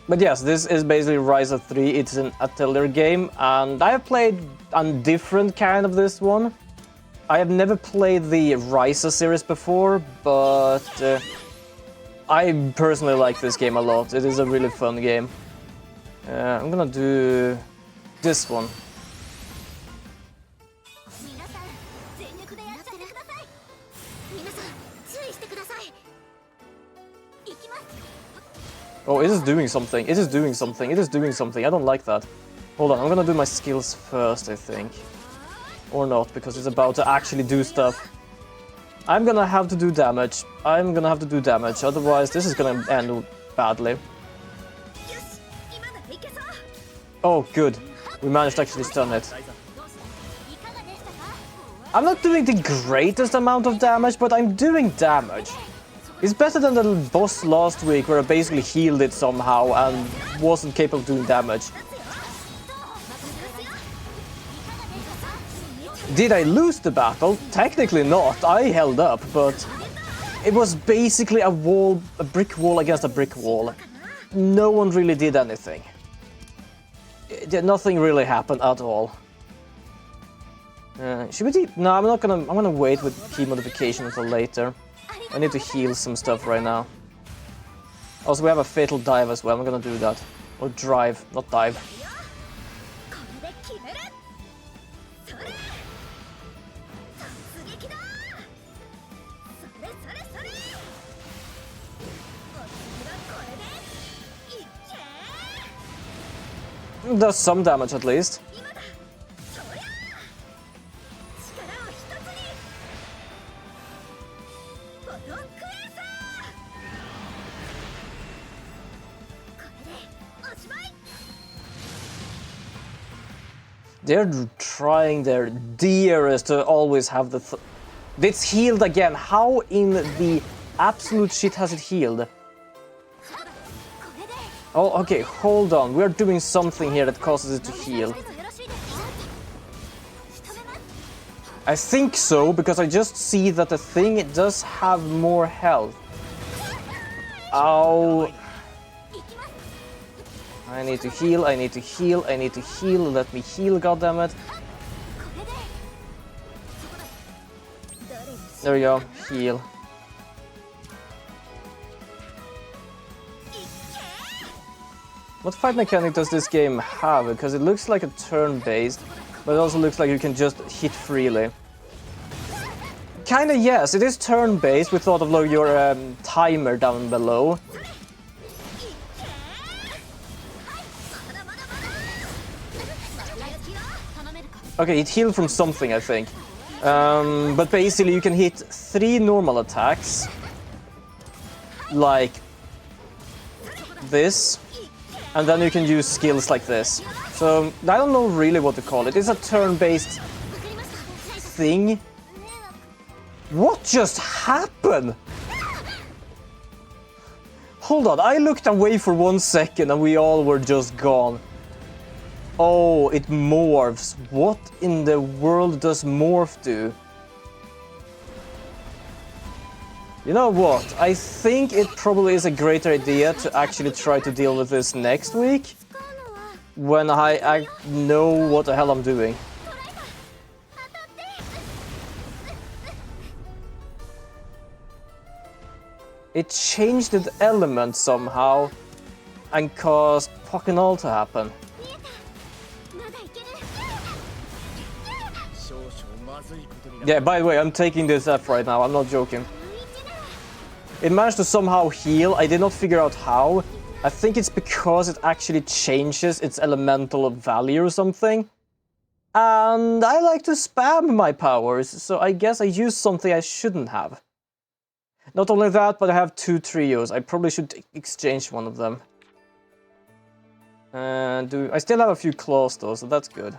But yes, this is basically Ryza 3. It's an Atelier game, and I have played a different kind of this one. I have never played the Ryza series before, but I personally like this game a lot. It is a really fun game. I'm gonna do this one. Oh, it is doing something. It is doing something. It is doing something. I don't like that. Hold on, I'm gonna do my skills first, I think. Or not, because it's about to actually do stuff. I'm gonna have to do damage. I'm gonna have to do damage, otherwise this is gonna end badly. Oh, good. We managed to actually stun it. I'm not doing the greatest amount of damage, but I'm doing damage. It's better than the boss last week where I basically healed it somehow and wasn't capable of doing damage. Did I lose the battle? Technically not. I held up, but it was basically a brick wall against a brick wall. No one really did anything. Nothing really happened at all. Should we no, I'm gonna wait with key modification until later. I need to heal some stuff right now. Also, we have a fatal dive as well. I'm gonna do that. Or drive, not dive. Does some damage at least. They're trying their dearest to always have the... It's healed again. How in the absolute shit has it healed? Oh, okay, hold on. We're doing something here that causes it to heal. I think so, because I just see that the thing does have more health. Ow. I need to heal, I need to heal, I need to heal. Let me heal, goddammit. There we go, heal. What fight mechanic does this game have? Because it looks like a turn-based, but it also looks like you can just hit freely. Kinda yes, it is turn-based with sort of like your timer down below. Okay, it healed from something, I think. But basically you can hit 3 normal attacks. Like this. And then you can use skills like this. So, I don't know really what to call it. It's a turn-based thing. What just happened? Hold on, I looked away for 1 second and we all were just gone. Oh, it morphs. What in the world does morph do? You know what? I think it probably is a great idea to actually try to deal with this next week. When I know what the hell I'm doing. It changed the element somehow and caused fucking all to happen. Yeah, by the way, I'm taking this F right now, I'm not joking. It managed to somehow heal, I did not figure out how. I think it's because it actually changes its elemental value or something. And I like to spam my powers, so I guess I used something I shouldn't have. Not only that, but I have 2 trios. I probably should exchange one of them. I still have a few claws though, so that's good.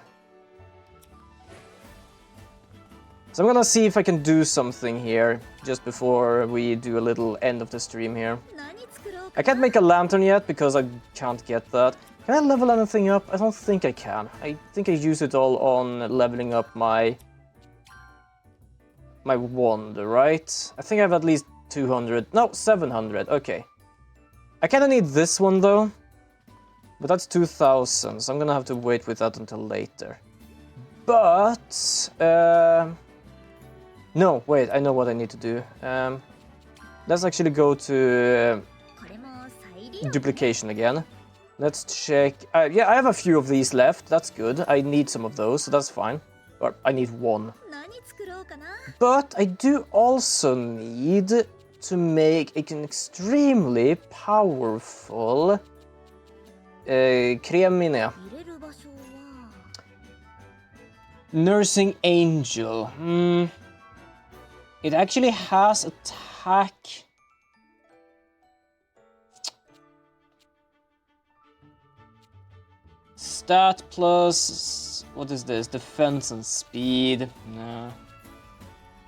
So I'm gonna see if I can do something here, just before we do a little end of the stream here. I can't make a lantern yet, because I can't get that. Can I level anything up? I don't think I can. I think I use it all on leveling up my wand, right? I think I have at least 200. No, 700. Okay. I kinda need this one though. But that's 2,000, so I'm gonna have to wait with that until later. But... no, wait, I know what I need to do. Let's actually go to duplication again. Let's check. Yeah, I have a few of these left. That's good. I need some of those, so that's fine. Or I need 1. But I do also need to make an extremely powerful Kremine. Nursing Angel. It actually has attack. Stat plus... What is this? Defense and speed. No.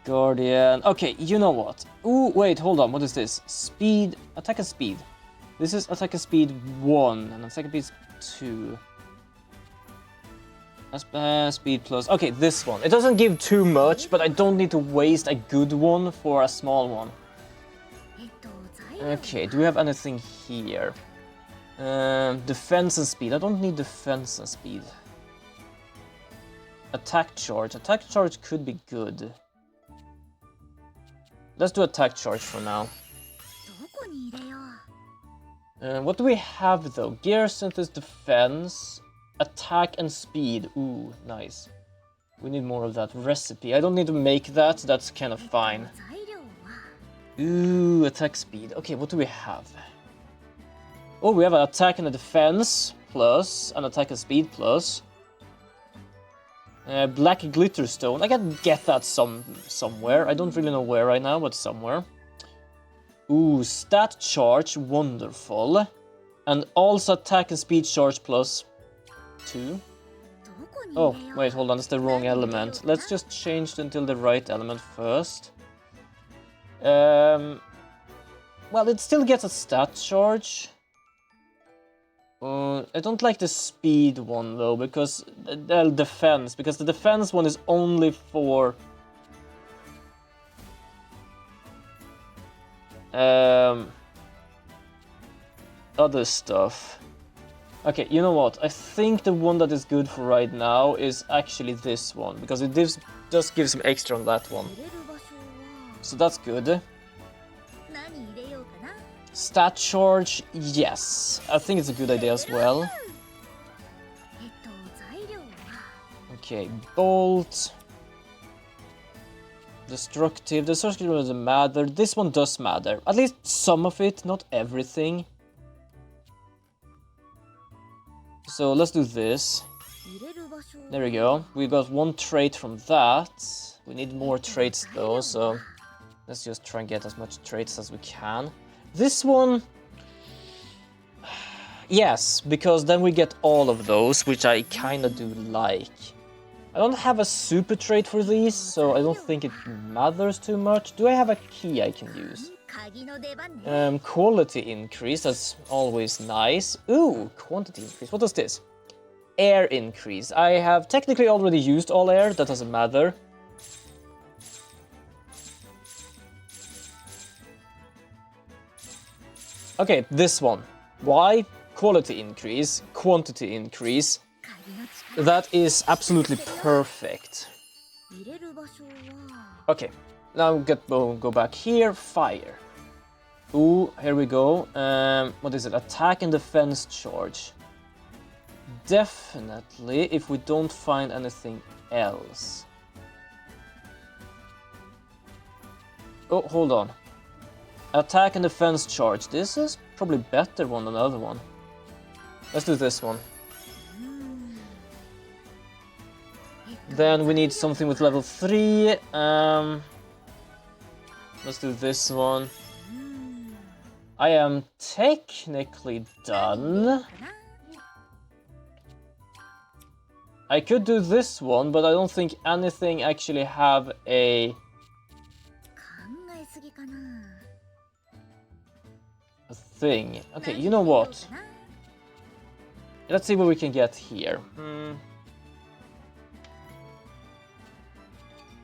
Guardian. Okay, you know what? Ooh, wait, hold on. What is this? Speed. Attack and speed. This is attack and speed 1 and attack and speed 2. Speed plus. Okay, this one. It doesn't give too much, but I don't need to waste a good one for a small one. Okay, do we have anything here? Defense and speed. I don't need defense and speed. Attack charge. Attack charge could be good. Let's do attack charge for now. What do we have though? Gear synthesis, defense, attack and speed. Ooh, nice. We need more of that recipe. I don't need to make that. That's kind of fine. Ooh, attack speed. Okay, what do we have? Oh, we have an attack and a defense plus, an attack and speed plus. Black glitter stone. I can get that somewhere. I don't really know where right now, but somewhere. Ooh, stat charge, wonderful. And also attack and speed charge plus 2. Oh, wait, hold on, that's the wrong element. Let's just change it until the right element first. Well, it still gets a stat charge. I don't like the speed one though, because the defense, because the defense one is only for other stuff. Okay, you know what? I think the one that is good for right now is actually this one, because it does give some extra on that one. So that's good. Stat charge, yes. I think it's a good idea as well. Okay, bolt. Destructive. Destructive doesn't matter. This one does matter. At least some of it, not everything. So let's do this. There we go. We got one trait from that. We need more traits though, so let's just try and get as much traits as we can. This one, yes, because then we get all of those, which I kind of do like. I don't have a super trait for these, so I don't think it matters too much. Do I have a key I can use? Quality increase, that's always nice. Ooh, quantity increase. What does this? Air increase. I have technically already used all air, that doesn't matter. Okay, this one. Why? Quality increase, quantity increase. That is absolutely perfect. Okay, now go back here. Fire. Ooh, here we go. What is it? Attack and defense charge. Definitely, if we don't find anything else. Oh, hold on. Attack and defense charge. This is probably better one than the other one. Let's do this one. Then we need something with level 3. Let's do this one. I am technically done. I could do this one, but I don't think anything actually have a thing. Okay, you know what? Let's see what we can get here.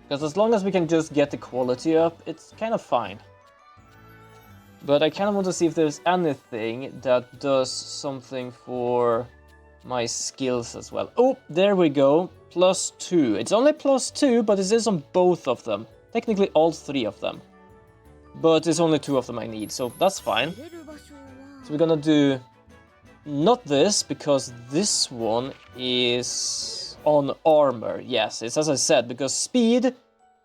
Because as long as we can just get the quality up, it's kind of fine. But I kind of want to see if there's anything that does something for my skills as well. Oh, there we go. +2. It's only +2, but it is on both of them. Technically all 3 of them. But it's only 2 of them I need, so that's fine. So we're gonna do not this, because this one is on armor. Yes, it's as I said, because speed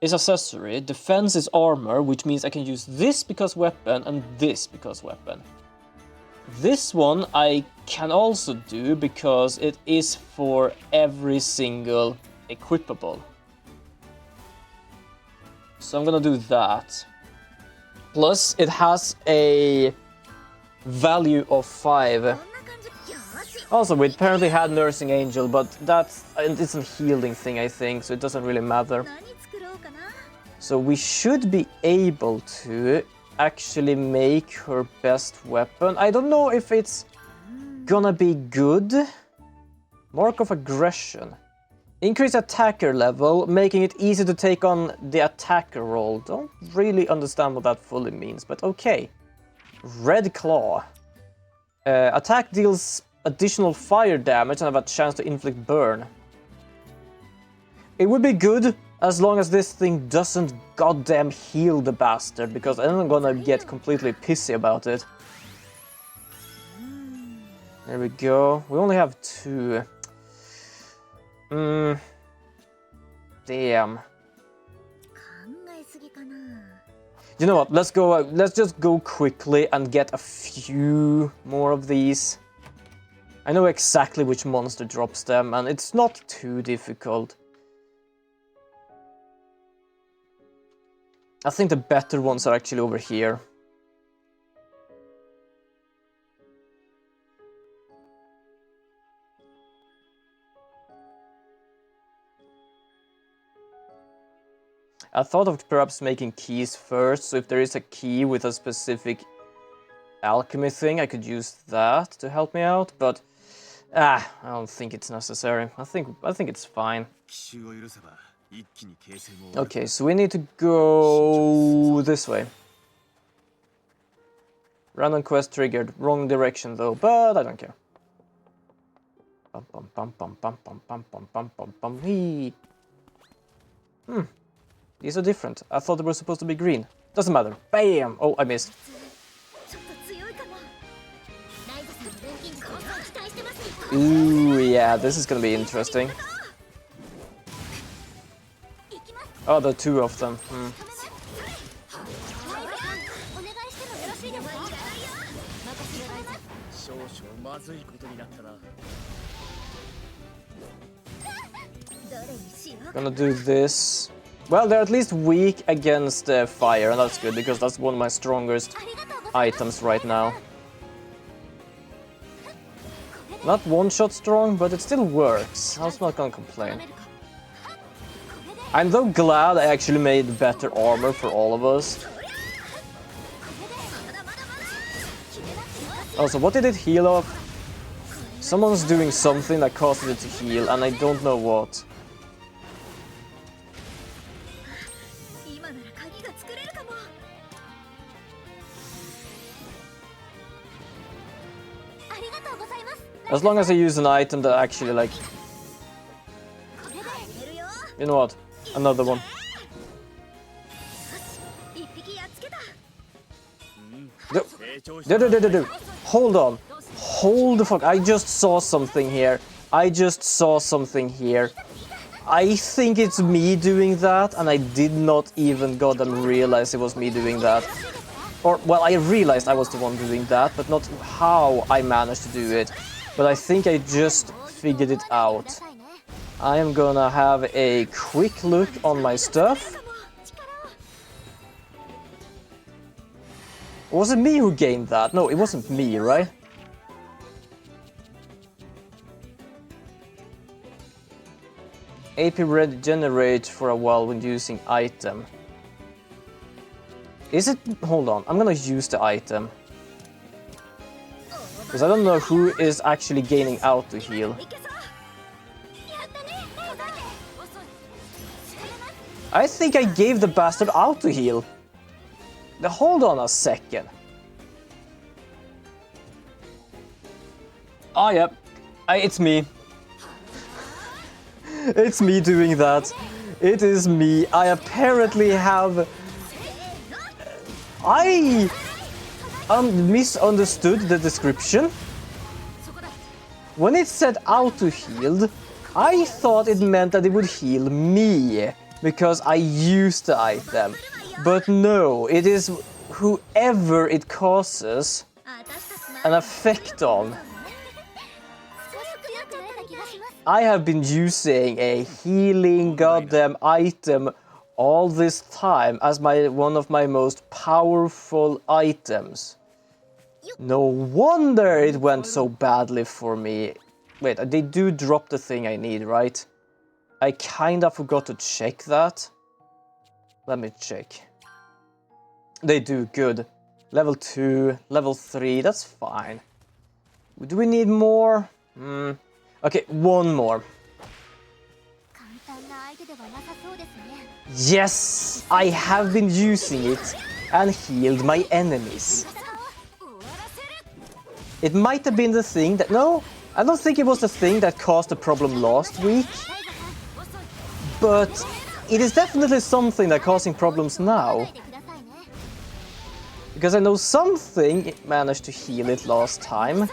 is accessory, defense is armor, which means I can use this because weapon and this because weapon. This one I can also do because it is for every single equipable. So I'm gonna do that. Plus it has a value of 5. Also, we apparently had Nursing Angel, but it's a healing thing, I think, so it doesn't really matter. 何作ろうかな。 So we should be able to actually make her best weapon. I don't know if it's gonna be good. Mark of Aggression. Increase attacker level, making it easy to take on the attacker role. Don't really understand what that fully means, but okay. Red Claw. Attack deals additional fire damage and have a chance to inflict burn. It would be good as long as this thing doesn't goddamn heal the bastard, because I'm gonna get completely pissy about it. There we go. We only have 2. Damn. 考えすぎかな。 You know what? Let's go. Let's just go quickly and get a few more of these. I know exactly which monster drops them, and it's not too difficult. I think the better ones are actually over here. I thought of perhaps making keys first, so if there is a key with a specific alchemy thing, I could use that to help me out, but I don't think it's necessary. I think it's fine. Okay, so we need to go this way. Random quest triggered. Wrong direction though, but I don't care. Bum bum bum bum bum bum bum bum bum bum bum. Hee. These are different. I thought they were supposed to be green. Doesn't matter. Bam! Oh, I missed. ちょっと強いかも。ライザさんの錬金術を期待してますね。 Ooh, yeah, this is gonna be interesting. Oh, there are 2 of them. ライザさん、お願いしてもよろしいですか。任せろライザ。少々まずいことになったな。どれにしよう。 Gonna do this. Well, they're at least weak against fire, and that's good, because that's one of my strongest items right now. Not one-shot strong, but it still works. I was not gonna complain. I'm though glad I actually made better armor for all of us. Also, what did it heal of? Someone's doing something that causes it to heal, and I don't know what. 今なら鍵が作れるかも。 ありがとうございます。 As long as I use an item that actually, like... これでやるよ。 You know what? Another one. 一匹やっつけた。 Do. Hold on. Hold the fuck. I just saw something here. I think it's me doing that, and I did not even goddamn realize it was me doing that. Or, well, I realized I was the one doing that, but not how I managed to do it. But I think I just figured it out. I am gonna have a quick look on my stuff. Was it me who gained that? No, it wasn't me, right? AP regenerates for a while when using item. Is it? Hold on, I'm gonna use the item. Because I don't know who is actually gaining auto heal. I think I gave the bastard auto heal. Now, hold on a second. Oh, yep. It's me. It's me doing that. It is me. I apparently have... I misunderstood the description. When it said auto-healed, I thought it meant that it would heal me, because I used the item. But no, it is whoever it causes an effect on. I have been using a healing goddamn item all this time as one of my most powerful items. No wonder it went so badly for me. Wait, they do drop the thing I need, right? I kinda forgot to check that. Let me check. They do, good. Level 2, level 3, that's fine. Do we need more? Okay, one more. Yes, I have been using it and healed my enemies. It might have been the thing that... No, I don't think it was the thing that caused the problem last week. But it is definitely something that's causing problems now. Because I know something managed to heal it last time.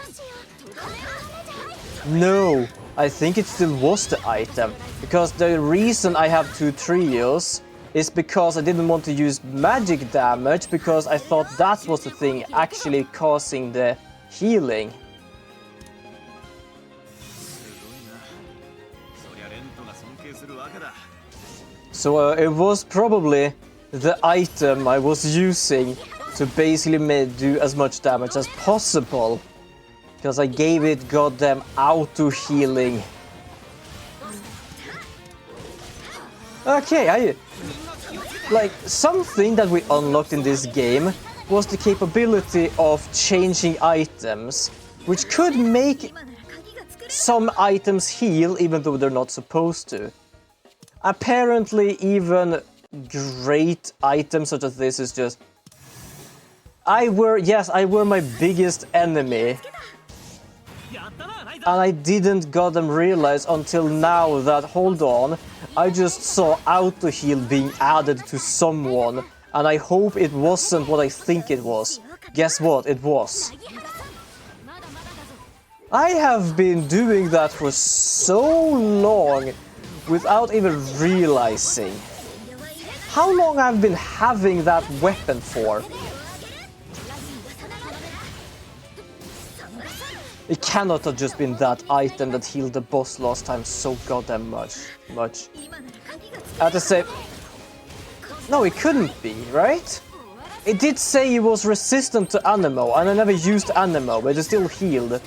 No, I think it still was the item. Because the reason I have 2 trios is because I didn't want to use magic damage, because I thought that was the thing actually causing the healing. So it was probably the item I was using to basically do as much damage as possible. Because I gave it goddamn auto healing. Okay, like something that we unlocked in this game was the capability of changing items, which could make some items heal even though they're not supposed to. Apparently even great items such as this is just... I were my biggest enemy. And I didn't goddamn realize until now that, hold on, I just saw auto heal being added to someone, and I hope it wasn't what I think it was. Guess what? It was. I have been doing that for so long without even realizing. How long I've been having that weapon for? It cannot have just been that item that healed the boss last time so goddamn much. I have to say... No, it couldn't be, right? It did say it was resistant to Anemo, and I never used Anemo, but it still healed.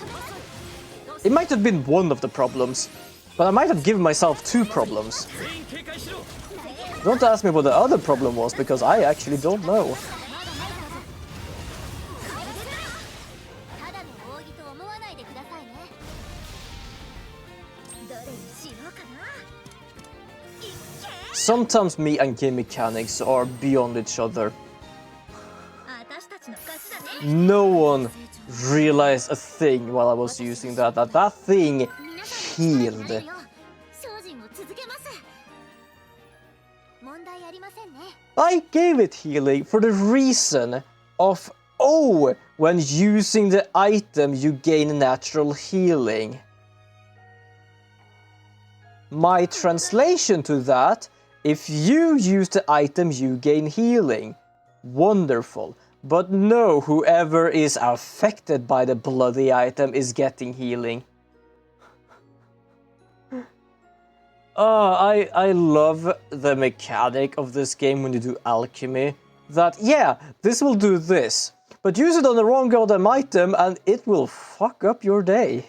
It might have been one of the problems, but I might have given myself 2 problems. Don't ask me what the other problem was, because I actually don't know. Sometimes me and game mechanics are beyond each other. No one realized a thing while I was using that thing healed. I gave it healing for the reason of, oh, when using the item you gain natural healing. My translation to that, if you use the item you gain healing. Wonderful. But no, whoever is affected by the bloody item is getting healing. Oh, I love the mechanic of this game when you do alchemy. That, yeah, this will do this, but use it on the wrong goddamn item and it will fuck up your day.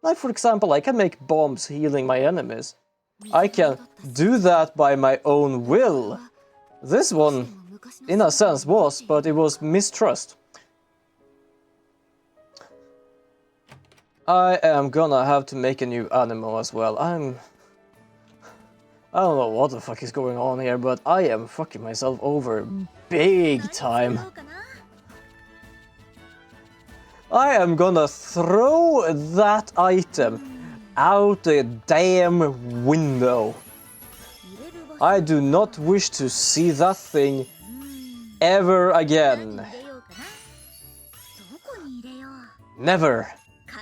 Like, for example, I can make bombs healing my enemies. I can do that by my own will. This one, in a sense, was, but it was mistrust. I am gonna have to make a new Anemo as well. I don't know what the fuck is going on here, but I am fucking myself over big time. I am gonna throw that item out the damn window. I do not wish to see that thing ever again. Never.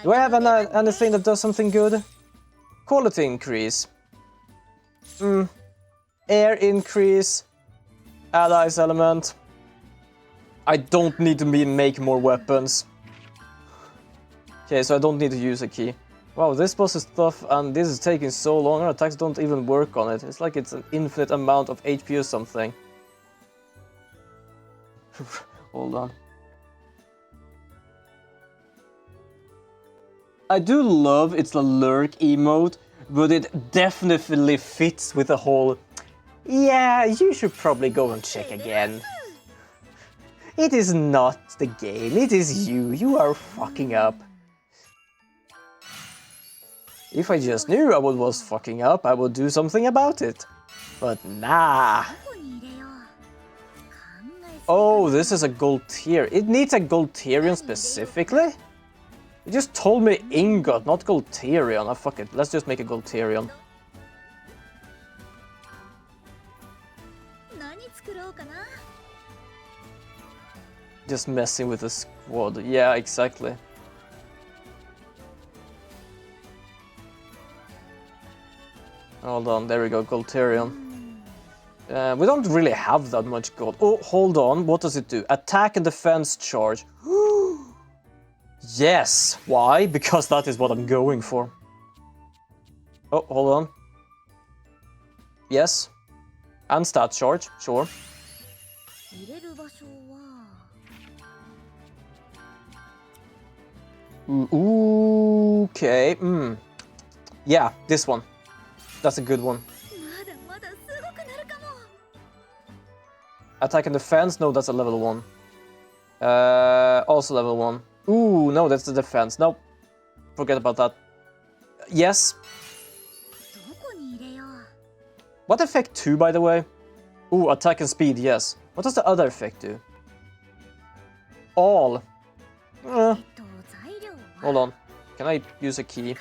Do I have anything that does something good? Quality increase. Air increase. Add ice element. I don't need to make more weapons. Okay, so I don't need to use a key. Wow, this boss is tough and this is taking so long. Our attacks don't even work on it. It's like it's an infinite amount of HP or something. Hold on. I do love it's the lurk emote, but it definitely fits with the whole, yeah, you should probably go and check again. It is not the game, it is you. You are fucking up. If I just knew I was fucking up, I would do something about it. But nah. Oh, this is a gold tier. It needs a gold Tyrion specifically? You just told me ingot, not gold Tyrion. Oh, fuck it. Let's just make a gold Tyrion. Just messing with the squad. Yeah, exactly. Hold on, there we go, gold Tyrion. We don't really have that much gold. Oh, hold on, what does it do? Attack and defense charge. Yes! Why? Because that is what I'm going for. Oh, hold on. Yes. And stat charge, sure. Okay, yeah, this one. That's a good one. Attack and defense? No, that's a level 1. Also level 1. Ooh, no, that's the defense. Nope. Forget about that. Yes. What effect 2, by the way? Ooh, attack and speed, yes. What does the other effect do? All. Hold on. Can I use a key?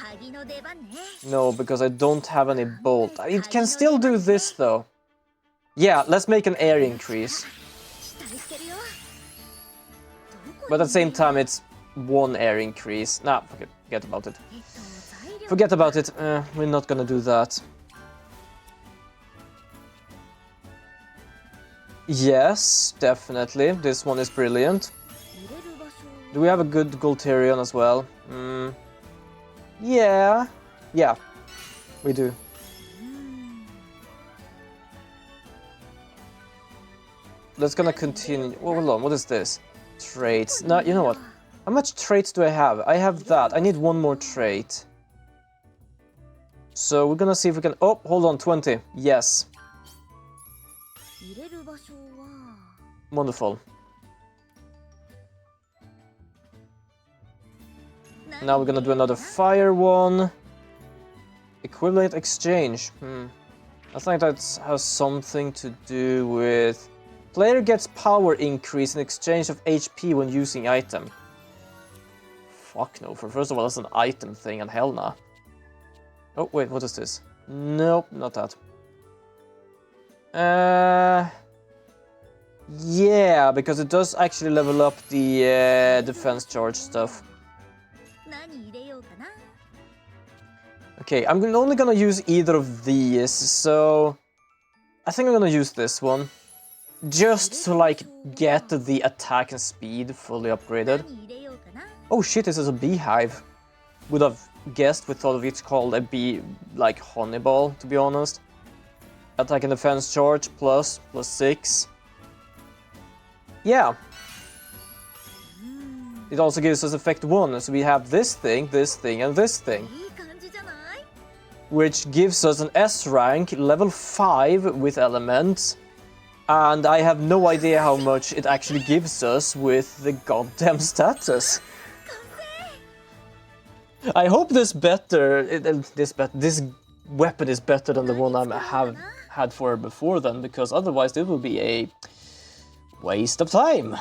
No, because I don't have any bolt. It can still do this, though. Yeah, let's make an air increase. But at the same time, it's 1 air increase. Nah, forget about it. Forget about it. We're not gonna do that. Yes, definitely. This one is brilliant. Do we have a good gold Tyrion as well? Yeah. Yeah, we do. Let's gonna continue. Oh, hold on, what is this? Traits. No, you know what? How much traits do I have? I have that. I need 1 more trait. So we're gonna see if we can... Oh, hold on, 20. Yes. Wonderful. Now we're gonna do another fire one. Equivalent exchange. I think that has something to do with... Player gets power increase in exchange of HP when using item. Fuck no. First of all, that's an item thing, and hell nah. Oh, wait, what is this? Nope, not that. Yeah, because it does actually level up the defense charge stuff. Okay, I'm only gonna use either of these, so... I think I'm gonna use this one. Just to, like, get the attack and speed fully upgraded. Oh shit, this is a beehive. Would have guessed we thought of it called a bee, like, honeyball, to be honest. Attack and defense charge, plus 6. Yeah. It also gives us effect 1, so we have this thing, and this thing. Which gives us an S rank, level 5 with elements. And I have no idea how much it actually gives us with the goddamn status. I hope this weapon is better than the one I have had for before then, because otherwise it will be a waste of time.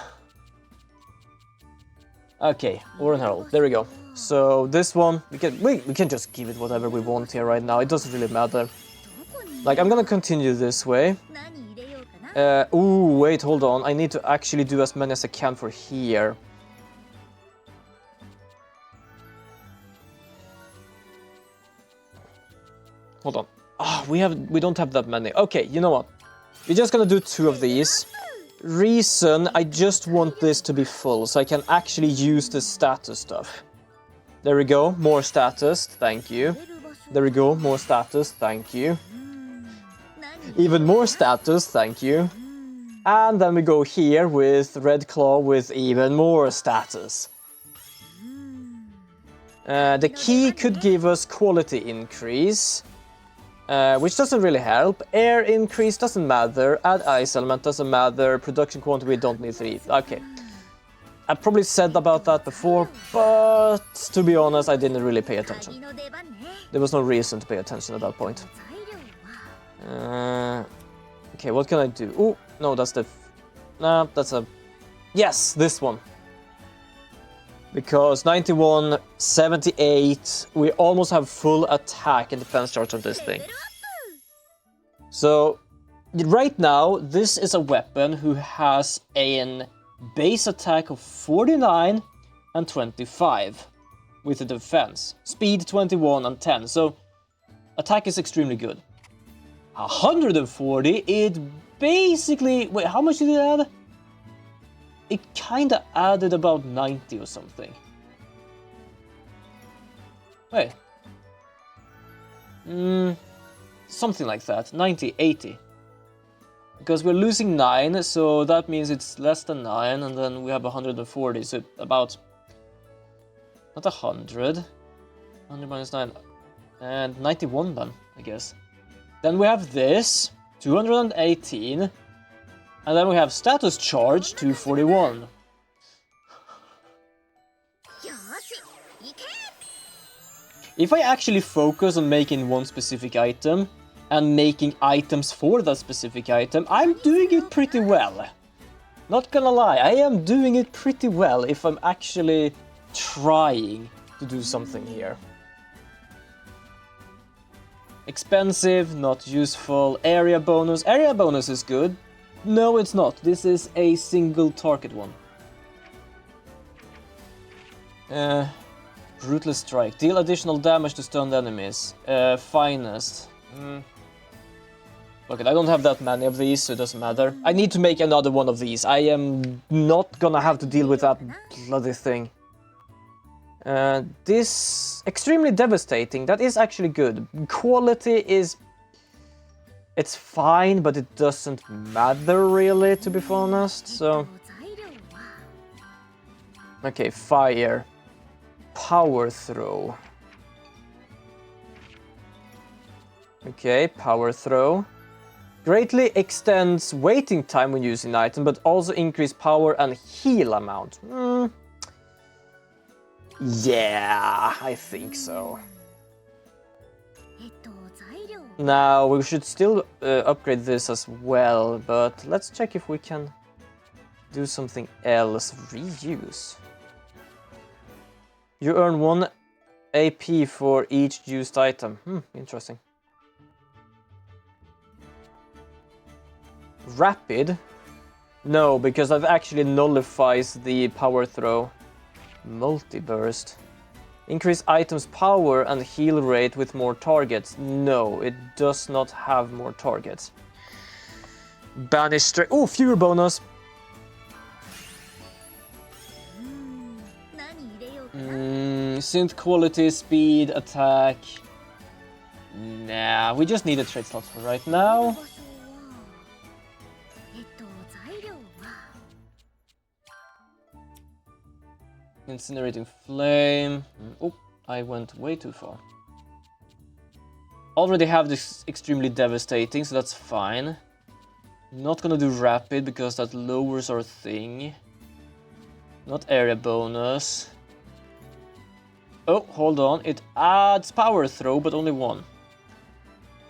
Okay, Oren Herald, there we go. So this one, we can just give it whatever we want here right now, it doesn't really matter. Like, I'm gonna continue this way. Ooh, wait, hold on, I need to actually do as many as I can for here. Hold on. Ah, we don't have that many. Okay, you know what? We're just gonna do 2 of these. Reason, I just want this to be full, so I can actually use the status stuff. There we go, more status, thank you. There we go, more status, thank you. Even more status, thank you. And then we go here with Red Claw with even more status. The key could give us quality increase, which doesn't really help. Air increase doesn't matter. Add ice element doesn't matter. Production quantity we don't need 3. Okay. I probably said about that before, but to be honest, I didn't really pay attention. There was no reason to pay attention at that point. Okay, what can I do? Oh, no, that's the... Nah, that's a... Yes, this one. Because 91, 78, we almost have full attack and defense charge on this thing. So, right now, this is a weapon who has an base attack of 49 and 25 with the defense. Speed 21 and 10, so attack is extremely good. 140, it basically... Wait, how much did it add? It kinda added about 90 or something. Wait. Something like that. 90, 80. Because we're losing 9, so that means it's less than 9, and then we have 140, so about... Not 100. 100 minus 9. And 91 then, I guess. Then we have this, 218. And then we have status charge, 241. If I actually focus on making one specific item, and making items for that specific item, I'm doing it pretty well. Not gonna lie, I am doing it pretty well if I'm actually trying to do something here. Expensive, not useful. Area bonus. Area bonus is good. No, it's not. This is a single target one. Ruthless Strike. Deal additional damage to stunned enemies. Finest. Okay, I don't have that many of these, so it doesn't matter. I need to make another one of these. I am not gonna have to deal with that bloody thing. This... Extremely devastating. That is actually good. Quality is... It's fine, but it doesn't matter really, to be honest, so... Okay, fire. Power throw. Okay, power throw. Greatly extends waiting time when using item, but also increase power and heal amount. Yeah, I think so. Now, we should still upgrade this as well, but let's check if we can do something else. Reuse. You earn 1 AP for each used item. Interesting. Rapid? No, because that actually nullifies the power throw. Multi-burst. Increase items power and heal rate with more targets. No, it does not have more targets. Banish strength. Oh, fewer bonus. Synth quality, speed, attack. Nah, we just need a trade slot for right now. Incinerating flame. Oh, I went way too far. Already have this extremely devastating, so that's fine. Not gonna do rapid because that lowers our thing. Not area bonus. Oh, hold on. It adds power throw, but only 1.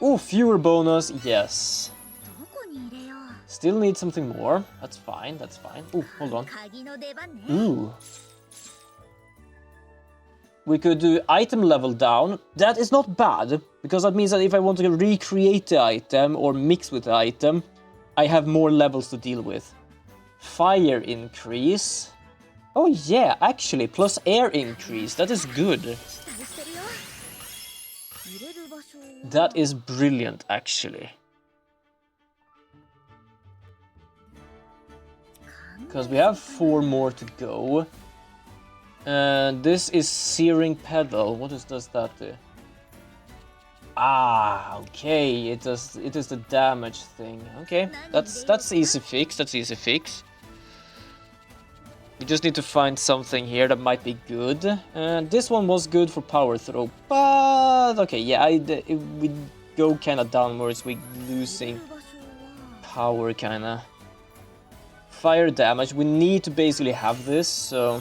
Oh, fewer bonus. Yes. Still need something more. That's fine. That's fine. Oh, hold on. Ooh. We could do item level down. That is not bad, because that means that if I want to recreate the item or mix with the item, I have more levels to deal with. Fire increase. Oh yeah, actually, plus air increase. That is good. That is brilliant, actually. Because we have 4 more to go. This is Searing Pedal. What does that do? Ah, okay. It is the damage thing. Okay, that's easy fix. That's easy fix. We just need to find something here that might be good. This one was good for power throw, but okay, yeah, we go kind of downwards. We losing power, kind of. Fire damage. We need to basically have this, so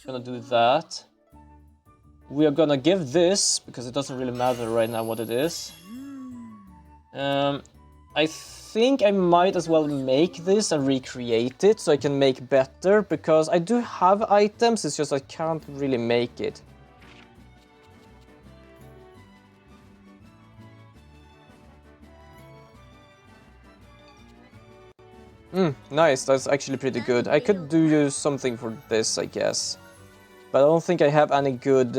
gonna do that. We are gonna give this because it doesn't really matter right now what it is. I think I might as well make this and recreate it so I can make better, because I do have items, it's just I can't really make it. Nice, that's actually pretty good. I could do use something for this, I guess. But I don't think I have any good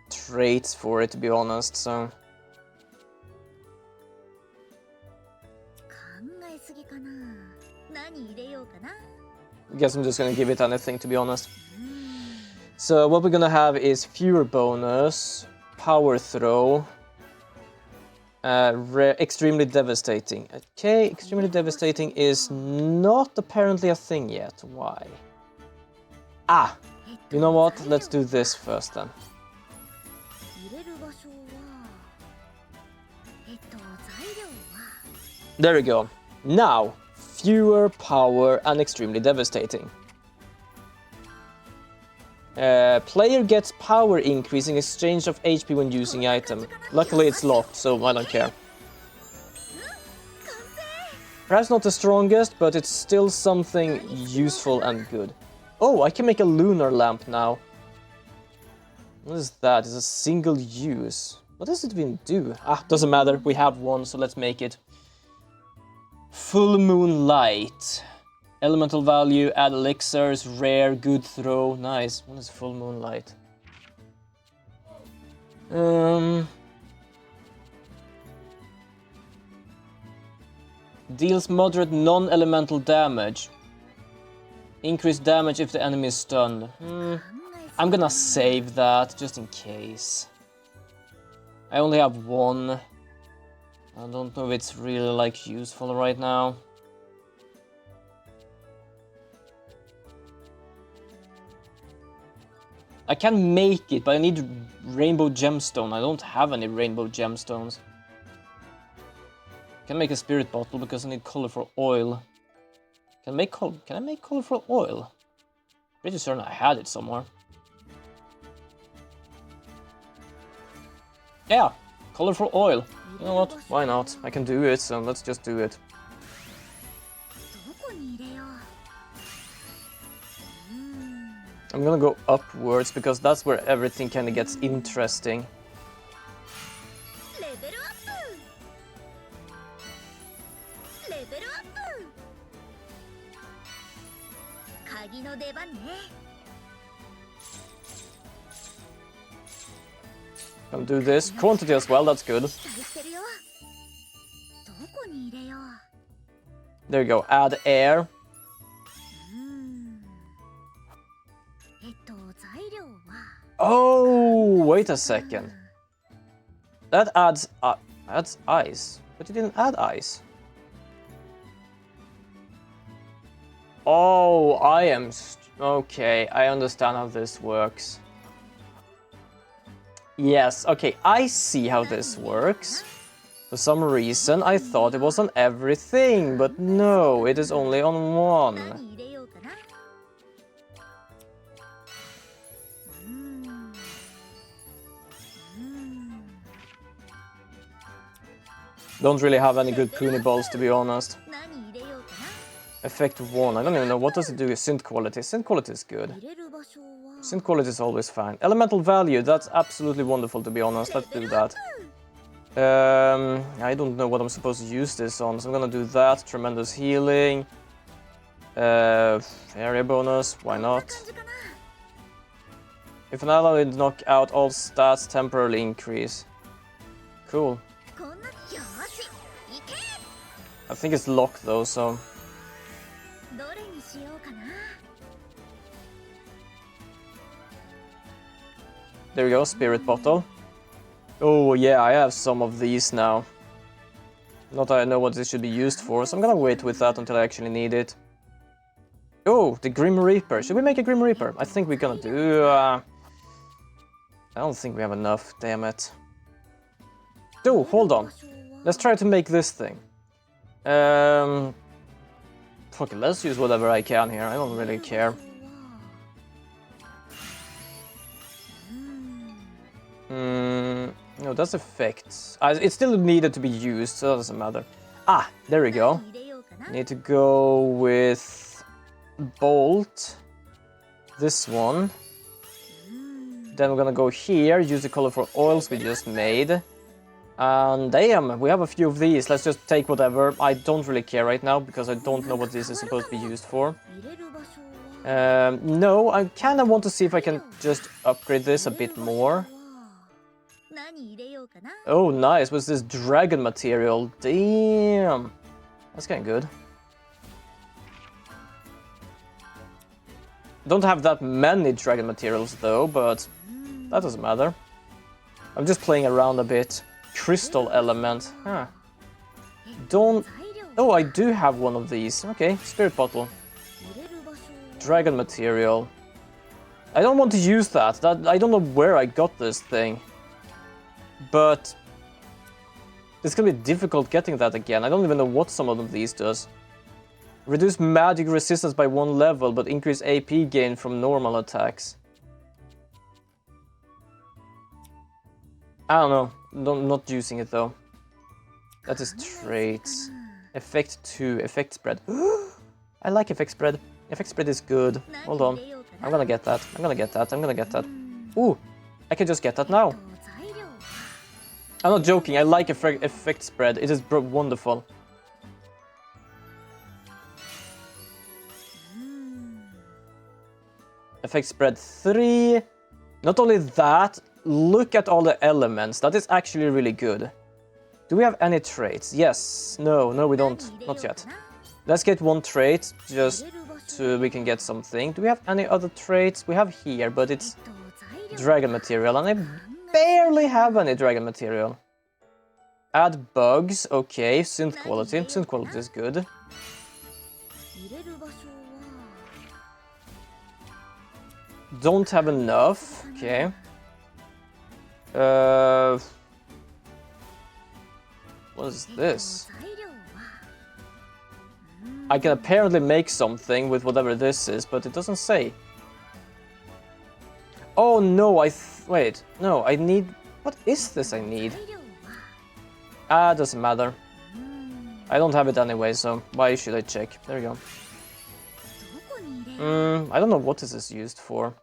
traits for it, to be honest, so... I guess I'm just gonna give it anything, to be honest. So what we're gonna have is fewer bonus, power throw, extremely devastating. Okay, extremely devastating is not apparently a thing yet. Why? Ah! You know what? Let's do this first then. There we go. Now, fewer power and extremely devastating. Player gets power increase in exchange of HP when using item. Luckily it's locked, so I don't care. Perhaps not the strongest, but it's still something useful and good. Oh, I can make a lunar lamp now. What is that? It's a single use. What does it even do? Ah, doesn't matter. We have one, so let's make it. Full moon light. Elemental value, add elixirs, rare, good throw. Nice. What is full moon light? Deals moderate non-elemental damage. Increased damage if the enemy is stunned. I'm gonna save that, just in case. I only have one. I don't know if it's really, like, useful right now. I can make it, but I need rainbow gemstone. I don't have any rainbow gemstones. I can make a spirit bottle because I need colorful oil. Can I make colorful oil? Pretty certain I had it somewhere. Yeah, colorful oil. You know what? Why not? I can do it, so let's just do it. I'm gonna go upwards because that's where everything kind of gets interesting. Can do this. Quantity as well, that's good. There you go, add air. Oh, wait a second. That adds ice, but you didn't add ice. Oh, okay, I understand how this works. Yes, okay, I see how this works. For some reason, I thought it was on everything, but no, it is only on one. Don't really have any good puny balls, to be honest. Effect 1, I don't even know, what does it do with synth quality? Synth quality is good. Synth quality is always fine. Elemental value, that's absolutely wonderful, to be honest. Let's do that. I don't know what I'm supposed to use this on, so I'm gonna do that. Tremendous healing. Area bonus, why not? If an ally knock out all stats, temporarily increase. Cool. I think it's locked though, so... There we go, spirit bottle. Oh yeah, I have some of these now. Not that I know what this should be used for, so I'm gonna wait with that until I actually need it. Oh, the Grim Reaper. Should we make a Grim Reaper? I think we're gonna do... I don't think we have enough, damn it. Oh, hold on. Let's try to make this thing. Fuck it, let's use whatever I can here. I don't really care. No, that's effects. It still needed to be used, so that doesn't matter. Ah, there we go. Need to go with bolt. This one. Then we're gonna go here, use the colorful oils we just made. And damn, we have a few of these. Let's just take whatever. I don't really care right now because I don't know what this is supposed to be used for. No, I kind of want to see if I can just upgrade this a bit more. Oh, nice. What's this dragon material? Damn. That's kind of good. Don't have that many dragon materials though, but that doesn't matter. I'm just playing around a bit. Crystal element. Huh. Don't... Oh, I do have one of these. Okay, spirit bottle. Dragon material. I don't want to use that. I don't know where I got this thing. But it's gonna be difficult getting that again. I don't even know what some of these does. Reduce magic resistance by 1 level, but increase AP gain from normal attacks. I don't know. Not using it though. That is traits. Effect 2. Effect spread. I like effect spread. Effect spread is good. Hold on. I'm gonna get that. I'm gonna get that. I'm gonna get that. Ooh! I can just get that now. I'm not joking. I like effect spread. It is wonderful. Effect spread 3. Not only that, look at all the elements. That is actually really good. Do we have any traits? Yes. No, we don't. Not yet. Let's get one trait just so we can get something. Do we have any other traits? We have here, but it's dragon material, and I barely have any dragon material. Add bugs. Okay, synth quality. Synth quality is good. Don't have enough. Okay. What is this? I can apparently make something with whatever this is, but it doesn't say. Oh no, wait. No, I need... What is this I need? Doesn't matter. I don't have it anyway, so why should I check? There we go. I don't know what this is used for.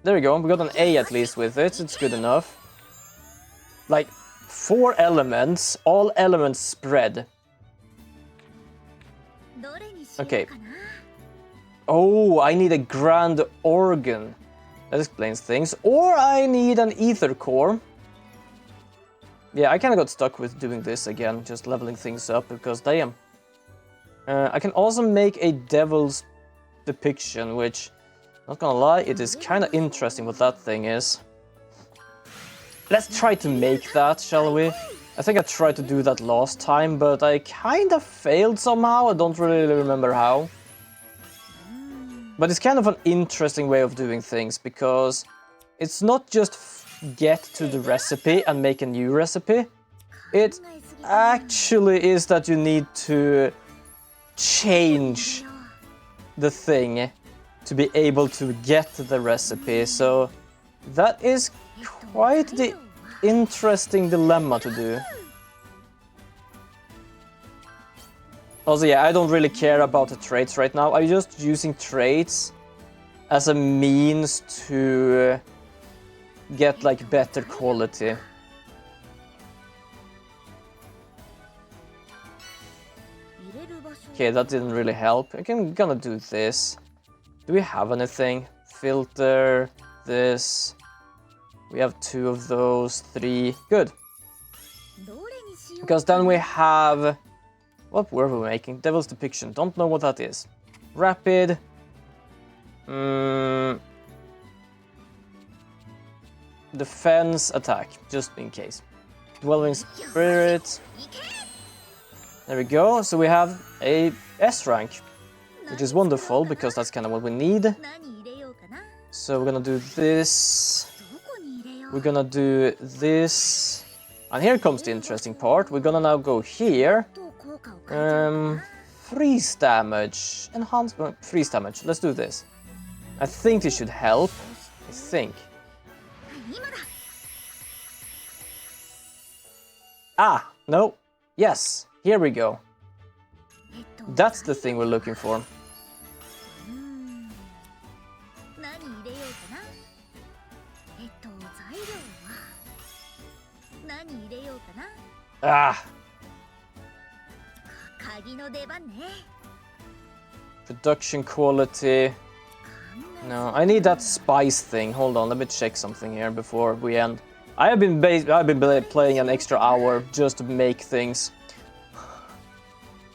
There we go, we got an A at least with it, it's good enough. Like, 4 elements, all elements spread. Okay. Oh, I need a grand organ. That explains things. Or I need an ether core. Yeah, I kind of got stuck with doing this again, just leveling things up, because damn. I can also make a devil's depiction, which, not gonna lie, it is kind of interesting what that thing is. Let's try to make that, shall we? I think I tried to do that last time, but I kind of failed somehow. I don't really remember how. But it's kind of an interesting way of doing things, because it's not just get to the recipe and make a new recipe. It actually is that you need to change the thing to be able to get the recipe. So that is quite the interesting dilemma to do. Also, yeah, I don't really care about the traits right now. I'm just using traits as a means to get like better quality. Okay, that didn't really help. I'm gonna do this. Do we have anything? Filter, this. We have 2 of those, 3. Good. Because then we have... What were we making? Devil's Depiction. Don't know what that is. Rapid. Defense, attack, just in case. Dwelling Spirit. There we go. So we have a S rank, which is wonderful because that's kind of what we need. 何入れようかな So we're gonna do this. どこに入れよう We're gonna do this. And here comes the interesting part. We're gonna now go here. どう効果を変えちゃおうかな Freeze damage. Enhancement. Freeze damage. Let's do this. I think this should help. I think. 今だ Ah, no. Yes. Here we go. と That's the thing we're looking for. 何入れようかな材料は何入れようかな Ah. 鍵の出番ね Production quality. No, I need that spice thing. Hold on, let me check something here before we end. I've been playing an extra hour just to make things.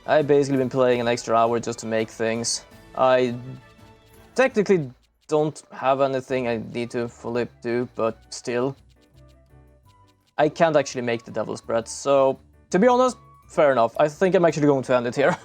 I've basically been playing an extra hour just to make things. I technically don't have anything I need to fully do, but still. I can't actually make the devil's bread, so to be honest, fair enough. I think I'm actually going to end it here.